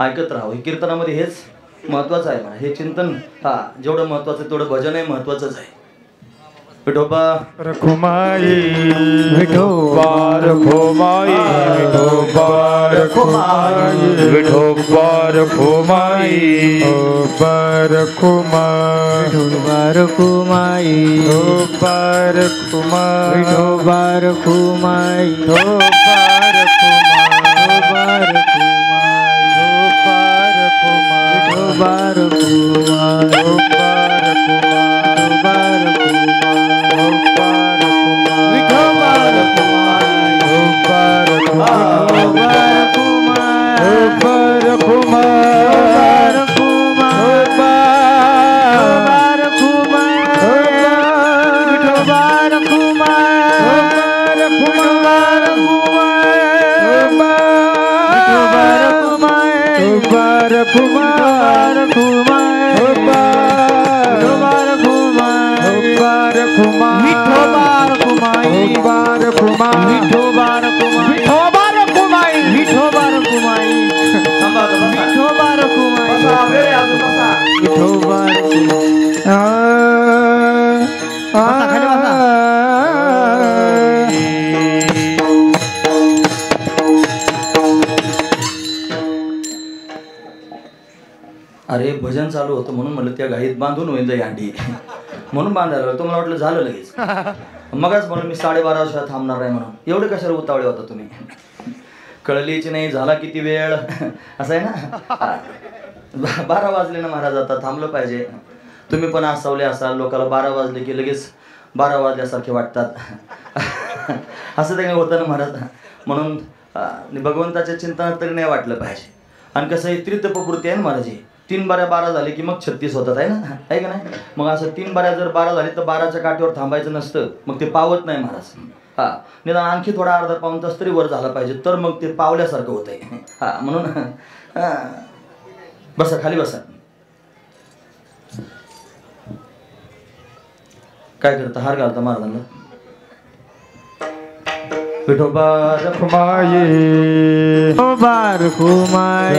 ऐकत राहावं. हे कीर्तनामध्ये हेच महत्वाचं आहे म्हणा. हे चिंतन जेवढं महत्वाचं तेवढं भजनही महत्वाचंच आहे. विठोबा रखुमाई विठोबा रखुमाई विठोबा रखुमाई विठोबा रखुमाई रखुमाई विठोबा रखुमाई विठोबा रखुमाई विठोबा रखुमाई विठोबा रखुमाई विठोबा अरे भजन चालू होतं म्हणून म्हटलं त्या घाईत बांधून होईल जाई अंडी म्हणून बांधायला लागलो. मला वाटलं झालं लगेच. मगच म्हणून मी 12:30 वाजता थांबणार आहे म्हणून. एवढे कशाला उतावळे होता तुम्ही. कळलीच नाही झाला किती वेळ असं आहे ना. 12 वाजले ना महाराज, आता थांबलं पाहिजे. तुम्ही पण असावले असाल, लोकांना 12 वाजले की लगेच 12 वाजल्यासारखे वाटतात. असं ते होतं ना महाराज. म्हणून भगवंताच्या चिंतनात तरी नाही वाटलं पाहिजे. आणि कसं आहे त्रितपपूर्ती आहे ना महाराज. 3 बाऱ्या 12 झाले की मग 36 होतात आहे ना, आहे का नाही. मग असं 3 बाऱ्या जर 12 झाले तर 12च्या काठीवर थांबायचं नसतं, मग ते पावत नाही महाराज. निदान आणखी थोडा अर्धा पाऊण तास तरी वर झाला पाहिजे, तर मग ते पावल्यासारखं होत आहे. म्हणून बसा, खाली बसा. काय करता, हार घालता महाराजांना. विठोबा रखुमाई बार कुमाई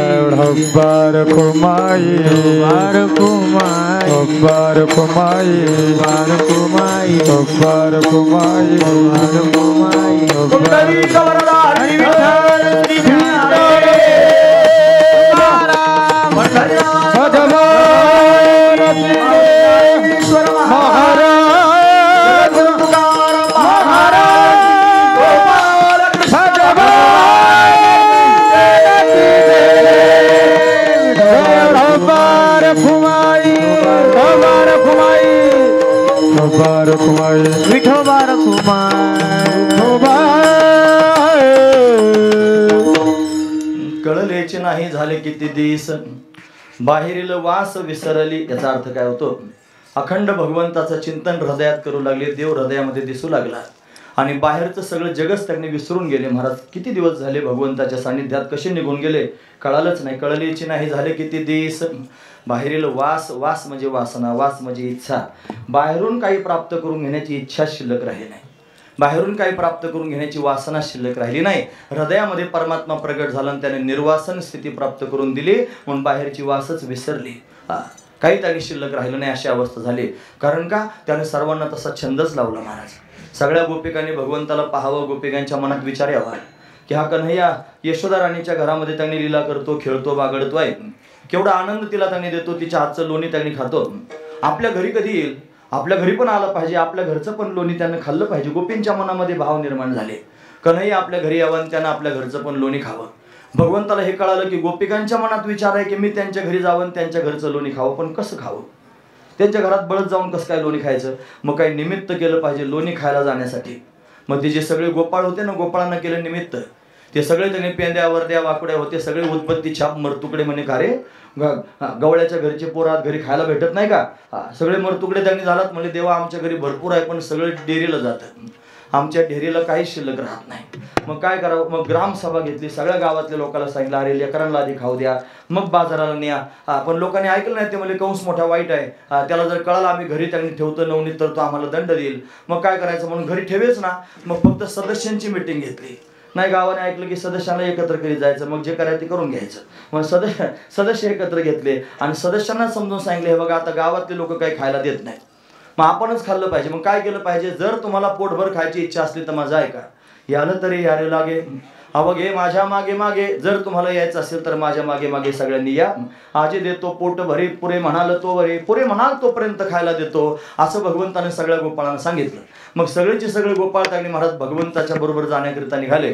बार कुमाई बार कुमाई बार कुमाई बार कुमाई गब्बर कुमाई कुंडली कवरदारी विठ्ठल श्री ज्ञाने सद्गुरुश्वर महाराज गब्बर कुमाई विठोबार कुमार कळलेचे नाही झाले किती दिस बाहेरील वास विसरली. याचा अर्थ काय होतो? अखंड भगवंताचं चिंतन हृदयात करू लागले, देव हृदयामध्ये दिसू लागला आणि बाहेरचं सगळं जगच त्यांनी विसरून गेले. महाराज किती दिवस झाले भगवंताच्या सानिध्यात कसे निघून गेले कळालंच नाही. कळलेची नाही झाले किती दिस बाहेरील वास, वास म्हणजे वासना, वास म्हणजे इच्छा. बाहेरून काही प्राप्त करून घेण्याची इच्छा शिल्लक राहिली नाही, बाहेरून काही प्राप्त करून घेण्याची वासना शिल्लक राहिली नाही. हृदयामध्ये परमात्मा प्रगट झाला आणि त्याने निर्वासन स्थिती प्राप्त करून दिली म्हणून बाहेरची वासच विसरली. काही त्याने शिल्लक राहिलं नाही अशी अवस्था झाली. कारण का? त्याने सर्वांना तसा छंदच लावला. महाराज सगळ्या गोपिकांनी भगवंताला पाहावं, गोपिकांच्या मनात विचार यावा की हा कन्हैया यशोदा राणीच्या घरामध्ये त्यांनी लीला करतो, खेळतो, बागडतोय, केवढा आनंद तिला त्यांनी देतो, तिच्या हातचं लोणी त्यांनी खातो. आपल्या घरी कधी येईल? आपल्या घरी पण आलं पाहिजे, आपल्या घरचं पण लोणी त्यानं खाल्लं पाहिजे. गोपींच्या मनामध्ये भाव निर्माण झाले, कन्हैया आपल्या घरी यावं आणि त्यानं आपल्या घरचं पण लोणी खावं. भगवंताला हे कळालं की गोपिकांच्या मनात विचार आहे की मी त्यांच्या घरी जावं आणि त्यांच्या घरचं लोणी खावं, पण कसं खावं? त्यांच्या घरात बळत जाऊन कसं काय लोणी खायचं? मग काही निमित्त केलं पाहिजे लोणी खायला जाण्यासाठी. मग ते जे सगळे गोपाळ होते ना, गोपाळांना केलं निमित्त. ते सगळे त्यांनी पेंद्या वरद्या वाकड्या होते, सगळे उत्पत्ती छाप मरतुकडे म्हणे का रे गवळ्याच्या घरचे पोरात घरी खायला भेटत नाही का? सगळे मरतुकडे त्यांनी झालात म्हणजे देवा आमच्या घरी भरपूर आहे पण सगळे डेअरीला जातात, आमच्या डेअरीला काहीच शिल्लक राहत नाही. मग काय करावं? मग ग्रामसभा घेतली, सगळ्या गावातल्या लोकांना सांगितलं अरे लेकरांना आधी खाऊ द्या मग बाजाराला न्या. पण लोकांनी ऐकलं नाही. ते म्हणजे कंस मोठा वाईट आहे, त्याला जर कळालं आम्ही घरी त्यांनी ठेवतो नवनीत तर तो आम्हाला दंड देईल. मग काय करायचं म्हणून घरी ठेवेच ना. मग फक्त सदस्यांची मिटिंग घेतली. नाही गावाने ऐकलं की सदस्यांना एकत्र करीत जायचं, मग जे करायचं ते करून घ्यायचं. मग सदस्य एकत्र घेतले आणि सदस्यांना समजून सांगितले हे बघा आता गावातले लोक काही खायला देत नाहीत, मग आपणच खाल्लं पाहिजे. मग काय केलं पाहिजे? जर तुम्हाला पोटभर खायची इच्छा असली तर माझं ऐका, यालं तरी यारे लागे अवघे माझ्या मागे मागे. जर तुम्हाला यायचं असेल तर माझ्या मागे मागे सगळ्यांनी या. आजी देतो पोट भरे पुरे म्हणाल तो वरे, पुरे म्हणाल तोपर्यंत खायला देतो, असं भगवंताने सगळ्या गोपाळांना सांगितलं. मग सगळेचे सगळे गोपाळ त्यांनी महाराज भगवंताच्या बरोबर जाण्याकरिता निघाले.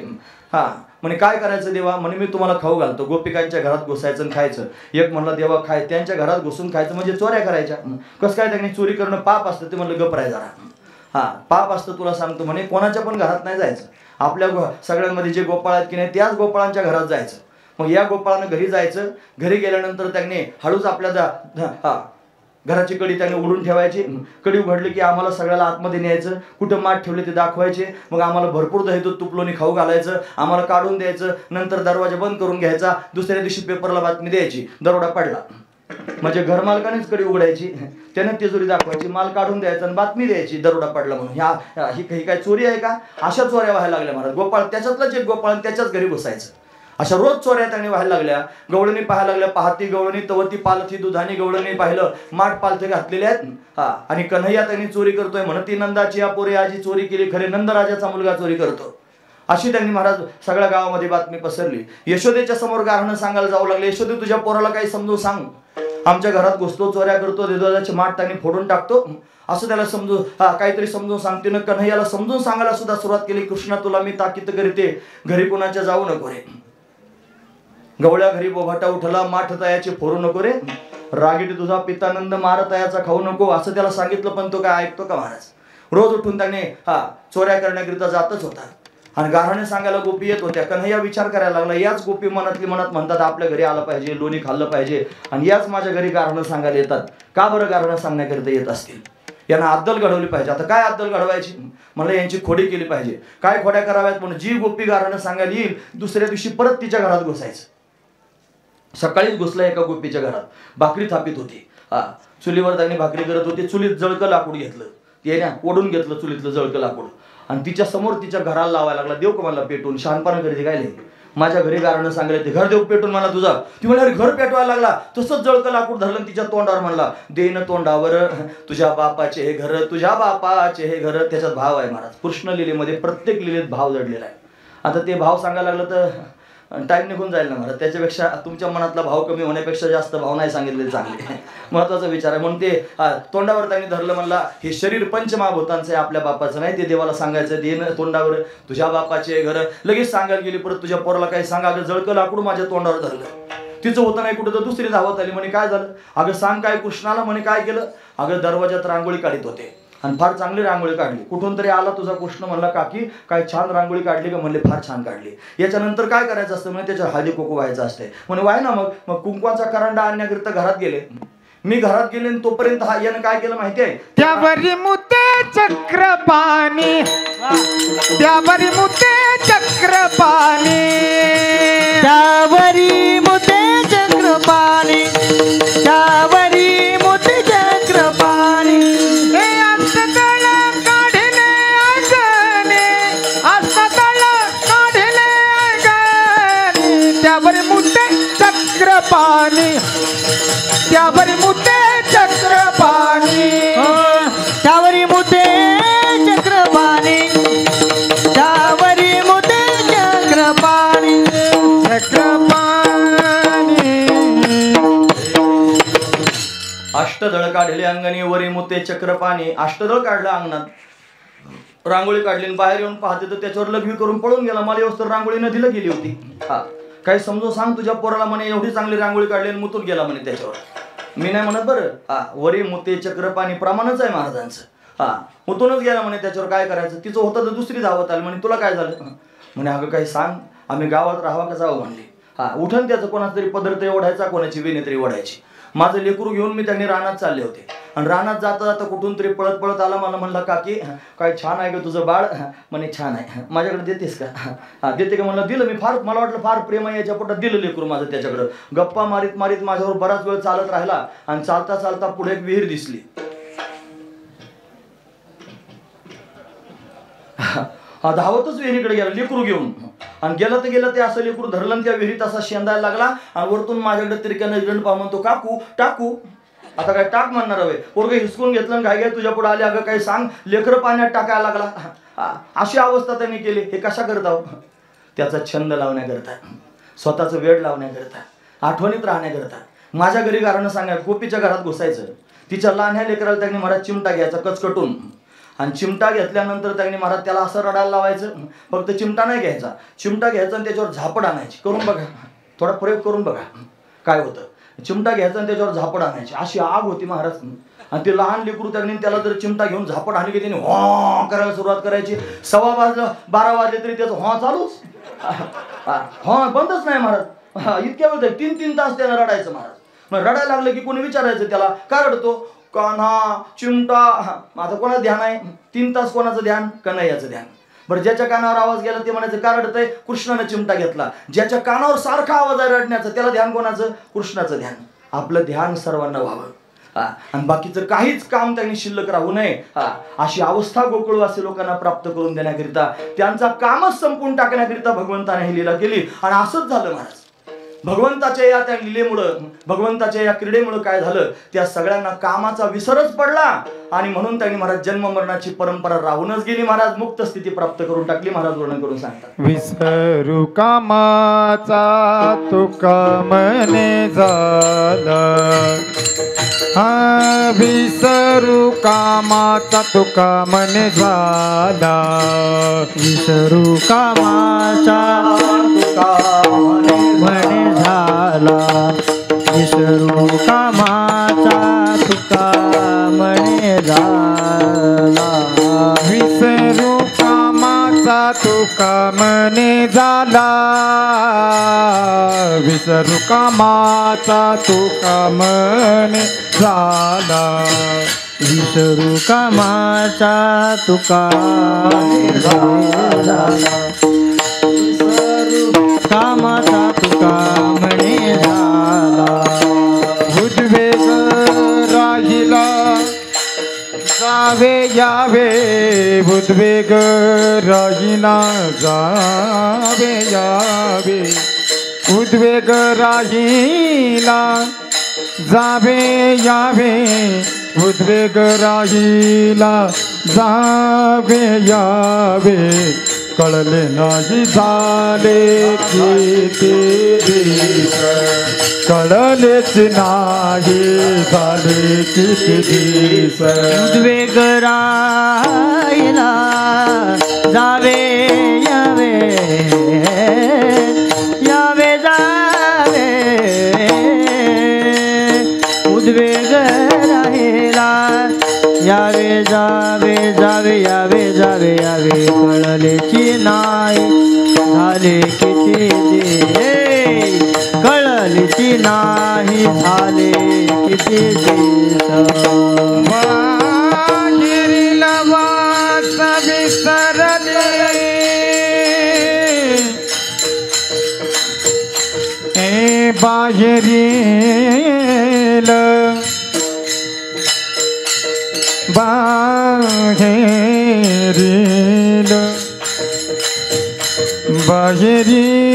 म्हणे काय करायचं देवा? म्हणे मी तुम्हाला खाऊ घालतो. गोपिकांच्या घरात घुसायचं आणि खायचं. एक म्हणलं देवा खाय, त्यांच्या घरात घुसून खायचं म्हणजे चोऱ्या करायच्या. कसं काय? त्यांनी चोरी करणं पाप असतं. ते म्हणलं गप राय जरा, पाप असतं तुला सांगतो. म्हणे कोणाच्या पण घरात नाही जायचं, आपल्या सगळ्यांमध्ये जे गोपाळ आहेत की नाही त्याच गोपाळांच्या घरात जायचं. मग या गोपाळानं घरी जायचं. घरी गेल्यानंतर त्यांनी हळूच आपल्या घराची कडी त्यांनी उघडून ठेवायची. कडी उघडली की आम्हाला सगळ्याला आतमध्ये न्यायचं, कुठं माठ ठेवले ते दाखवायचे. मग आम्हाला भरपूर दही दूध तुपलोनी खाऊ घालायचं, आम्हाला काढून द्यायचं. नंतर दरवाजा बंद करून घ्यायचा. दुसऱ्या दिवशी पेपरला बातमी द्यायची दरोडा पडला, म्हणजे घरमालकानेच कडी उघडायची, त्याने तिजोरी दाखवायची, माल काढून द्यायचा आणि बातमी द्यायची दरोडा पडला म्हणून. ही काय चोरी आहे का? अशा चोऱ्या व्हायला लागल्या महाराज. गोपाळ त्याच्यातलाच एक गोपाळ त्याच्याच घरी बसायचं. अशा रोज चोऱ्या त्यांनी व्हायला लागल्या. गवळणी पाहायला लागल्या, पाहती गवळणी तवती पालथी दुधानी गवळणी पाहिलं माठ पालथे घातलेले आहेत. आणि कन्हैया त्यांनी चोरी करतोय म्हणती नंदाची अपोरे आजी चोरी केली, खरे नंदराजाचा मुलगा चोरी करतो. अशी त्यांनी महाराज सगळ्या गावामध्ये बातमी पसरली. यशोदेच्या समोर गारणं सांगायला जाऊ लागले, यशोदे तुझ्या पोराला काही समजून सांग, आमच्या घरात घुसतो, चोऱ्या करतो, देवदाचे माठ त्यांनी फोडून टाकतो, असं त्याला समजून काहीतरी समजून सांगते ना. कन्हैयाला समजून सांगायला सुद्धा सुरुवात केली. कृष्णा तुला मी ताकीद करते, घरी कुणाच्या जाऊ नको रे. गवळ्या घरी बोभाटा उठला, माठ तयाचे फोरू नको रे, रागीट तुझा पितानंद मार तयाचा खाऊ नको, असं त्याला सांगितलं. पण तो काय ऐकतो का महाराज? रोज उठून त्याने चोऱ्या करण्याकरिता जातच होता. आणि गारहाणे सांगायला गोपी येत होत्या. कन्हैया विचार करायला लागला, याच गोपी मनातली मनात म्हणतात आपल्या घरी आलं पाहिजे, लोणी खाल्लं पाहिजे, आणि याच माझ्या घरी गारहाणं सांगायला येतात. का बरं गारहाणं सांगण्याकरिता येत असतील? यांना अद्दल घडवली पाहिजे. आता काय अद्दल घडवायची? मला यांची खोडी केली पाहिजे. काय खोड्या कराव्यात? म्हणून जी गोपी गारहाणं सांगायला येईल दुसऱ्या दिवशी परत तिच्या घरात घुसायचं. सकाळीच घुसला एका गोपीच्या घरात, भाकरी थापित होती. चुलीवर त्यांनी भाकरी करत होती. चुलीत जळकं लाकूड घेतलं, ते ना ओढून घेतलं चुलीतलं जळकं लाकूड आणि तिच्या समोर तिच्या घराला लावायला लागला. देव कमाला पेटून शहाणपणा करीत काय माझ्या घरी गारणं सांगले ते घर देऊ पेटून मला तुझा. ती म्हणाली घर पेटवायला लागला. तसंच जळकं लाकूड धरलं तिच्या तोंडावर म्हणला देन तोंडावर तुझ्या बापाचे हे घर, तुझ्या बापाचे हे घर. त्याच्यात भाव आहे महाराज. कृष्ण लिलेमध्ये प्रत्येक लिलेत भाव जडलेला आहे. आता ते भाव सांगायला लागलं तर टाईम निघून जाईल ना महाराज. त्याच्यापेक्षा तुमच्या मनातला भाव कमी होण्यापेक्षा जास्त भाव नाही सांगितले चांगले. महत्वाचा विचार आहे. म्हणून ते तोंडावर त्यांनी धरलं म्हणला हे शरीर पंचमहाभूतांचं आहे, आपल्या बापाचं नाही. ते देवाला सांगायचं देन तोंडावर तुझ्या बापाचे घर. लगेच सांगायला गेली परत तुझ्या पोराला काही सांगा. अगं जळकं लाकूड माझ्या तोंडावर धरलं. तिचं होतं नाही कुठं तर दुसरी धावत आली. म्हणे काय झालं? अगं सांग काय कृष्णाला. म्हणे काय केलं? अगं दरवाजात रांगोळी काढत होते आणि फार चांगली रांगोळी काढली. कुठून तरी आला तुझा कृष्ण. म्हणला काकी काय छान रांगोळी काढली का? म्हणले फार छान काढली. याच्यानंतर काय करायचं असतं? म्हणजे त्याच्या हळदी कुंकू व्हायचं असते. म्हणे वाय ना. मग कुंकवाचा करंडा आणण्याकरिता घरात गेले. मी घरात गेले आणि तोपर्यंत हा यानं काय केलं माहिती आहे? त्यावरी मुते चक्रपाणी, त्यावरी मुते चक्रपाणी, त्यावरी मुते चक्रपाणी, त्यावरी मुते चक्रपाणी. हे अस्तदळ काढले अंगणे, अस्तदळ काढले अंगणे. त्यावरी मुते चक्रपाणी, त्यावरी मुते चक्रपाणी, त्यावरी मुते चक्रपाणी, त्यावरी मुते चक्रपाणी, चक्रपाणी. अष्टदळ काढले अंगणी वरी मुते चक्रपाणी. अष्टदळ काढलं अंगणात, रांगोळी काढली आणि बाहेर येऊन पाहते तर त्याच्यावर लघवी करून पळून गेला. मला व्यवस्थित रांगोळी नदीला गेली होती. हा काही समजून सांग तुझ्या पोराला. म्हणे एवढी चांगली रांगोळी काढली आणि मुतून गेला म्हणे त्याच्यावर. मी नाही म्हणत बरं. वरी मुते चक्रपाणी प्रमाणच आहे महाराजांचं. मुतूनच गेला म्हणे त्याच्यावर. काय करायचं? तिचं होतं तर दुसरी धावत आली. म्हणे तुला काय झालं? म्हणे अगं काही सांग, आम्ही गावात राहावा का जावं म्हणले. उठण त्याचं कोणाचा तरी पदर तरी ओढायचा, कोणाची वेणी तरी ओढायची. माझं लेकरू घेऊन मी त्यांनी रानात चालले होते आणि रानात जाता जाता कुठून तरी पळत पळत आला. मला म्हणला काकी काय छान आहे ग तुझं बाळ. म्हणे छान आहे. माझ्याकडे देतेस का? देते का? म्हणलं दिलं. मी फार मला वाटलं फार प्रेम आहे याच्या पोटात. दिलं लेकरू माझं त्याच्याकडं. गप्पा मारीत मारीत माझ्यावर बराच वेळ चालत राहिला आणि चालता चालता पुढे एक विहीर दिसली. धावतच विहिरीकडे गेला लेकरू घेऊन आणि गेलं तर गेलं ते असं लेकरू धरलं त्या विहिरीत असा शेंदायला लागला आणि वरतून माझ्याकडे तिरक्यानं इकडे पाहून म्हणतो काकू टाकू. आता काय टाक म्हणणार हवे? पोरगं हिसकून घेतलं काय काय तुझ्या पुढे आले. अगं काही सांग. लेकरं पाण्यात टाकायला लागला. अशी अवस्था त्यांनी केली. हे कशा करता? त्याचा छंद लावण्याकरता, स्वतःचं वेळ लावण्याकरता, आठवणीत राहण्याकरता. माझ्या घरी गारणं सांगा गोपीच्या घरात घुसायचं. तिच्या लहान ह्या लेकराला त्यांनी महाराज चिमटा घ्यायचा कचकटून आणि चिमटा घेतल्यानंतर त्यांनी महाराज त्याला असं रडायला लावायचं. फक्त चिमटा नाही घ्यायचा, चिमटा घ्यायचा आणि त्याच्यावर झापड आणायची. करून बघा, थोडा प्रयोग करून बघा काय होतं. चिमटा घ्यायचा आणि त्याच्यावर झापड आणायची. अशी आग होती महाराज. आणि ते लहान लेकरू त्यांनी त्याला जर चिमटा घेऊन झापड आणली की त्याने हॉ करायला सुरुवात करायची. 12 वाजले तरी त्याचं हॉ चालूच. हॉ बंदच नाही महाराज. इतक्या वेळ 3-3 तास त्यानं रडायचं महाराज. मग रडायला लागलं की कोणी विचारायचं त्याला का रडतो? कान्हा चिमटा. आता कोणाचं ध्यान आहे? 3 तास कोणाचं ध्यान? कन्हैयाचं ध्यान. बरं ज्याच्या कानावर आवाज गेला ते म्हणायचं का रडतंय? कृष्णानं चिमटा घेतला. ज्याच्या कानावर सारखा आवाज आहे रडण्याचं त्याला ध्यान कोणाचं? कृष्णाचं ध्यान. आपलं ध्यान सर्वांना व्हावं आणि बाकीचं काहीच काम त्यांनी शिल्लक राहू नये. अशी अवस्था गोकुळवासी लोकांना प्राप्त करून देण्याकरिता, त्यांचा कामच संपून टाकण्याकरिता भगवंताने ही लीला केली. आणि असंच झालं महाराज. भगवंताच्या या त्या लीलेमुळं, भगवंताच्या या क्रीडेमुळं काय झालं? त्या सगळ्यांना कामाचा विसरच पडला आणि म्हणून त्यांनी महाराज जन्म मरणाची परंपरा राहूनच गेली. महाराज मुक्त स्थिती प्राप्त करून टाकली. महाराज वर्णन करून सांगतात. विसरू कामाचा तुका मने झाला. विसरू कामाचा तुका मने झाला. विसरू कामाचा तुका मने झाला. विसरू कामाचा तुका मने झाला. विसरू कामाचा तुका मने झाला. विसरू कामाचा तुका मने झाला. विसरू कामाचा तुका मने झाला. कामाचा तुका म्हणे झाला. उद्वेग राहिला जावे यावे उद्वेग राहिना जावे यावे उद्वेग राहिला जावे यावे उद्वेग राहिला जावे यावे कळले नाही झाले किती दिवस कळलेच नाही झाले किती दिवस उद्वेग राहिला जावे यावे यावे जावे उद्वेग राहिला यावे जावे जावे यावे जावे यावे कळलेची नाही झाले किती दिवस कळलेची नाही झाले किती दिवस बाहेरीला वास विसरले ए बाहेरील बाहेरील बाहेरील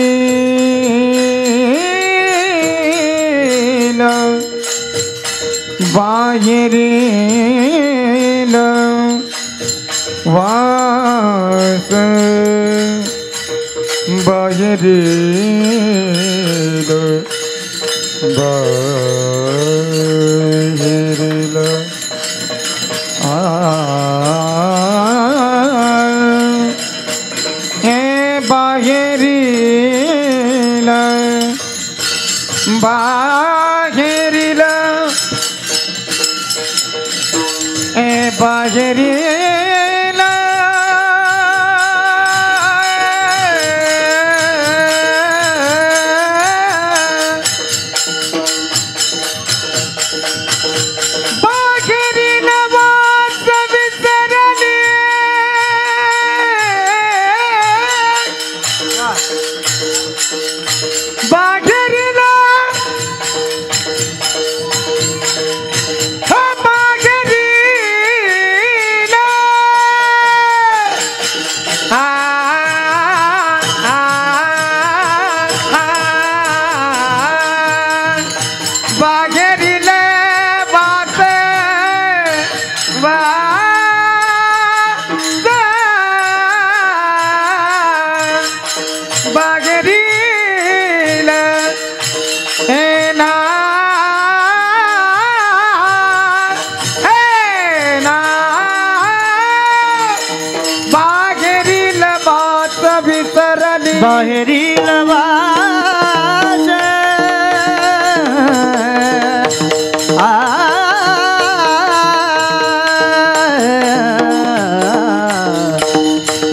बाहेरील वास बाहेरील बाहेरील हे बाहेरील बाहेरील ए बाहेरील बाहेरील वास विसरले बाहेरील बाहेरील वास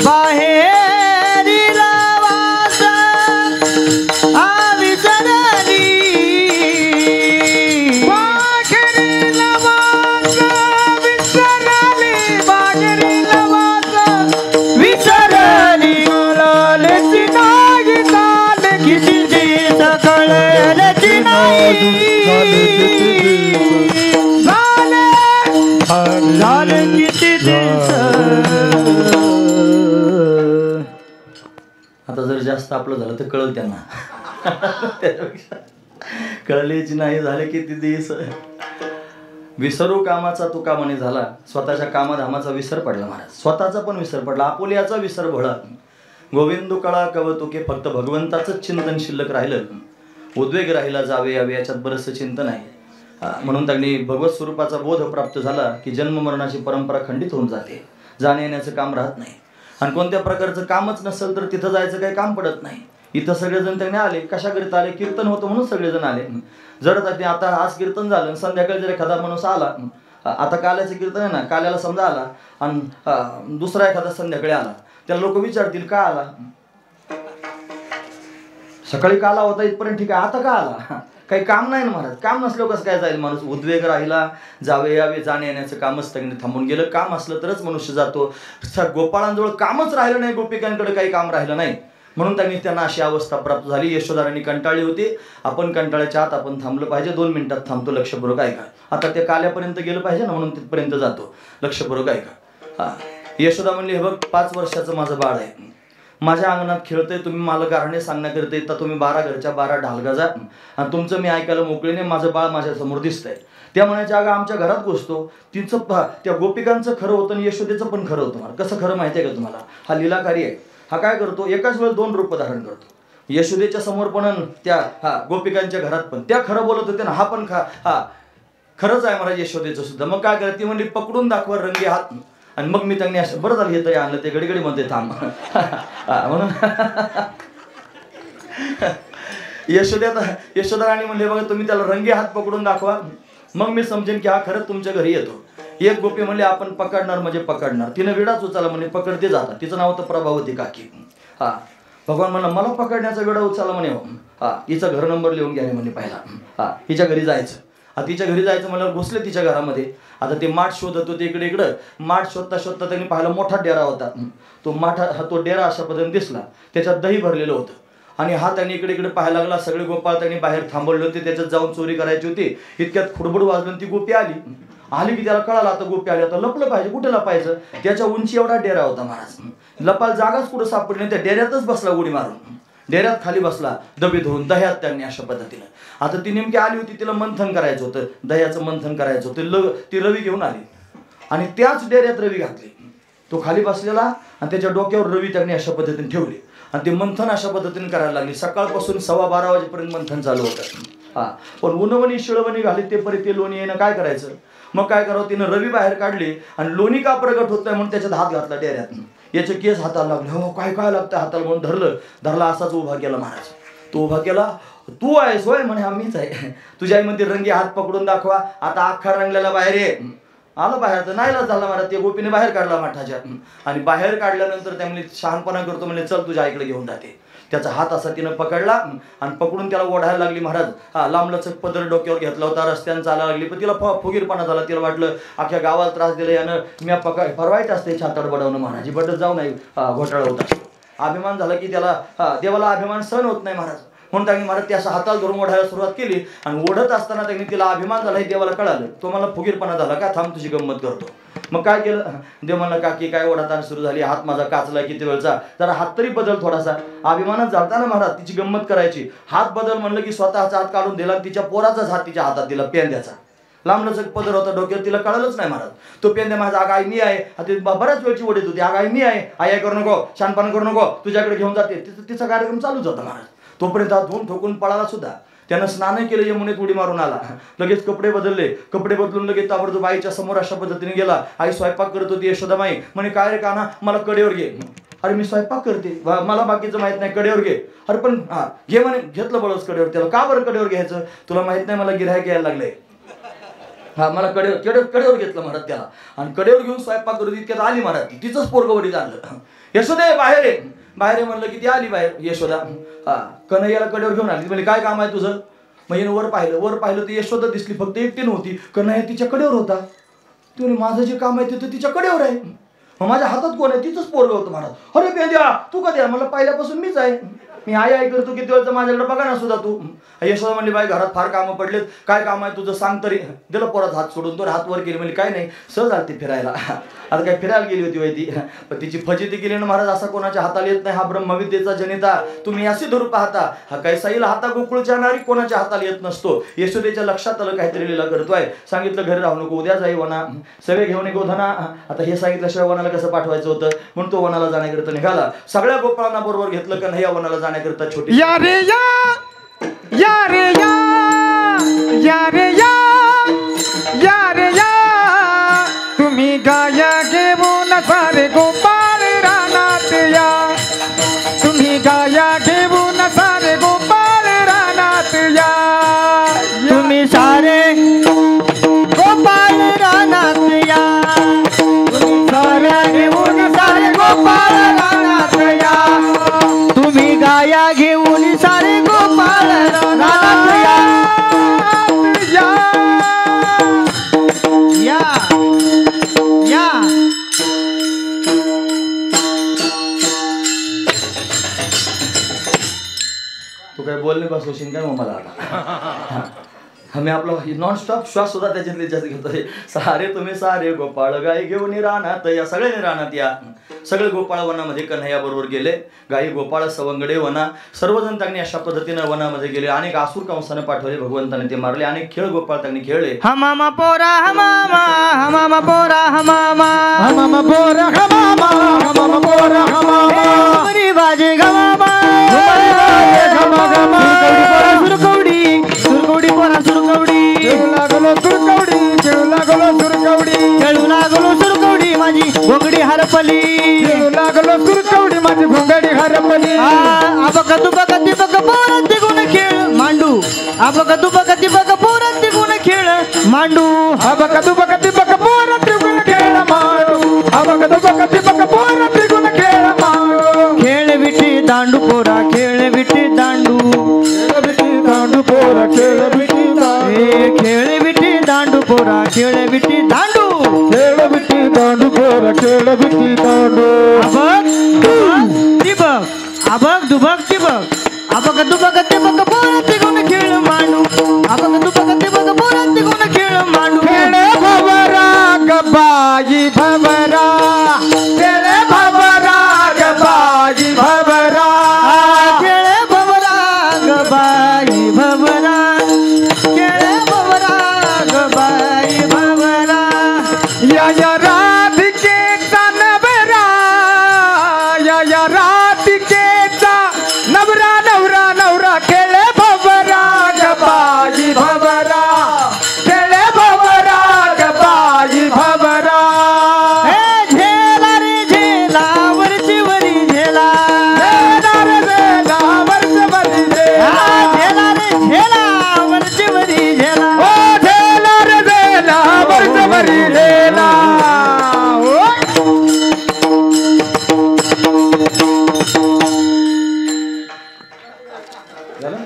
बाहेरील वास विसरली बाहेरील वास विसरली बाहेरील वास विसरली आता जर जास्त आपलं झालं तर कळलं त्यांना त्यापेक्षा कळलेच नाही झाले किती दिवस विसरू कामाचा तुका म्हणे झाला स्वतःच्या कामाधामाचा विसर पडला महाराज स्वतःचा पण विसर पडला आपुल्याचा विसर भळा गोविंदू कळा कवतुके फक्त भगवंताचंच चिंतन शिल्लक राहिलं उद्वेग राहिला जावे यावे याच्यात बरंचसं चिंतन आहे म्हणून त्यांनी भगवत स्वरूपाचा बोध प्राप्त झाला की जन्म मरणाची परंपरा खंडित होऊन जाते जाणे येण्याचं काम राहत नाही आणि कोणत्या प्रकारचं कामच नसेल तर तिथं जायचं काही काम पडत नाही इथं सगळेजण त्यांनी आले कशाकरिता आले कीर्तन होतं म्हणून सगळेजण आले जर आता आज कीर्तन झालं संध्याकाळी जर एखादा माणूस आला आता काल्याचं कीर्तन आहे ना काल्याला समजा आला आणि दुसरा एखादा संध्याकाळी आला त्याला लोक विचारतील का आला सकाळी काला होता इथपर्यंत ठीक आहे आता का आला काही काम नाही ना महाराज काम नसलं कसं काय जाईल माणूस उद्वेग राहिला जावे यावे जाणे येण्याचं कामच त्यांनी थांबून गेलं काम असलं तरच मनुष्य जातो गोपाळांजवळ कामच राहिलं नाही गोपिकांकडे काही काम राहिलं नाही म्हणून त्यांना अशी अवस्था प्राप्त झाली यशोदारांनी कंटाळली होती आपण कंटाळ्याच्या आत आपण थांबलं पाहिजे 2 मिनिटात थांबतो लक्षपूर्वक ऐका आता ते काल्यापर्यंत गेलं पाहिजे ना म्हणून तिथपर्यंत जातो लक्षपूर्वक ऐका यशोदा म्हणली, हे बघ 5 वर्षाचं माझं बाळ आहे, माझ्या अंगणात खेळतंय, तुम्ही मला गारणे सांगण्याकरिता येता, तुम्ही 12 घरच्या 12 ढालगाजा आणि तुमचं मी ऐकायला मोकळे नाही, माझं बाळ माझ्यासमोर दिसतंय. त्या म्हणायच्या, अगं आमच्या घरात घुसतो. तिचं त्या गोपिकांचं खरं होतं आणि यशोदेचं पण खरं होतं. कसं खरं माहिती आहे का तुम्हाला? हा लीलाकारी आहे. हा काय करतो, एकाच वेळेस 2 रूप धारण करतो. यशोदेच्या समोर पण त्या गोपिकांच्या घरात पण त्या खरं बोलत होते ना, हा पण खरंच आहे महाराज यशोदेचं सुद्धा. मग काय करत ती म्हणली, पकडून दाखवा रंगे हात. आणि मग मी त्यांनी असं बरं झालं हे तरी आणलं, ते घडी मध्ये थांब म्हणून यशोदा राणी म्हणले, बघा तुम्ही त्याला रंगे हात पकडून दाखवा, मग मी समजेन की हा खरंच तुमच्या घरी येतो. एक गोपी म्हणले, आपण पकडणार म्हणजे पकडणार. तिनं विडाच उचलला, म्हणजे पकडते जातात. तिचं नाव होतं प्रभावती काकी. भगवान म्हणलं, मला पकडण्याचा विडा उचलला म्हणे. हिचा घर नंबर लिहून घ्या म्हणे पहिला. हिच्या घरी जायचं. तिच्या घरी जायचं म्हणल्यावर घुसले तिच्या घरामध्ये. आता ते माठ शोधत होते इकडं. माठ शोधता शोधता त्यांनी पाहिला मोठा डेरा होता. तो डेरा अशा पद्धतीने दिसला, त्याच्यात दही भरलेलं होतं. आणि हा त्यांनी इकडे पाहायला लागला. सगळे गोपाळ त्यांनी बाहेर थांबवले होते, त्याच्यात जाऊन चोरी करायची होती. इतक्यात खुडबुड वाजलं, ती गोपी आली की त्याला कळालं आता गोपी आली, आता लपलं पाहिजे. कुठे लपायचं? त्याच्या उंची एवढा डेरा होता महाराज. लपायला जागाच कुठं सापडली नाही. त्या डेऱ्यातच बसला उडी मारून. डेऱ्यात खाली बसला, डबे धरून दह्यात त्यांनी अशा पद्धतीनं. आता ती नेमकी आली होती, तिला मंथन करायचं होतं, दह्याचं मंथन करायचं होतं. ती रवी घेऊन आली आणि त्याच डेऱ्यात रवी घातली. तो खाली बसलेला आणि त्याच्या डोक्यावर रवी त्यांनी अशा पद्धतीने ठेवली आणि ते मंथन अशा पद्धतीने करायला लागली. सकाळपासून 12:15 वाजेपर्यंत मंथन चालू होतं. पण उन्हवणी शिळवणी घाली ते परी ते लोणी येणं काय करायचं? मग काय करावं, तिनं रवी बाहेर काढली आणि लोणी का प्रगट होत नाही म्हणून त्याच्यात हात घातला डेऱ्यात. याचे केस हाताला लागले. हो काय काय लागतं हाताला म्हणून धरला असाच उभा केला महाराज. तो उभा केला. तू आहेस होय म्हणे, हा मीच आहे. तुझ्या आईमध्ये रंगी हात पकडून दाखवा. आता अख्खा रंगलेला बाहेर ये. आलं बाहेर तर नाहीलाच झाला महाराज. ते गोपीने बाहेर काढला मठाच्या आणि बाहेर काढल्यानंतर त्या म्हणजे शहाणपणा करतो म्हणजे चल तुझ्या आईकडे घेऊन जाते. त्याचा हात असा तिनं पकडला आणि पकडून त्याला ओढायला लागली महाराज. लांबलचक पदर डोक्यावर घेतला होता. रस्त्यानं चालायला लागली. पण तिला फुगीरपणा झाला. तिला वाटलं अख्ख्या गावाला त्रास दिला यानं, मी परवाईट असते छाताड बडवणं महाराज. बडत जाऊ नाही घोटाळा होता. अभिमान झाला की त्याला देवाला अभिमान सहन होत नाही महाराज. म्हणून त्यांनी महाराज त्या हाताला धरून ओढायला सुरुवात केली आणि ओढत असताना त्यांनी तिला अभिमान झाला हे देवाला कळालं. तो मला फुगीरपणा झाला का, थांब तुझी गंमत करतो. मग काय केलं, देव म्हणला काकी काय ओढाताना सुरू झाली, हात माझा काचला किती वेळचा, जरा हात तरी बदल थोडासा. अभिमानात झालता ना महाराज, तिची गंमत करायची. हात बदल म्हणलं की स्वतःचा हात काढून दिला, तिच्या पोराचाच हात तिच्या हातात दिला, पेंद्याचा. लांबलचक पदर होता डोक्यावर, तिला कळलंच नाही महाराज. तो पेंद्या माझा आग आई मी आहे. आता बऱ्याच वेळची ओढीत होती, आग आई मी आहे, आई करू नको, शानपणा करू नको, तुझ्याकडे घेऊन जाते. तिचा कार्यक्रम चालूच होता महाराज. तोपर्यंत हात धुवून ठोकून पळाला सुद्धा. त्यानं स्नान केलं, यमुनेत उडी मारून आला. लगेच कपडे बदलले, कपडे बदलून लगेच ताबडतोब आईच्या समोर अशा पद्धतीने गेला. आई स्वयंपाक करत होती. यशोदामाई म्हणे काय रे काना, मला कडेवर घे. अरे मी स्वयंपाक करते, मला बाकीचं माहित नाही, कडेवर घे. अरे पण घे म्हणे. घेतलं बळच कडेवर. त्याला का बरं कडेवर घ्यायचं, तुला माहित नाही मला गिऱ्हाईक यायला लागलंय. मला कडेवर घेतलं महाराज त्याला आणि कडेवर घेऊन स्वयंपाक करत इतक्यात आली महाराज. तिचंच पोरगवडी झालं. यशोदे बाहेर आहे, बाहेर म्हणलं की ती आली बाहेर. यशोदा कन्हैयाला कडेवर घेऊन आली. म्हणजे काय काम आहे तुझं? मग हिनं वर पाहिलं तर यशोदा दिसली, फक्त एकटी नव्हती. कन्हैया तिच्या कडेवर होता. ती म्हणे माझं जे काम आहे ते तिच्या कडेवर आहे. मग माझ्या हातात कोण आहे? तिचंच पोरगं होतं महाराज. अरे पेंद्या तू कधी आहे? मला पहिल्यापासून मीच आहे. मी आई करतो किती वेळचं, माझ्याकडे बघा ना सुद्धा तू. यशोदा म्हणली बाई घरात फार कामं पडलेत, काय काम आहे तुझं सांग तरी. दिलं पोरात हात सोडून. तो हात वर केली. म्हणजे काय नाही, सहज आलती फिरायला. आता काय फिरायला गेली होती वय ती, पण तिची फजिती केली ना महाराज. असा कोणाच्या हाताला येत नाही हा ब्रह्मविद्येचा जनिता. तुम्ही असे धरू पाहता. हा कैसा येईल हाता गोकुळच्या नारी, कोणाच्या हाताला येत नसतो. यशोदेच्या लक्षात आलं काहीतरी लिला करतोय. सांगितलं घरी राहू नको, उद्या जाई वना, सवे घेऊन गोधना. आता हे सांगितल्याशिवाय वनाला कसं पाठवायचं होतं, म्हणून तो वनाला जाण्याकरिता निघाला. सगळ्या गोपाळांना बरोबर घेतलं, कारण या वनाला जाण्याकरिता छोटी या रे या, या रे या, या रे या, या रे या. तुम्ही गाया घेऊन सारे गोपाळ रानात या. तुम्ही गाया घेऊन सारे गोपाळ रानात या. तुम्ही सारे गोपाळ रानात या. तुम्ही सारे घेऊन सारे गोपाळ रानात या. तुम्ही गाया घेऊन सारे गोपाळ रानात या. या या तू काय बोलणे बसवशील काय मग मला आता. आम्ही आपला नॉनस्टॉप श्वास सुद्धा त्याच्यातले जास्त घेतोय. सारे तुम्ही सारे गोपाळ गाई घेऊन रानात या, सगळ्यांनी रानात या. सगळे गोपाळ वनामध्ये कन्हैया बरोबर गेले. गाई गोपाळ सवंगडे वना, सर्वजण त्यांनी अशा पद्धतीनं वनामध्ये गेले. अनेक आसूर कंसाने पाठवले, भगवंताने ते मारले. अनेक खेळ गोपाळ त्यांनी खेळले. हमामा पोरा हमामा, हमामा पोरा हमामा, हमामा पोरा हमामा, हमामा पोरा हमामा, घुमरी बाजे गमामा, घुमरी बाजे गमामा, सुरकवडी सुरकवडी पोरा सुरकवडी, खेळू लागलो सुरकवडी, खेळू लागलो सुरकवडी, खेळू लागलो सुरकवडी माझी घोंगडी हरपली, खेळू लागलो सुरकवडी माझी घोंगडी हरपली. आबक तुबक तिबक पोरा तिगुण खेळ मांडू, आबक तुबक तिबक पोरा तिगुण खेळ मांडू, अबक दुबक तिबक पोरा त्रिगुण खेळ मांडू, अबक दुबक तिबक पोरा त्रिगुण खेळ मांडू. खेळ विटी दांडू पोरा, खेळ विटी दांडू, खेळ बिटी दांडू पोरा, खेळ बिटी दांडू, खेळ विटी दांडू पोरा, खेळ विटी दांडू, खेळ बिटी दांडू पोरा, खेळ बिटी दांडू. आबक दुबक तिबक, आबक दुबक तिबक पोरा तिगुण खेळ मांडू, आबक दुबक तिबक पोरा तिगुण खेळ मांडू. खेळ भवरा गबाई भवरा, खेळ भवरा गबाई भवरा, खेळ भवरा गबाई भवरा, खेळ भवरा गबाई भवरा. या राधिकेचा नवरा, या राधिकेचा नवरा, नवरा नवरा, खेळ भवरा गबाई भवरा, खेळ भवरा गबाई भवरा. झेला रे झेला वरची वरी झेला, झेला रे झेला वरची वरी झेला, झेला रे झेला वरची वरी झेला. ओ झेला रे झेला वरची वरी झेला. झालं?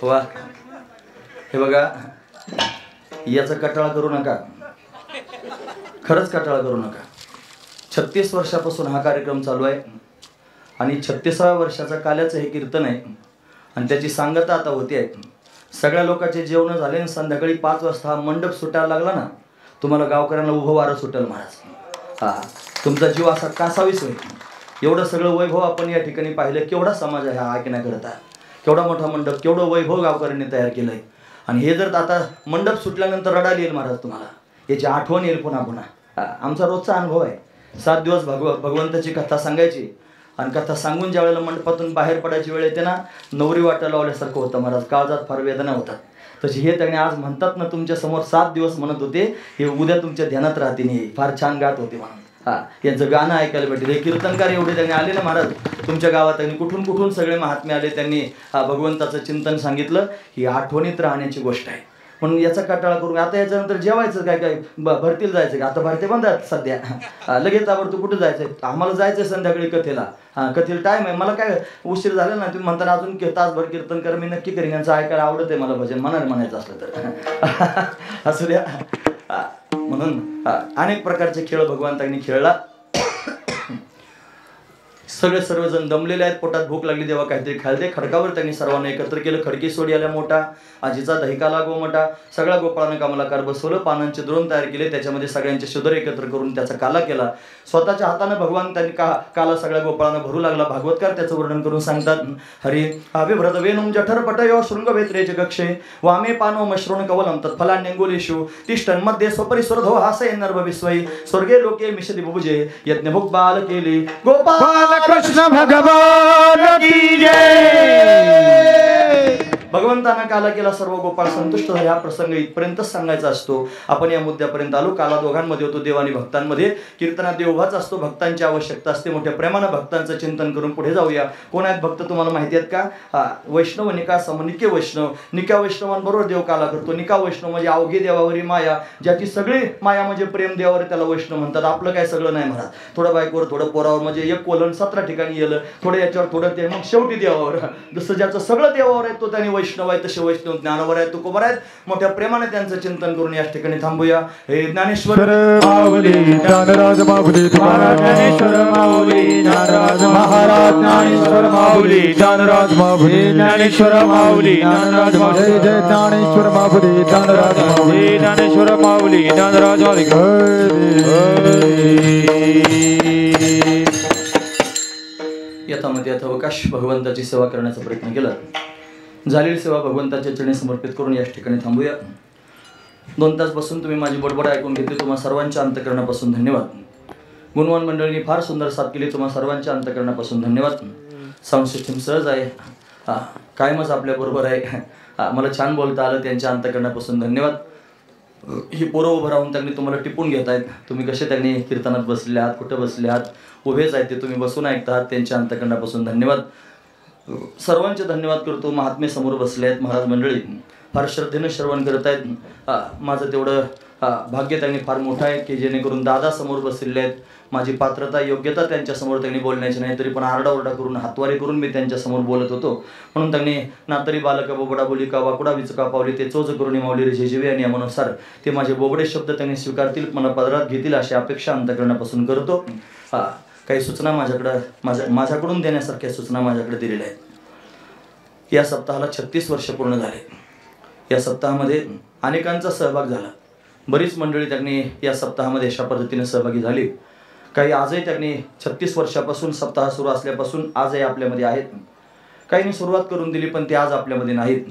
वा, हे बघा, याचा कटाळा करू नका, खरंच कटाळा करू नका. 36 वर्षापासून हा कार्यक्रम चालू आहे आणि 36व्या वर्षाचा काल्याचं हे कीर्तन आहे आणि त्याची सांगता आता होती आहे. सगळ्या लोकांचे जेवण झाले आणि संध्याकाळी 5 वाजता हा मंडप सुटायला लागला ना, तुम्हाला गावकऱ्यांना उभं वारं सुटेल महाराज. हा, तुमचा जीव असा कासावीस होईल. एवढं सगळं वैभव आपण या ठिकाणी पाहिलं. केवढा समाज आहे हा ऐकण्याकरता, केवढा मोठा मंडप, केवढं वैभव गावकऱ्यांनी तयार केलं आहे. आणि हे जर आता मंडप सुटल्यानंतर रडायला येईल महाराज तुम्हाला, याची आठवण येईल पुन्हा पुन्हा. आमचा रोजचा अनुभव आहे. 7 दिवस भगवंताची कथा सांगायची आणि कथा सांगून ज्या वेळेला मंडपातून बाहेर पडायची वेळ येते ना, नवरी वाटायला लावल्यासारखं होतं महाराज. काळजात फार वेदना होतात. तशी हे त्याने आज म्हणतात ना, तुमच्या समोर 7 दिवस म्हणत होते, हे उद्या तुमच्या ध्यानात राहते. नाही, फार छान गात होते म्हणून. हा, यांचं गाणं ऐकायला भेटेल. हे कीर्तनकार एवढे त्यांनी आले ना महाराज तुमच्या गावात, त्यांनी कुठून कुठून सगळे महात्मे आले. त्यांनी भगवंताचं चिंतन सांगितलं. ही आठवणीत राहण्याची गोष्ट आहे. म्हणून याचा कटाळा करून आता याच्यानंतर जेवायचं काय काय भरतीला जायचं का? आता भरते बंद आहेत सध्या. लगेच आवडतो कुठं जायचंय? आम्हाला जायचंय संध्याकाळी कथेला. कथेला टाईम आहे. मला काय उशीर झाला ना, तुम्ही म्हणताना अजून तासभर कीर्तन कर, मी नक्की करीन. यांचं ऐकायला आवडत आहे मला भजन म्हणायचं असलं तर असू द्या. म्हणून अनेक प्रकारचे खेळ भगवंतांनी खेळला. सर्वजण दमलेले आहेत. पोटात भूक लागली तेव्हा काहीतरी खायला दे. खडकावर त्यांनी सर्वांना एकत्र केलं. खडकी सोडी आल्या मोठा, आजीचा दहिकाला गोमटा. सगळ्या गोपाळानं कमलाकार बसवलं. पानांचे द्रोण तयार केले. त्याच्यामध्ये सगळ्यांचे शुदर एकत्र करून त्याचा काला केला. स्वतःच्या हातानं भगवान त्यांनी काला सगळ्या गोपाळांना भरू लागला. भागवतकार त्याचं वर्णन करून सांगतात. हरी अभिभ्रत वेणुम जठर पटयो शृंगवेत्रेच कक्षे वामे पानो मश्रुण कवलम तत्फलान्यंगुलेषु तिष्ठन् मध्ये स्वपरिस्वरधो हासय नर्भ विश्वै स्वर्गे लोके मिषति बुभुजे यज्ञभुक् बाल केले गोपाल कृष्ण भगवान की जय. भगवंतांना काला केला. सर्व गोपाळ संतुष्ट झाले. हा प्रसंग इथपर्यंतच सांगायचा असतो. आपण या मुद्द्यापर्यंत आलो. काला दोघांमध्ये होतो, देव आणि भक्तांमध्ये. कीर्तनात देव उभाच असतो. भक्तांची आवश्यकता असते. मोठ्या प्रेमानं भक्तांचं चिंतन करून पुढे जाऊया. कोण आहेत भक्त तुम्हाला माहिती आहेत का? वैष्णव निका समनिके वैष्णव. निका वैष्णवांबरोबर देव काला करतो. निका वैष्णव म्हणजे अवघे देवावरी माया, ज्याची सगळी माया म्हणजे प्रेम देवावर, त्याला वैष्णव म्हणतात. आपलं काय सगळं नाही म्हणा. थोडं बायकोवर, थोडं पोरावर, म्हणजे एक कोलन 17 ठिकाणी येलं, थोडं याच्यावर, थोडं ते, मग शेवटी देवावर. जसं ज्याचं सगळं देवावर आहे तो त्याने वैष्णव आहे. आहे तसे वैष्णव ज्ञानोबर आहेत तुकोबर आहेत मोठ्या प्रेमाने त्यांचं चिंतन करून या ठिकाणी थांबूया. हे ज्ञानेश्वर माऊली ज्ञानराज माऊली महाराज ज्ञानेश्वर माऊली ज्ञानराज महाराज ज्ञानेश्वर माऊली ज्ञानराज माऊली ज्ञानेश्वर माऊली ज्ञानराज जय जय ज्ञानेश्वर माऊली ज्ञानराज माऊली ज्ञानेश्वर माऊली ज्ञानराज यथामती यथावकाश भगवंताची सेवा करण्याचा प्रयत्न केला. झालेली सेवा भगवंताच्या चरणी समर्पित करून या ठिकाणी थांबूया. 2 तास बसून तुम्ही माझी बडबड ऐकून घेतली. तुम्हा सर्वांच्या अंतःकरणापासून धन्यवाद. गुणवान मंडळींनी फार सुंदर साथ केली. तुम्हा सर्वांच्या अंतःकरणापासून धन्यवाद. साऊंड सिस्टीम सहज आहे, कायमच आपल्याबरोबर आहे. मला छान बोलता आलं, त्यांच्या अंतःकरणापासून धन्यवाद. ही पोरं उभं राहून त्यांनी तुम्हाला टिपून घेत आहेत. तुम्ही कसे त्यांनी कीर्तनात बसले आहात, कुठं बसले आहात, उभेच आहेत ते तुम्ही बसून ऐकता आहात, त्यांच्या अंतःकरणापासून धन्यवाद. सर्वांचे धन्यवाद करतो. महात्मे समोर बसले आहेत, महाराज मंडळी फार श्रद्धेनं श्रवण करत आहेत. माझं तेवढं भाग्य त्यांनी फार मोठं आहे की जेणेकरून दादा समोर बसलेले आहेत. माझी पात्रता योग्यता त्यांच्यासमोर त्यांनी बोलण्याची नाही, तरी पण आरडाओरडा करून हातवारी करून मी त्यांच्यासमोर बोलत होतो. म्हणून त्यांनी नातरी बालका बोबडा बोली का वाकुडा विचका पावली ते चोज करून माऊली रे झेजिवे या नियमानुसार ते माझे बोबडे शब्द त्यांनी स्वीकारतील, मला पदरात घेतील अशी अपेक्षा अंतःकरणापासून करतो. काही सूचना माझ्याकडून देण्यासारख्या सूचना माझ्याकडे दिलेल्या आहेत. या सप्ताहाला 36 वर्ष पूर्ण झाले. या सप्ताहामध्ये अनेकांचा सहभाग झाला. बरीच मंडळी त्यांनी या सप्ताहामध्ये अशा पद्धतीने सहभागी झाली. काही आजही त्यांनी 36 वर्षापासून सप्ताह सुरू असल्यापासून आजही आपल्यामध्ये आहेत. काहींनी सुरुवात करून दिली पण ते आज आपल्यामध्ये नाहीत.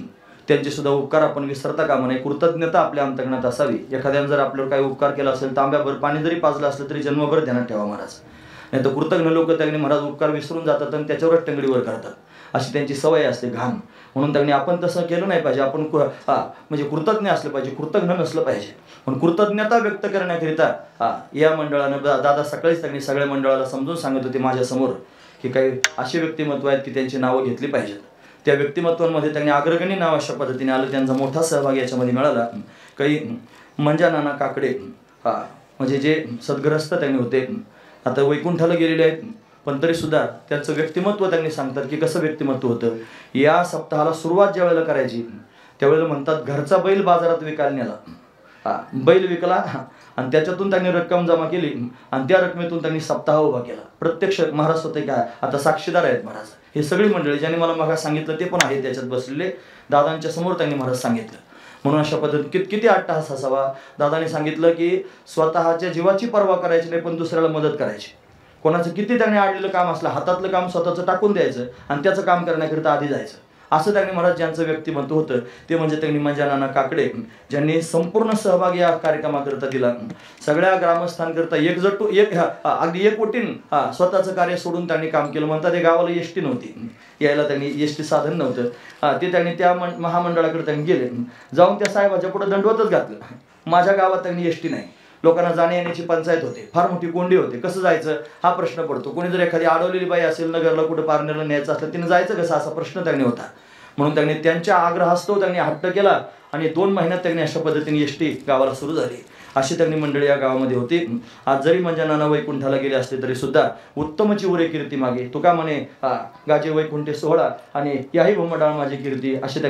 त्यांचे सुद्धा उपकार आपण विसरता कामा नये. कृतज्ञता आपल्या अंतःकरणात असावी. एखाद्याने जर आपल्यावर काही उपकार केला असेल, तांब्याभर पाणी जरी पाजलं असलं तरी जन्मभर ध्यानात ठेवा महाराज. नाही तर कृतज्ञ लोक त्यांनी महाराज उपकार विसरून जातात आणि त्याच्यावरच टंगडीवर करतात. अशी त्यांची सवय असते घाण. म्हणून त्यांनी आपण तसं केलं नाही पाहिजे. आपण म्हणजे कृतज्ञ असलं पाहिजे, कृतज्ञ नसलं पाहिजे. पण कृतज्ञता व्यक्त करण्याकरिता या मंडळानं दादा सकाळीच त्यांनी सगळ्या मंडळाला समजून सांगत होते माझ्यासमोर की काही अशी व्यक्तिमत्व आहेत की त्यांची नावं घेतली पाहिजेत. त्या व्यक्तिमत्वांमध्ये त्यांनी अग्रगणी नाव अशा पद्धतीने आलं. त्यांचा मोठा सहभाग याच्यामध्ये मिळाला. काही मंजा नाना काकडे म्हणजे जे सद्ग्रस्त त्यांनी होते, आता वैकुंठाला गेलेले आहेत, पण तरीसुद्धा त्यांचं व्यक्तिमत्व त्यांनी सांगतात की कसं व्यक्तिमत्व होतं. या सप्ताहाला सुरुवात ज्या वेळेला करायची त्यावेळेला म्हणतात घरचा बैल बाजारात विकायला नेला. बैल विकला आणि त्याच्यातून त्यांनी रक्कम जमा केली आणि त्या रकमेतून त्यांनी सप्ताह उभा केला. प्रत्यक्ष महाराज होते काय आता साक्षीदार आहेत महाराज. हे सगळी मंडळी ज्यांनी मला मग सांगितलं ते पण आहे त्याच्यात बसलेले. दादांच्या समोर त्यांनी महाराज सांगितलं. म्हणून अशा पद्धतीत किती अट्टहास असावा. दादांनी सांगितलं की स्वतःच्या जीवाची पर्वा करायची नाही पण दुसऱ्याला मदत करायची. कोणाचं किती त्यांनी आडलेलं काम असलं हातातलं काम स्वतःचं टाकून द्यायचं आणि त्याचं काम करण्याकरिता आधी जायचं. असं त्यांनी महाराज ज्यांचं व्यक्तिमत्व होतं ते म्हणजे त्यांनी मंजा नाना काकडे, ज्यांनी संपूर्ण सहभाग या कार्यक्रमाकरिता दिला. सगळ्या ग्रामस्थांकरिता अगदी एकवटीन स्वतःचं कार्य सोडून त्यांनी काम केलं. म्हणतात त्या गावाला एसटी नव्हती, यायला त्यांनी एसटी साधन नव्हतं. ते त्यांनी त्या महामंडळाकडे त्यांनी गेले, जाऊन त्या साहेबाच्या पुढे दंडवतच घातलं. माझ्या गावात त्यांनी एसटी नाही, लोकांना जाण्या येण्याची पंचायत होते, फार मोठी कोंडी होते, कसं जायचं हा प्रश्न पडतो. कोणी जर एखादी अडवलेली बाई असेल नगरला कुठं पारनेरला न्यायचं असलं तिने जायचं कसं असा प्रश्न त्यांनी होता. म्हणून त्यांनी त्यांच्या आग्रहास्तव त्यांनी हट्ट केला आणि 2 महिन्यात त्यांनी अशा पद्धतीने एसटी गावाला सुरू झाली. अशी त्यांनी मंडळी या गावामध्ये होती. आज जरी मंजा नाना वैकुंठाला गेले असते तरी सुद्धा उत्तमची उरे कीर्ती मागे तुका म्हणे गाजे वैकुंठे सोहळा आणि याही भूमडाळ माझी कीर्ती अशी